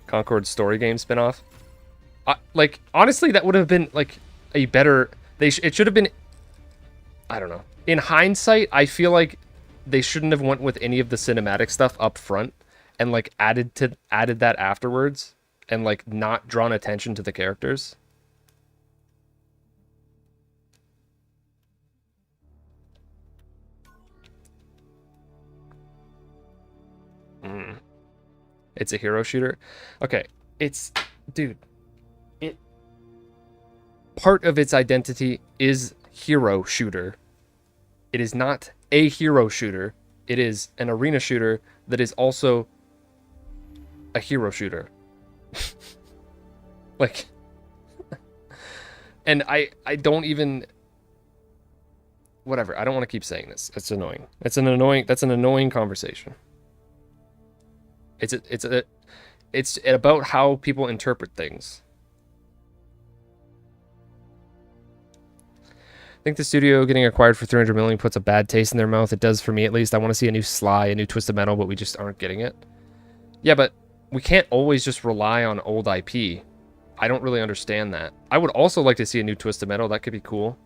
Concord story game spinoff. Like, honestly, that would have been, like, a better... It should have been... I don't know. In hindsight, I feel like they shouldn't have went with any of the cinematic stuff up front and, like, added that afterwards and, like, not drawn attention to the characters. It's a hero shooter. Okay, dude, part of its identity is hero shooter. It is not a hero shooter. It is an arena shooter that is also a hero shooter. Like, and I don't even, whatever. I don't want to keep saying this. It's annoying. That's an annoying conversation. It's about how people interpret things. I think the studio getting acquired for 300 million puts a bad taste in their mouth. It does for me, at least. I want to see a new Sly, a new Twisted Metal, but we just aren't getting it. Yeah, but we can't always just rely on old IP. I don't really understand that. I would also like to see a new Twisted Metal. That could be cool.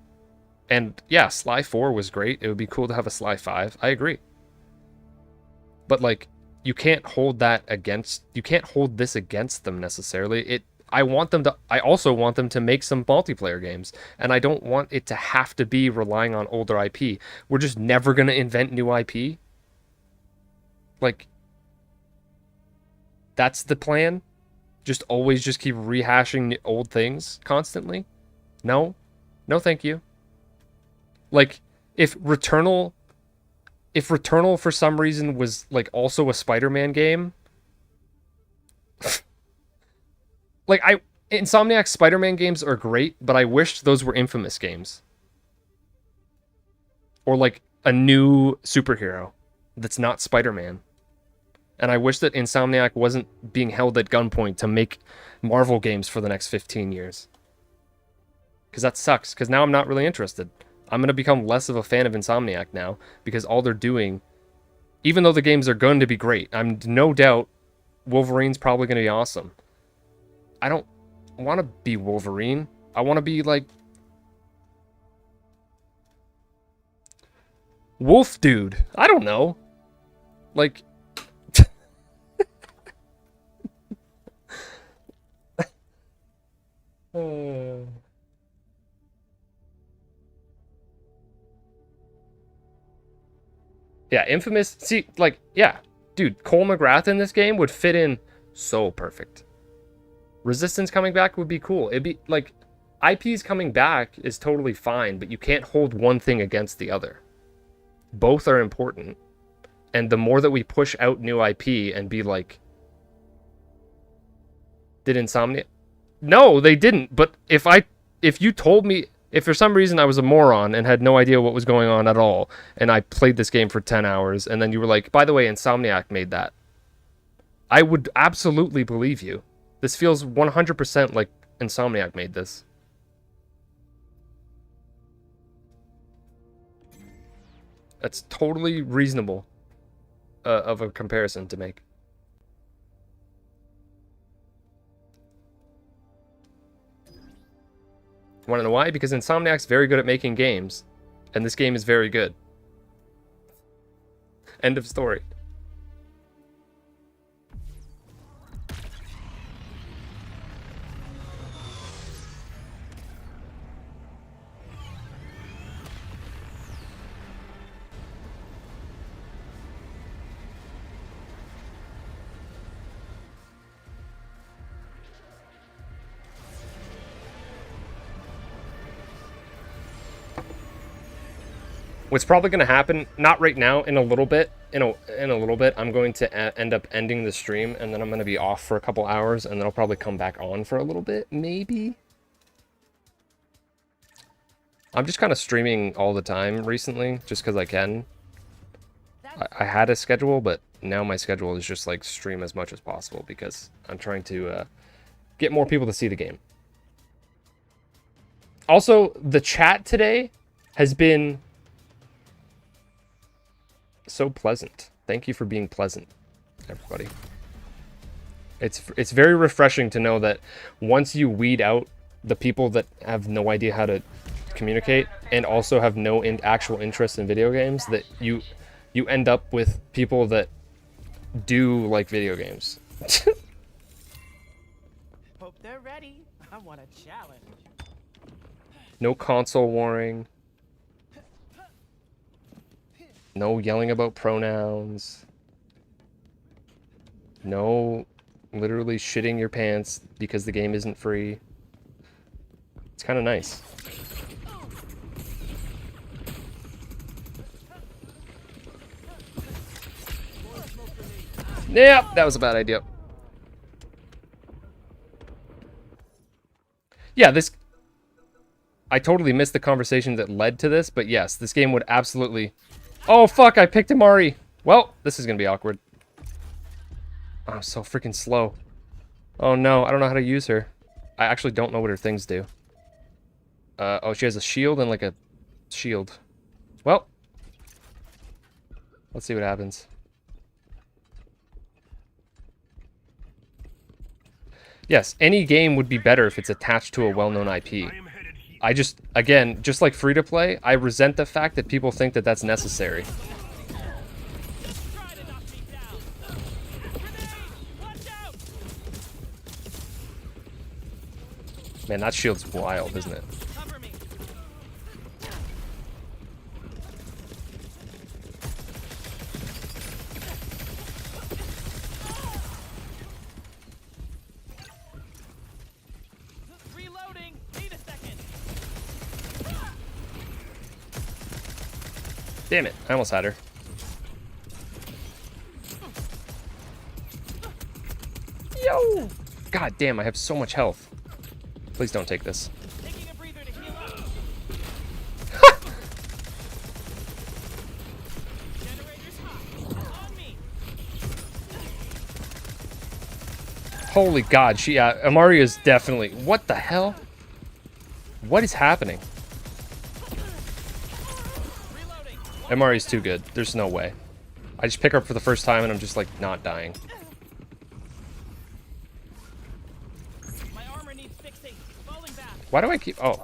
And yeah, Sly 4 was great. It would be cool to have a Sly 5. I agree. But like, you can't hold this against them necessarily. I also want them to make some multiplayer games, and I don't want it to have to be relying on older IP. We're just never going to invent new IP. Like, that's the plan? Just always just keep rehashing old things constantly? No. No, thank you. Like, if Returnal for some reason was like also a Spider-Man game, like, Insomniac's Spider-Man games are great, but I wish those were Infamous games. Or like a new superhero that's not Spider-Man. And I wish that Insomniac wasn't being held at gunpoint to make Marvel games for the next 15 years. Because that sucks, because now I'm not really interested. I'm going to become less of a fan of Insomniac now, because all they're doing, even though the games are going to be great, I'm no doubt Wolverine's probably going to be awesome. I don't want to be Wolverine. I want to be like Wolf Dude. I don't know. Like, yeah, Infamous. See, like, yeah, dude, Cole McGrath in this game would fit in so perfect. Resistance coming back would be cool. It'd be like, IPs coming back is totally fine, but you can't hold one thing against the other. Both are important. And the more that we push out new IP and be like, did Insomnia? No, they didn't. But if you told me, if for some reason I was a moron and had no idea what was going on at all, and I played this game for 10 hours, and then you were like, by the way, Insomniac made that, I would absolutely believe you. This feels 100% like Insomniac made this. That's totally reasonable of a comparison to make. Want to know why? Because Insomniac's very good at making games, and this game is very good. End of story. What's probably going to happen, not right now, in a little bit, in a little bit, I'm going to end up ending the stream, and then I'm going to be off for a couple hours, and then I'll probably come back on for a little bit, maybe? I'm just kind of streaming all the time recently, just because I can. I had a schedule, but now my schedule is just like stream as much as possible because I'm trying to get more people to see the game. Also, the chat today has been so pleasant. Thank you for being pleasant, everybody. It's very refreshing to know that once you weed out the people that have no idea how to communicate and also have no actual interest in video games, that you end up with people that do like video games. Hope they're ready. I want a challenge. No console warring. No yelling about pronouns. No literally shitting your pants because the game isn't free. It's kind of nice. Yep, that was a bad idea. Yeah, this... I totally missed the conversation that led to this, but yes, this game would absolutely... Oh, fuck, I picked Amari. Well, this is going to be awkward. Oh, I'm so freaking slow. Oh, no, I don't know how to use her. I actually don't know what her things do. Oh, she has a shield and, like, a shield. Well. Let's see what happens. Yes, any game would be better if it's attached to a well-known IP. I just, again, just like free-to-play, I resent the fact that people think that that's necessary. Try to knock me down. Grenade! Watch out! Man, that shield's wild, isn't it? Cover me. Reloading. Need a second. Damn it, I almost had her. Yo! God damn, I have so much health. Please don't take this. Taking a breather to heal up. Generator's hot. On me. Holy God, Amari is definitely... What the hell? What is happening? Reloading. Amari's too good. There's no way. I just pick her up for the first time and I'm just like not dying. My armor needs fixing. Falling back. Why do I keep... Oh.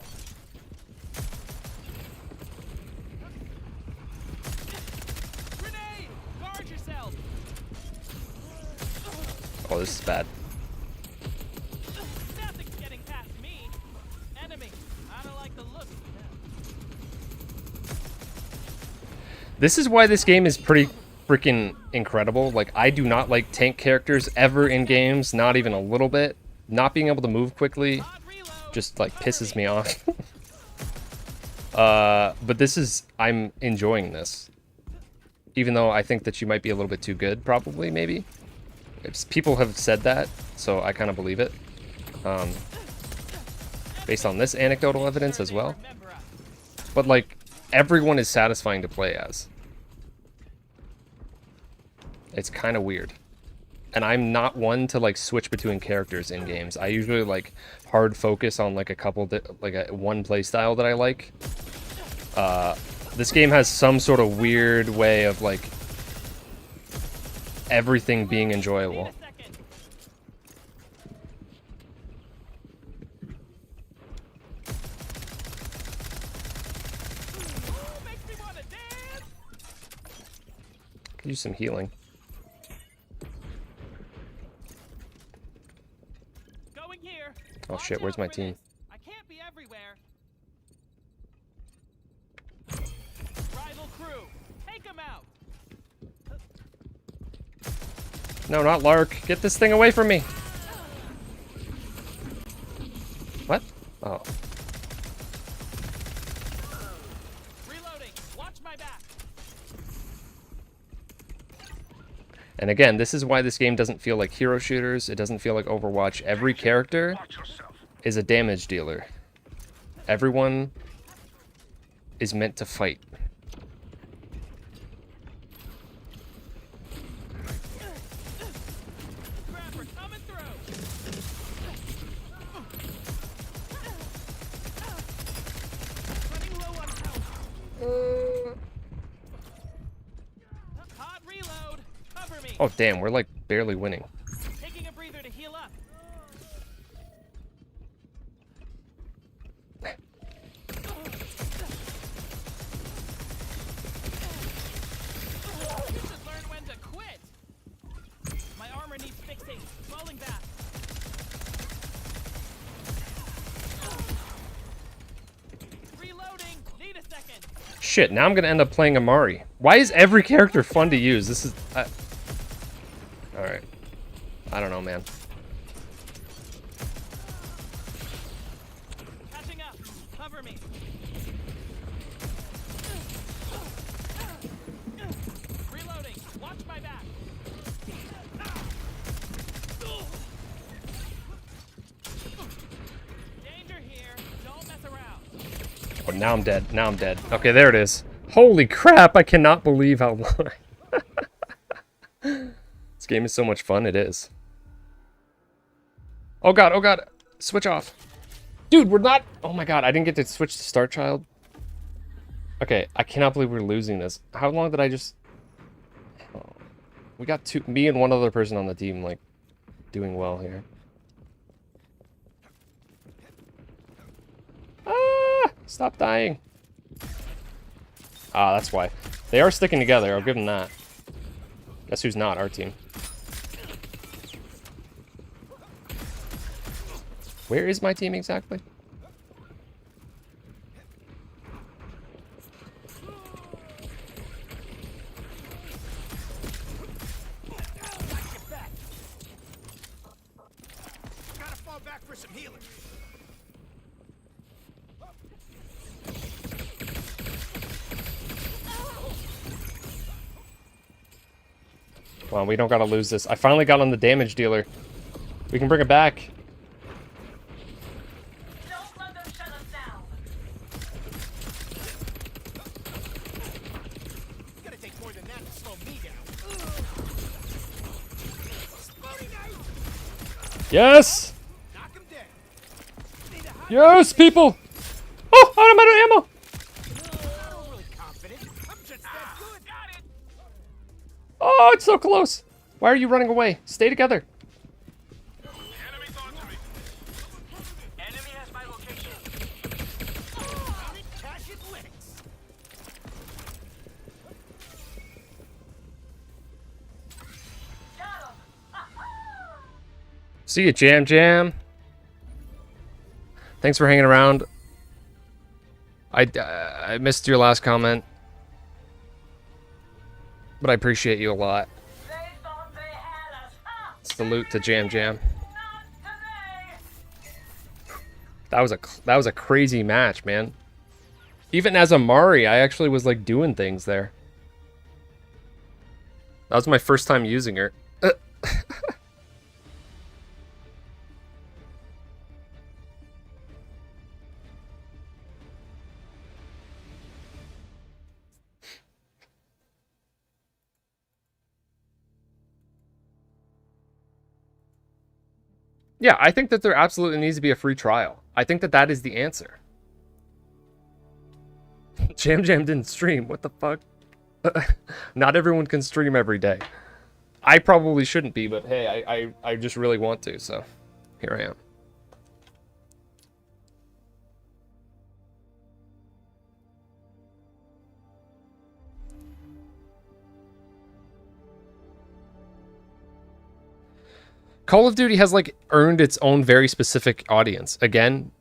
Grenade! Guard yourself. Oh, this is bad. Nothing's getting past me. Enemy. I don't like the look of them. This is why this game is pretty freaking incredible. Like, I do not like tank characters ever in games, not even a little bit. Not being able to move quickly Hot reload. just, like, pisses me off. But this is... I'm enjoying this. Even though I think that you might be a little bit too good, probably, maybe. People have said that, so I kind of believe it. Based on this anecdotal evidence as well. Remember us. But, like, everyone is satisfying to play as. It's kind of weird. And I'm not one to, like, switch between characters in games. I usually, like, hard focus on, like, a couple, one play style that I like. This game has some sort of weird way of, like, everything being enjoyable. Need a second. Ooh, makes me wanna dance. Could use some healing. Going here. Oh Watch shit, where's out my for team? this. I can't be everywhere. Rival crew, take him out. No, not Lark. Get this thing away from me. What? Oh. Reloading. Watch my back. And again, this is why this game doesn't feel like hero shooters. It doesn't feel like Overwatch. Every character is a damage dealer. Everyone is meant to fight. Crap, we're coming through. Running low on health. Hot reload. Cover me. Oh, damn, we're like barely winning. Taking a breather to heal up. You should learn when to quit. My armor needs fixing. Falling back. Reloading. Need a second. Shit, now I'm gonna end up playing Amari. Why is every character fun to use? This is... Alright. I don't know, man. Catching up. Cover me. Reloading. Watch my back. Danger here. Don't mess around. Oh, now I'm dead. Now I'm dead. Okay, there it is. Holy crap, I cannot believe how long... This game is so much fun, it is. Oh god, oh god. Switch off. Dude, we're not... Oh my god, I didn't get to switch to Star Child. Okay, I cannot believe we're losing this. How long did I just... Oh. We got two... Me and one other person on the team, like, doing well here. Ah! Stop dying. Ah, that's why. They are sticking together, I'll give them that. Guess who's not? Our team. Where is my team exactly? Gotta fall back for some healing. Come on, we don't gotta lose this. I finally got on the damage dealer. We can bring it back. Don't let them shut us down. It's gonna take more than that to slow me down. Exploding knife! Yes! Knock him dead. Yes, people! Oh, I'm out of ammo! I'm really confident. I'm just that good. Got it. Oh, it's so close! Why are you running away? Stay together. Enemies on to me. Enemy has my location. Cash it licks. Got 'em. See you, Jam Jam. Thanks for hanging around. I missed your last comment, but I appreciate you a lot. They thought they had us. Ha! Salute to Jam Jam. Not today. That was a crazy match, man. Even as Amari, I actually was like doing things there. That was my first time using her. Yeah, I think that there absolutely needs to be a free trial. I think that that is the answer. Jam Jam didn't stream. What the fuck? Not everyone can stream every day. I probably shouldn't be, but hey, I just really want to, so here I am. Call of Duty has like earned its own very specific audience. Again,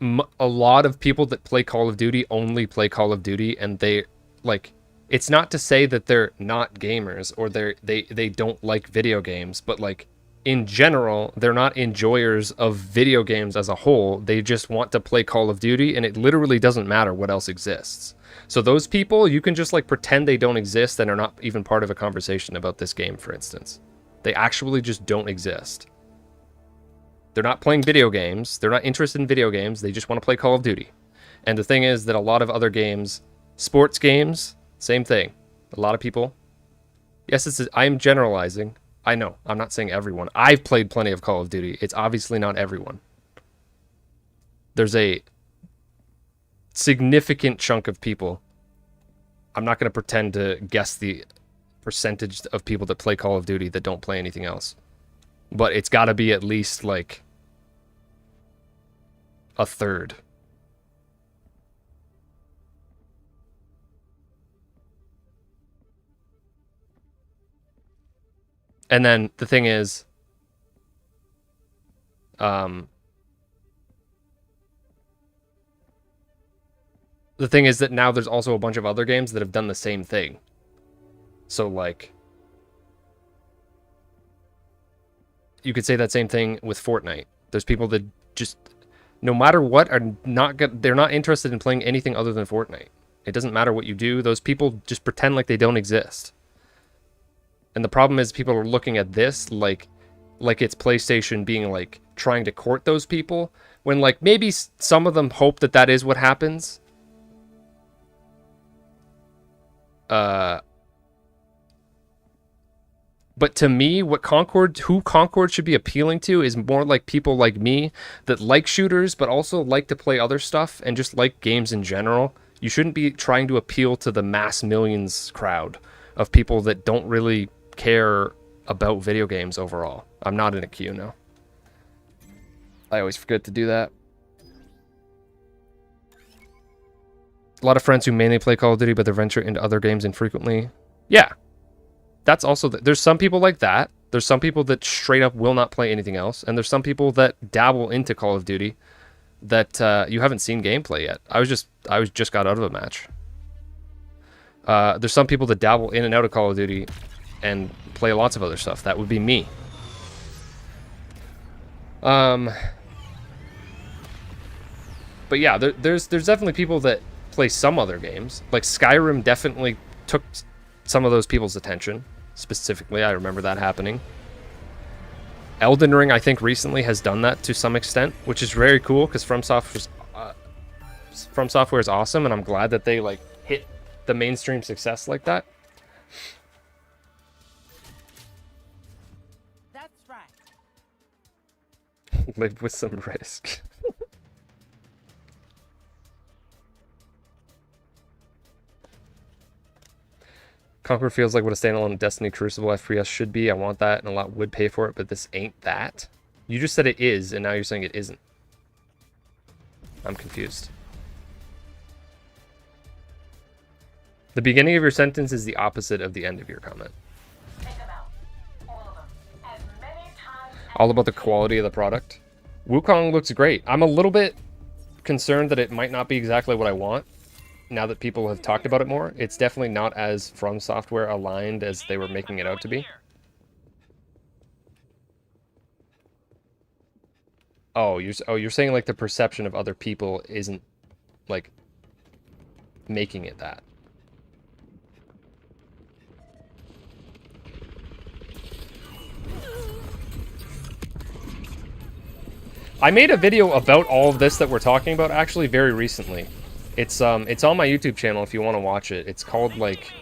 a lot of people that play Call of Duty only play Call of Duty, and they like, it's not to say that they're not gamers or they don't like video games, but like in general, they're not enjoyers of video games as a whole. They just want to play Call of Duty, and it literally doesn't matter what else exists. So those people, you can just like pretend they don't exist and are not even part of a conversation about this game, for instance. They actually just don't exist. They're not playing video games. They're not interested in video games. They just want to play Call of Duty. And the thing is that a lot of other games Sports games, same thing. A lot of people. Yes, I'm generalizing. I know. I'm not saying everyone. I've played plenty of Call of Duty. It's obviously not everyone. There's a significant chunk of people. I'm not going to pretend to guess the percentage of people that play Call of Duty that don't play anything else. But it's got to be at least like a third. And then the thing is, that now there's also a bunch of other games that have done the same thing. So like, you could say that same thing with Fortnite. There's people that just, no matter what, they're not interested in playing anything other than Fortnite. It doesn't matter what you do. Those people just pretend like they don't exist. And the problem is people are looking at this like it's PlayStation being like trying to court those people, when like maybe some of them hope that that is what happens. But to me, who Concord should be appealing to is more like people like me that like shooters, but also like to play other stuff and just like games in general. You shouldn't be trying to appeal to the mass millions crowd of people that don't really care about video games overall. I'm not in a queue now. I always forget to do that. A lot of friends who mainly play Call of Duty, but they venture into other games infrequently. Yeah. That's also... There's some people like that. There's some people that straight up will not play anything else. And there's some people that dabble into Call of Duty that you haven't seen gameplay yet. I just got out of a match. There's some people that dabble in and out of Call of Duty and play lots of other stuff. That would be me. But yeah, there's definitely people that play some other games. Like Skyrim definitely took some of those people's attention. Specifically, I remember that happening. Elden Ring, I think, recently has done that to some extent, which is very cool because From Software is awesome, and I'm glad that they like hit the mainstream success like that. That's right. Live with some risk. Conquer feels like what a standalone Destiny Crucible FPS should be. I want that, and a lot would pay for it, but this ain't that. You just said it is, and now you're saying it isn't. I'm confused. The beginning of your sentence is the opposite of the end of your comment. Take them out. All of them. As many times as All about the quality of the product. Wukong looks great. I'm a little bit concerned that it might not be exactly what I want. Now that people have talked about it more, it's definitely not as From Software aligned as they were making it out to be. Oh, you're saying like the perception of other people isn't like making it that. I made a video about all of this that we're talking about actually very recently. It's on my YouTube channel if you want to watch it. It's called like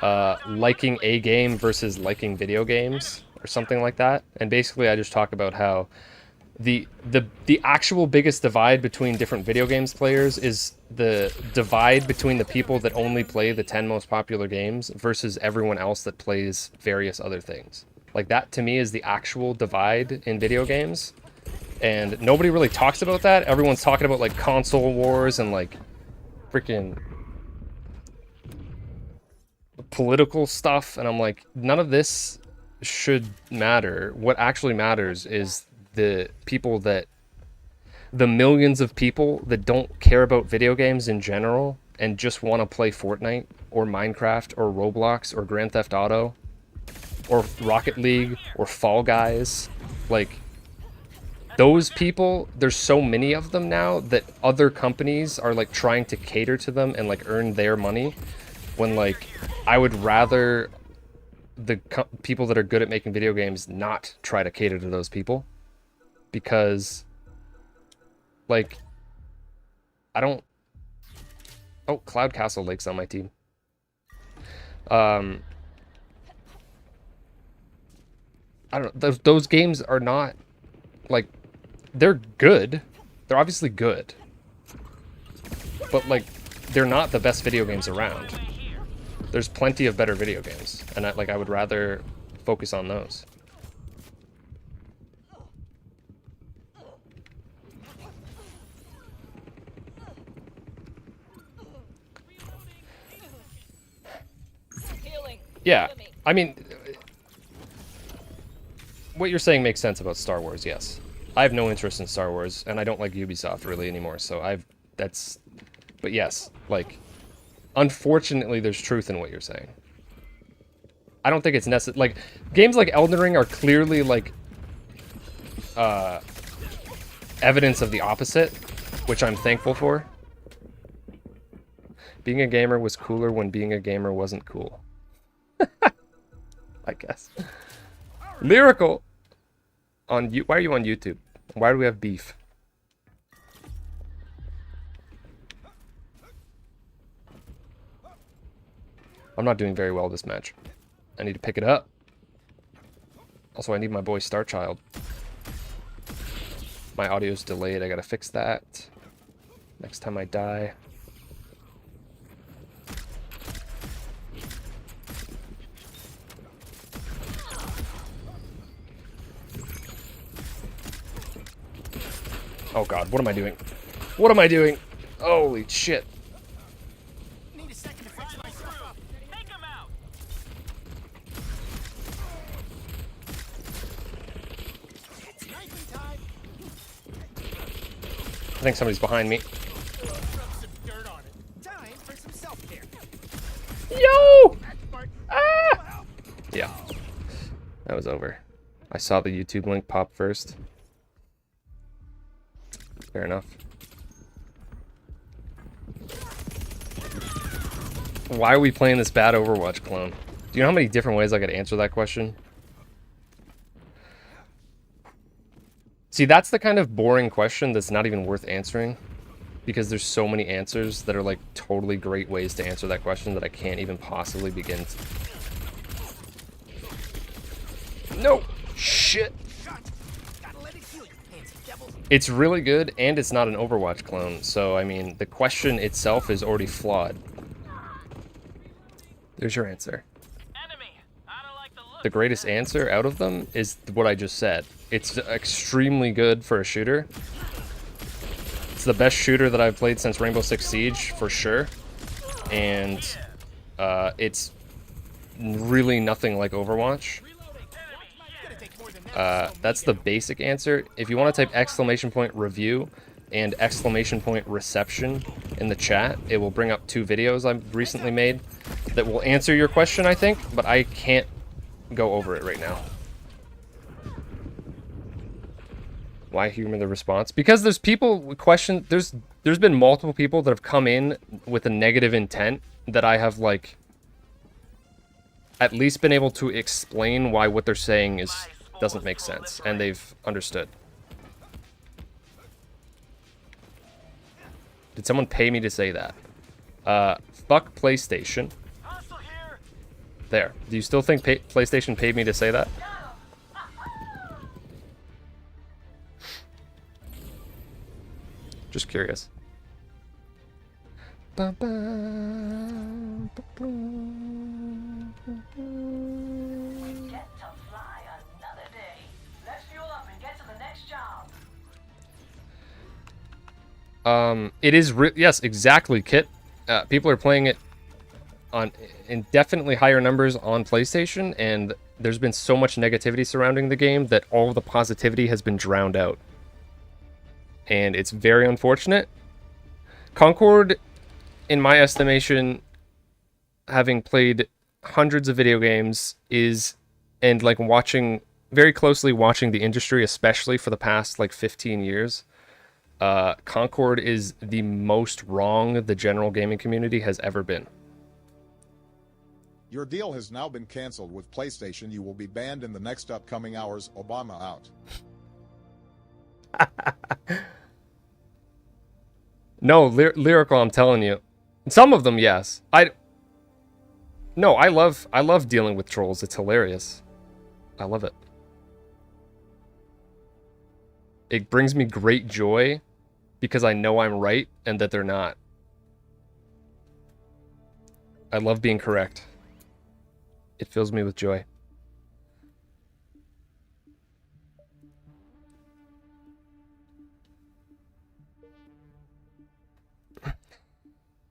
liking a game versus liking video games or something like that. And basically I just talk about how the actual biggest divide between different video games players is the divide between the people that only play the 10 most popular games versus everyone else that plays various other things. Like that to me is the actual divide in video games. And nobody really talks about that. Everyone's talking about like console wars and like freaking political stuff, and I'm like, none of this should matter. What actually matters is the millions of people that don't care about video games in general and just want to play Fortnite or Minecraft or Roblox or Grand Theft Auto or Rocket League or Fall Guys. Like, those people, there's so many of them now that other companies are like trying to cater to them and like earn their money, when like I would rather the people that are good at making video games not try to cater to those people, because like Oh, Cloud Castle Lake's on my team. I don't know. Those games are not, like, they're good. They're obviously good. But, like, they're not the best video games around. There's plenty of better video games. And, I would rather focus on those. Yeah, I mean, what you're saying makes sense about Star Wars, yes. I have no interest in Star Wars, and I don't like Ubisoft really anymore, so but yes, like, unfortunately there's truth in what you're saying. I don't think it's necessary, like, games like Elden Ring are clearly, like, evidence of the opposite, which I'm thankful for. Being a gamer was cooler when being a gamer wasn't cool. I guess. Lyrical! Why are you on YouTube? Why do we have beef? I'm not doing very well this match. I need to pick it up. Also, I need my boy Starchild. My audio's delayed. I gotta fix that. Next time I die. Oh god, what am I doing? What am I doing? Holy shit. Need a second to fix myself up. Take him out. It's knifing time. I think somebody's behind me. Rub some dirt on it. Time for some self-care. Yo! That's smart. Ah! Yeah. That was over. I saw the YouTube link pop first. Fair enough. Why are we playing this bad Overwatch clone? Do you know how many different ways I could answer that question? See, that's the kind of boring question that's not even worth answering. Because there's so many answers that are like totally great ways to answer that question that I can't even possibly begin to... No! Shit! Gotta let it heal you, fancy devils. It's really good, and it's not an Overwatch clone, so, I mean, the question itself is already flawed. There's your answer. Enemy. I don't like the look. The greatest answer out of them is what I just said. It's extremely good for a shooter. It's the best shooter that I've played since Rainbow Six Siege, for sure. And it's really nothing like Overwatch. That's the basic answer. If you want to type !review and !reception in the chat, it will bring up 2 videos I've recently made that will answer your question, I think, but I can't go over it right now. Why humor the response? Because there's people question. There's been multiple people that have come in with a negative intent that I have, like, at least been able to explain why what they're saying doesn't make sense, and they've understood. Did someone pay me to say that? Fuck PlayStation. There. Do you still think PlayStation paid me to say that? Just curious. Get to fly another day. Let's fuel up and get to the next job. It is yes, exactly, Kit. People are playing it on indefinitely higher numbers on PlayStation, and there's been so much negativity surrounding the game that all of the positivity has been drowned out. And it's very unfortunate. Concord, in my estimation, having played hundreds of video games, and like very closely watching the industry, especially for the past like 15 years, Concord is the most wrong the general gaming community has ever been. Your deal has now been canceled with PlayStation. You will be banned in the next upcoming hours. Obama out. No, lyrical, I'm telling you. Some of them, yes. No, I love dealing with trolls. It's hilarious. I love it. It brings me great joy because I know I'm right and that they're not. I love being correct. It fills me with joy.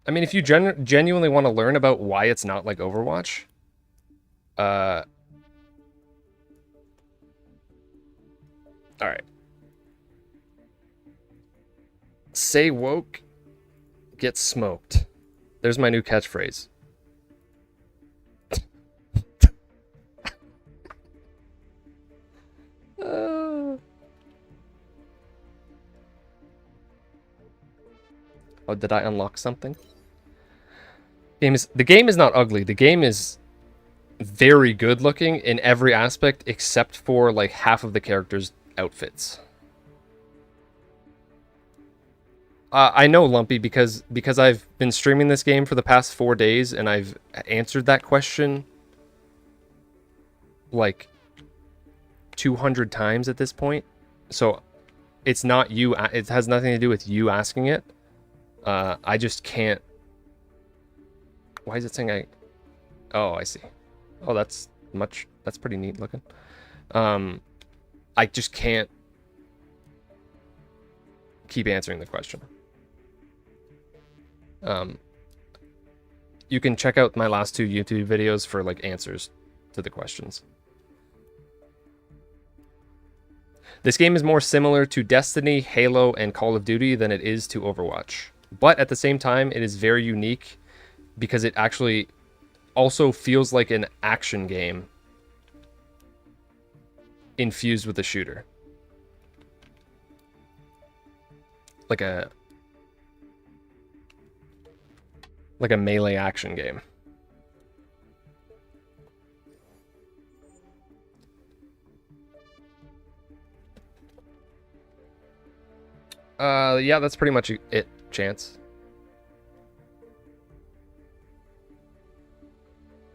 I mean, if you genuinely want to learn about why it's not like Overwatch, all right. Say woke, get smoked. There's my new catchphrase. Oh, did I unlock something? The game is not ugly. The game is very good looking in every aspect except for like half of the characters' outfits. I know, Lumpy, because I've been streaming this game for the past 4 days and I've answered that question like 200 times at this point. So it's not you. It has nothing to do with you asking it. I just can't. Why is it saying Oh, I see. Oh, that's pretty neat looking. I just can't keep answering the question. You can check out my last 2 YouTube videos for like answers to the questions. This game is more similar to Destiny, Halo, and Call of Duty than it is to Overwatch. But at the same time, it is very unique because it actually also feels like an action game infused with a shooter. Like a melee action game. Yeah, that's pretty much it, Chance.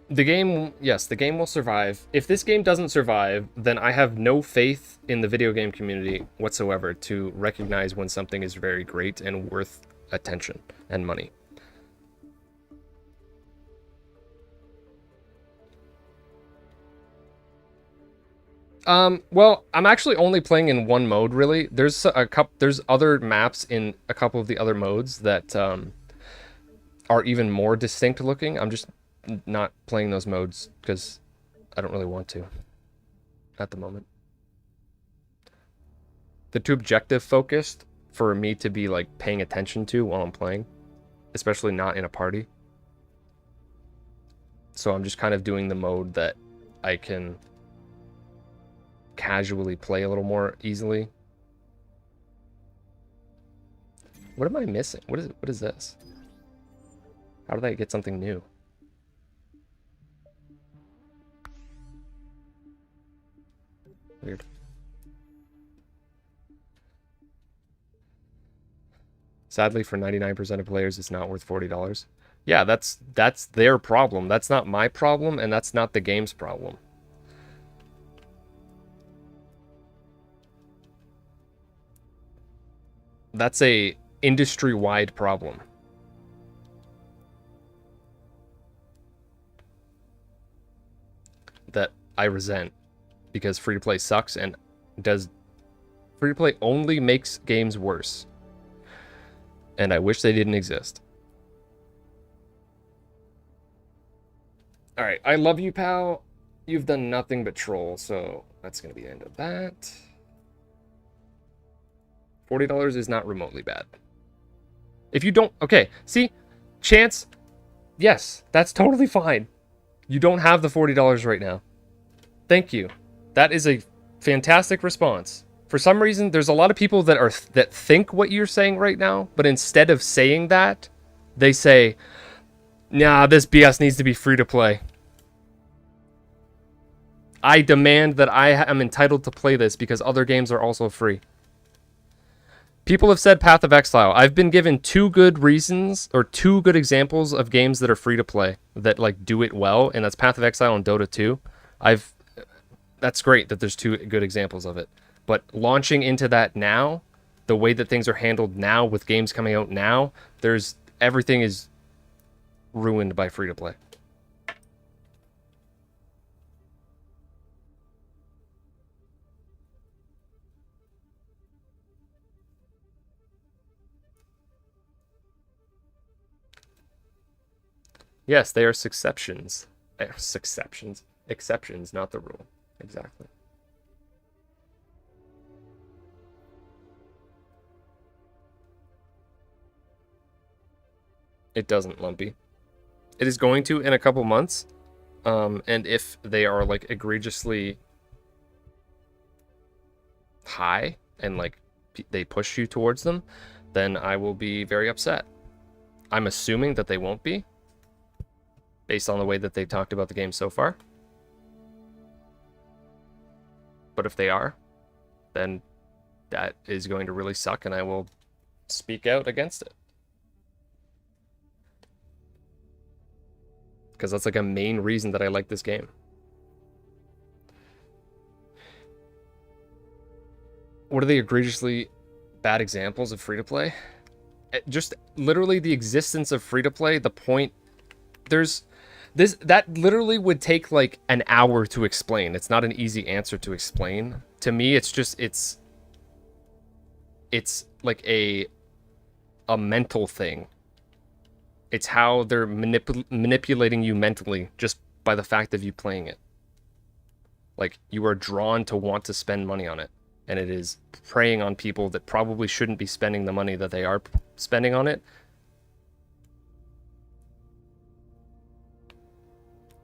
The game will survive. If this game doesn't survive, then I have no faith in the video game community whatsoever to recognize when something is very great and worth attention and money. Well, I'm actually only playing in one mode, really. There's other maps in a couple of the other modes that are even more distinct looking. I'm just not playing those modes because I don't really want to at the moment. They're too objective focused for me to be like paying attention to while I'm playing, especially not in a party. So I'm just kind of doing the mode that I can casually play a little more easily. What am I missing? What is this? How did I get something new? Weird. Sadly, for 99% of players, it's not worth $40. Yeah, that's their problem. That's not my problem, and that's not the game's problem. That's a industry-wide problem. That I resent. Because free-to-play sucks and free-to-play only makes games worse. And I wish they didn't exist. Alright, I love you, pal. You've done nothing but troll, so that's going to be the end of that. $40 is not remotely bad. If you don't... Okay, see? Chance, yes, that's totally fine. You don't have the $40 right now. Thank you. That is a fantastic response. For some reason, there's a lot of people that think what you're saying right now, but instead of saying that, they say, nah, this BS needs to be free to play. I demand that I am entitled to play this because other games are also free. People have said Path of Exile. I've been given 2 good reasons or 2 good examples of games that are free to play that like do it well, and that's Path of Exile and Dota 2. That's great that there's 2 good examples of it. But launching into that now, the way that things are handled now with games coming out now, everything is ruined by free to play. Yes, they are exceptions. Exceptions, not the rule. Exactly. It doesn't, Lumpy. It is going to in a couple months. And if they are like egregiously high and like they push you towards them, then I will be very upset. I'm assuming that they won't be, based on the way that they've talked about the game so far. But if they are, then that is going to really suck, and I will speak out against it. Because that's like a main reason that I like this game. What are the egregiously bad examples of free-to-play? Just literally the existence of free-to-play, the point... That literally would take like an hour to explain. It's not an easy answer to explain. To me, it's just, it's like a mental thing. It's how they're manipulating you mentally just by the fact of you playing it. Like, you are drawn to want to spend money on it. And it is preying on people that probably shouldn't be spending the money that they are spending on it.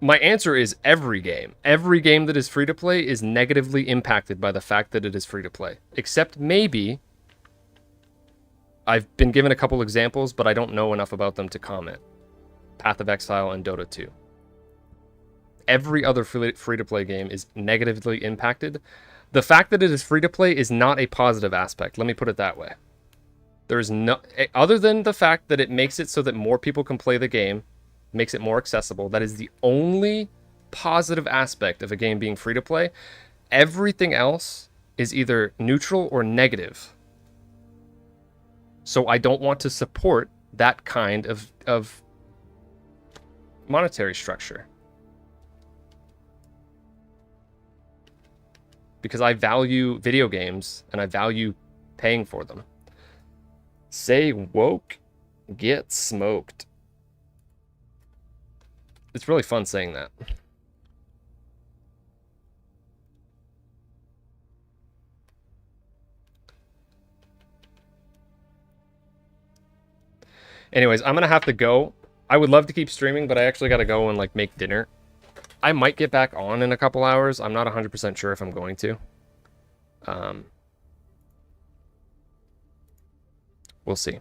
My answer is every game. Every game that is free to play is negatively impacted by the fact that it is free to play. Except maybe, I've been given a couple examples, but I don't know enough about them to comment. Path of Exile and Dota 2. Every other free to play game is negatively impacted. The fact that it is free to play is not a positive aspect. Let me put it that way. There is no, other than the fact that it makes it so that more people can play the game, makes it more accessible. That is the only positive aspect of a game being free to play. Everything else is either neutral or negative. So I don't want to support that kind of monetary structure. Because I value video games and I value paying for them. Say woke, get smoked. It's really fun saying that. Anyways, I'm gonna have to go. I would love to keep streaming, but I actually gotta go and like make dinner. I might get back on in a couple hours. I'm not 100% sure if I'm going to. We'll see.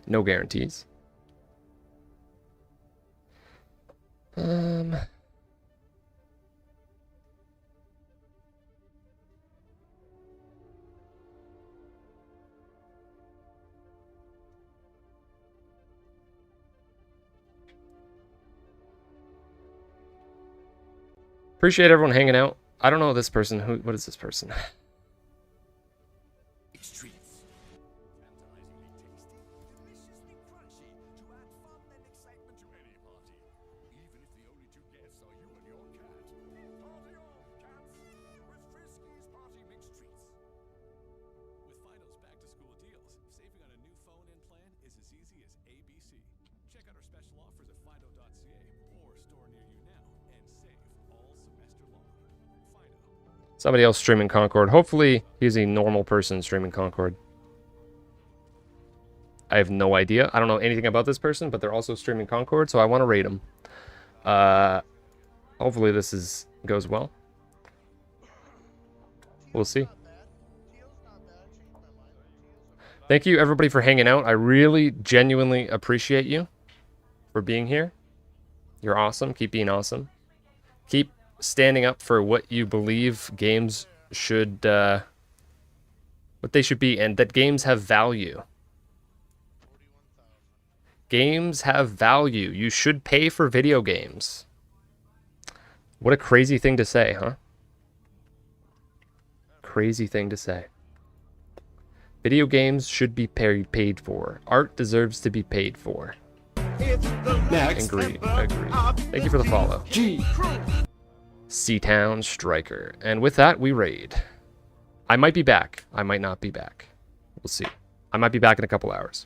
No guarantees. Appreciate everyone hanging out. I don't know this person. What is this person? Treats. Tantalizingly tasty, deliciously crunchy, to add fun and excitement to any party. Even if the only 2 guests are you and your cat. Party on, cats! With Frisky's Party Mix Treats. With Fido's back-to-school deals, saving on a new phone and plan is as easy as ABC. Check out our special offers at fido.ca or store near you now and save all semester long. Fido. Somebody else streaming Concord. Hopefully he's a normal person streaming Concord. I have no idea. I don't know anything about this person, but they're also streaming Concord, so I want to rate them. Hopefully this goes well. We'll see. Thank you everybody for hanging out. I really genuinely appreciate you for being here. You're awesome. Keep being awesome. Keep standing up for what you believe games should, what they should be, and that games have value. Games have value. You should pay for video games. What a crazy thing to say, huh? Crazy thing to say. Video games should be paid for. Art deserves to be paid for. Agree. Thank you for the follow. Seatown Striker. And with that, we raid. I might be back. I might not be back. We'll see. I might be back in a couple hours.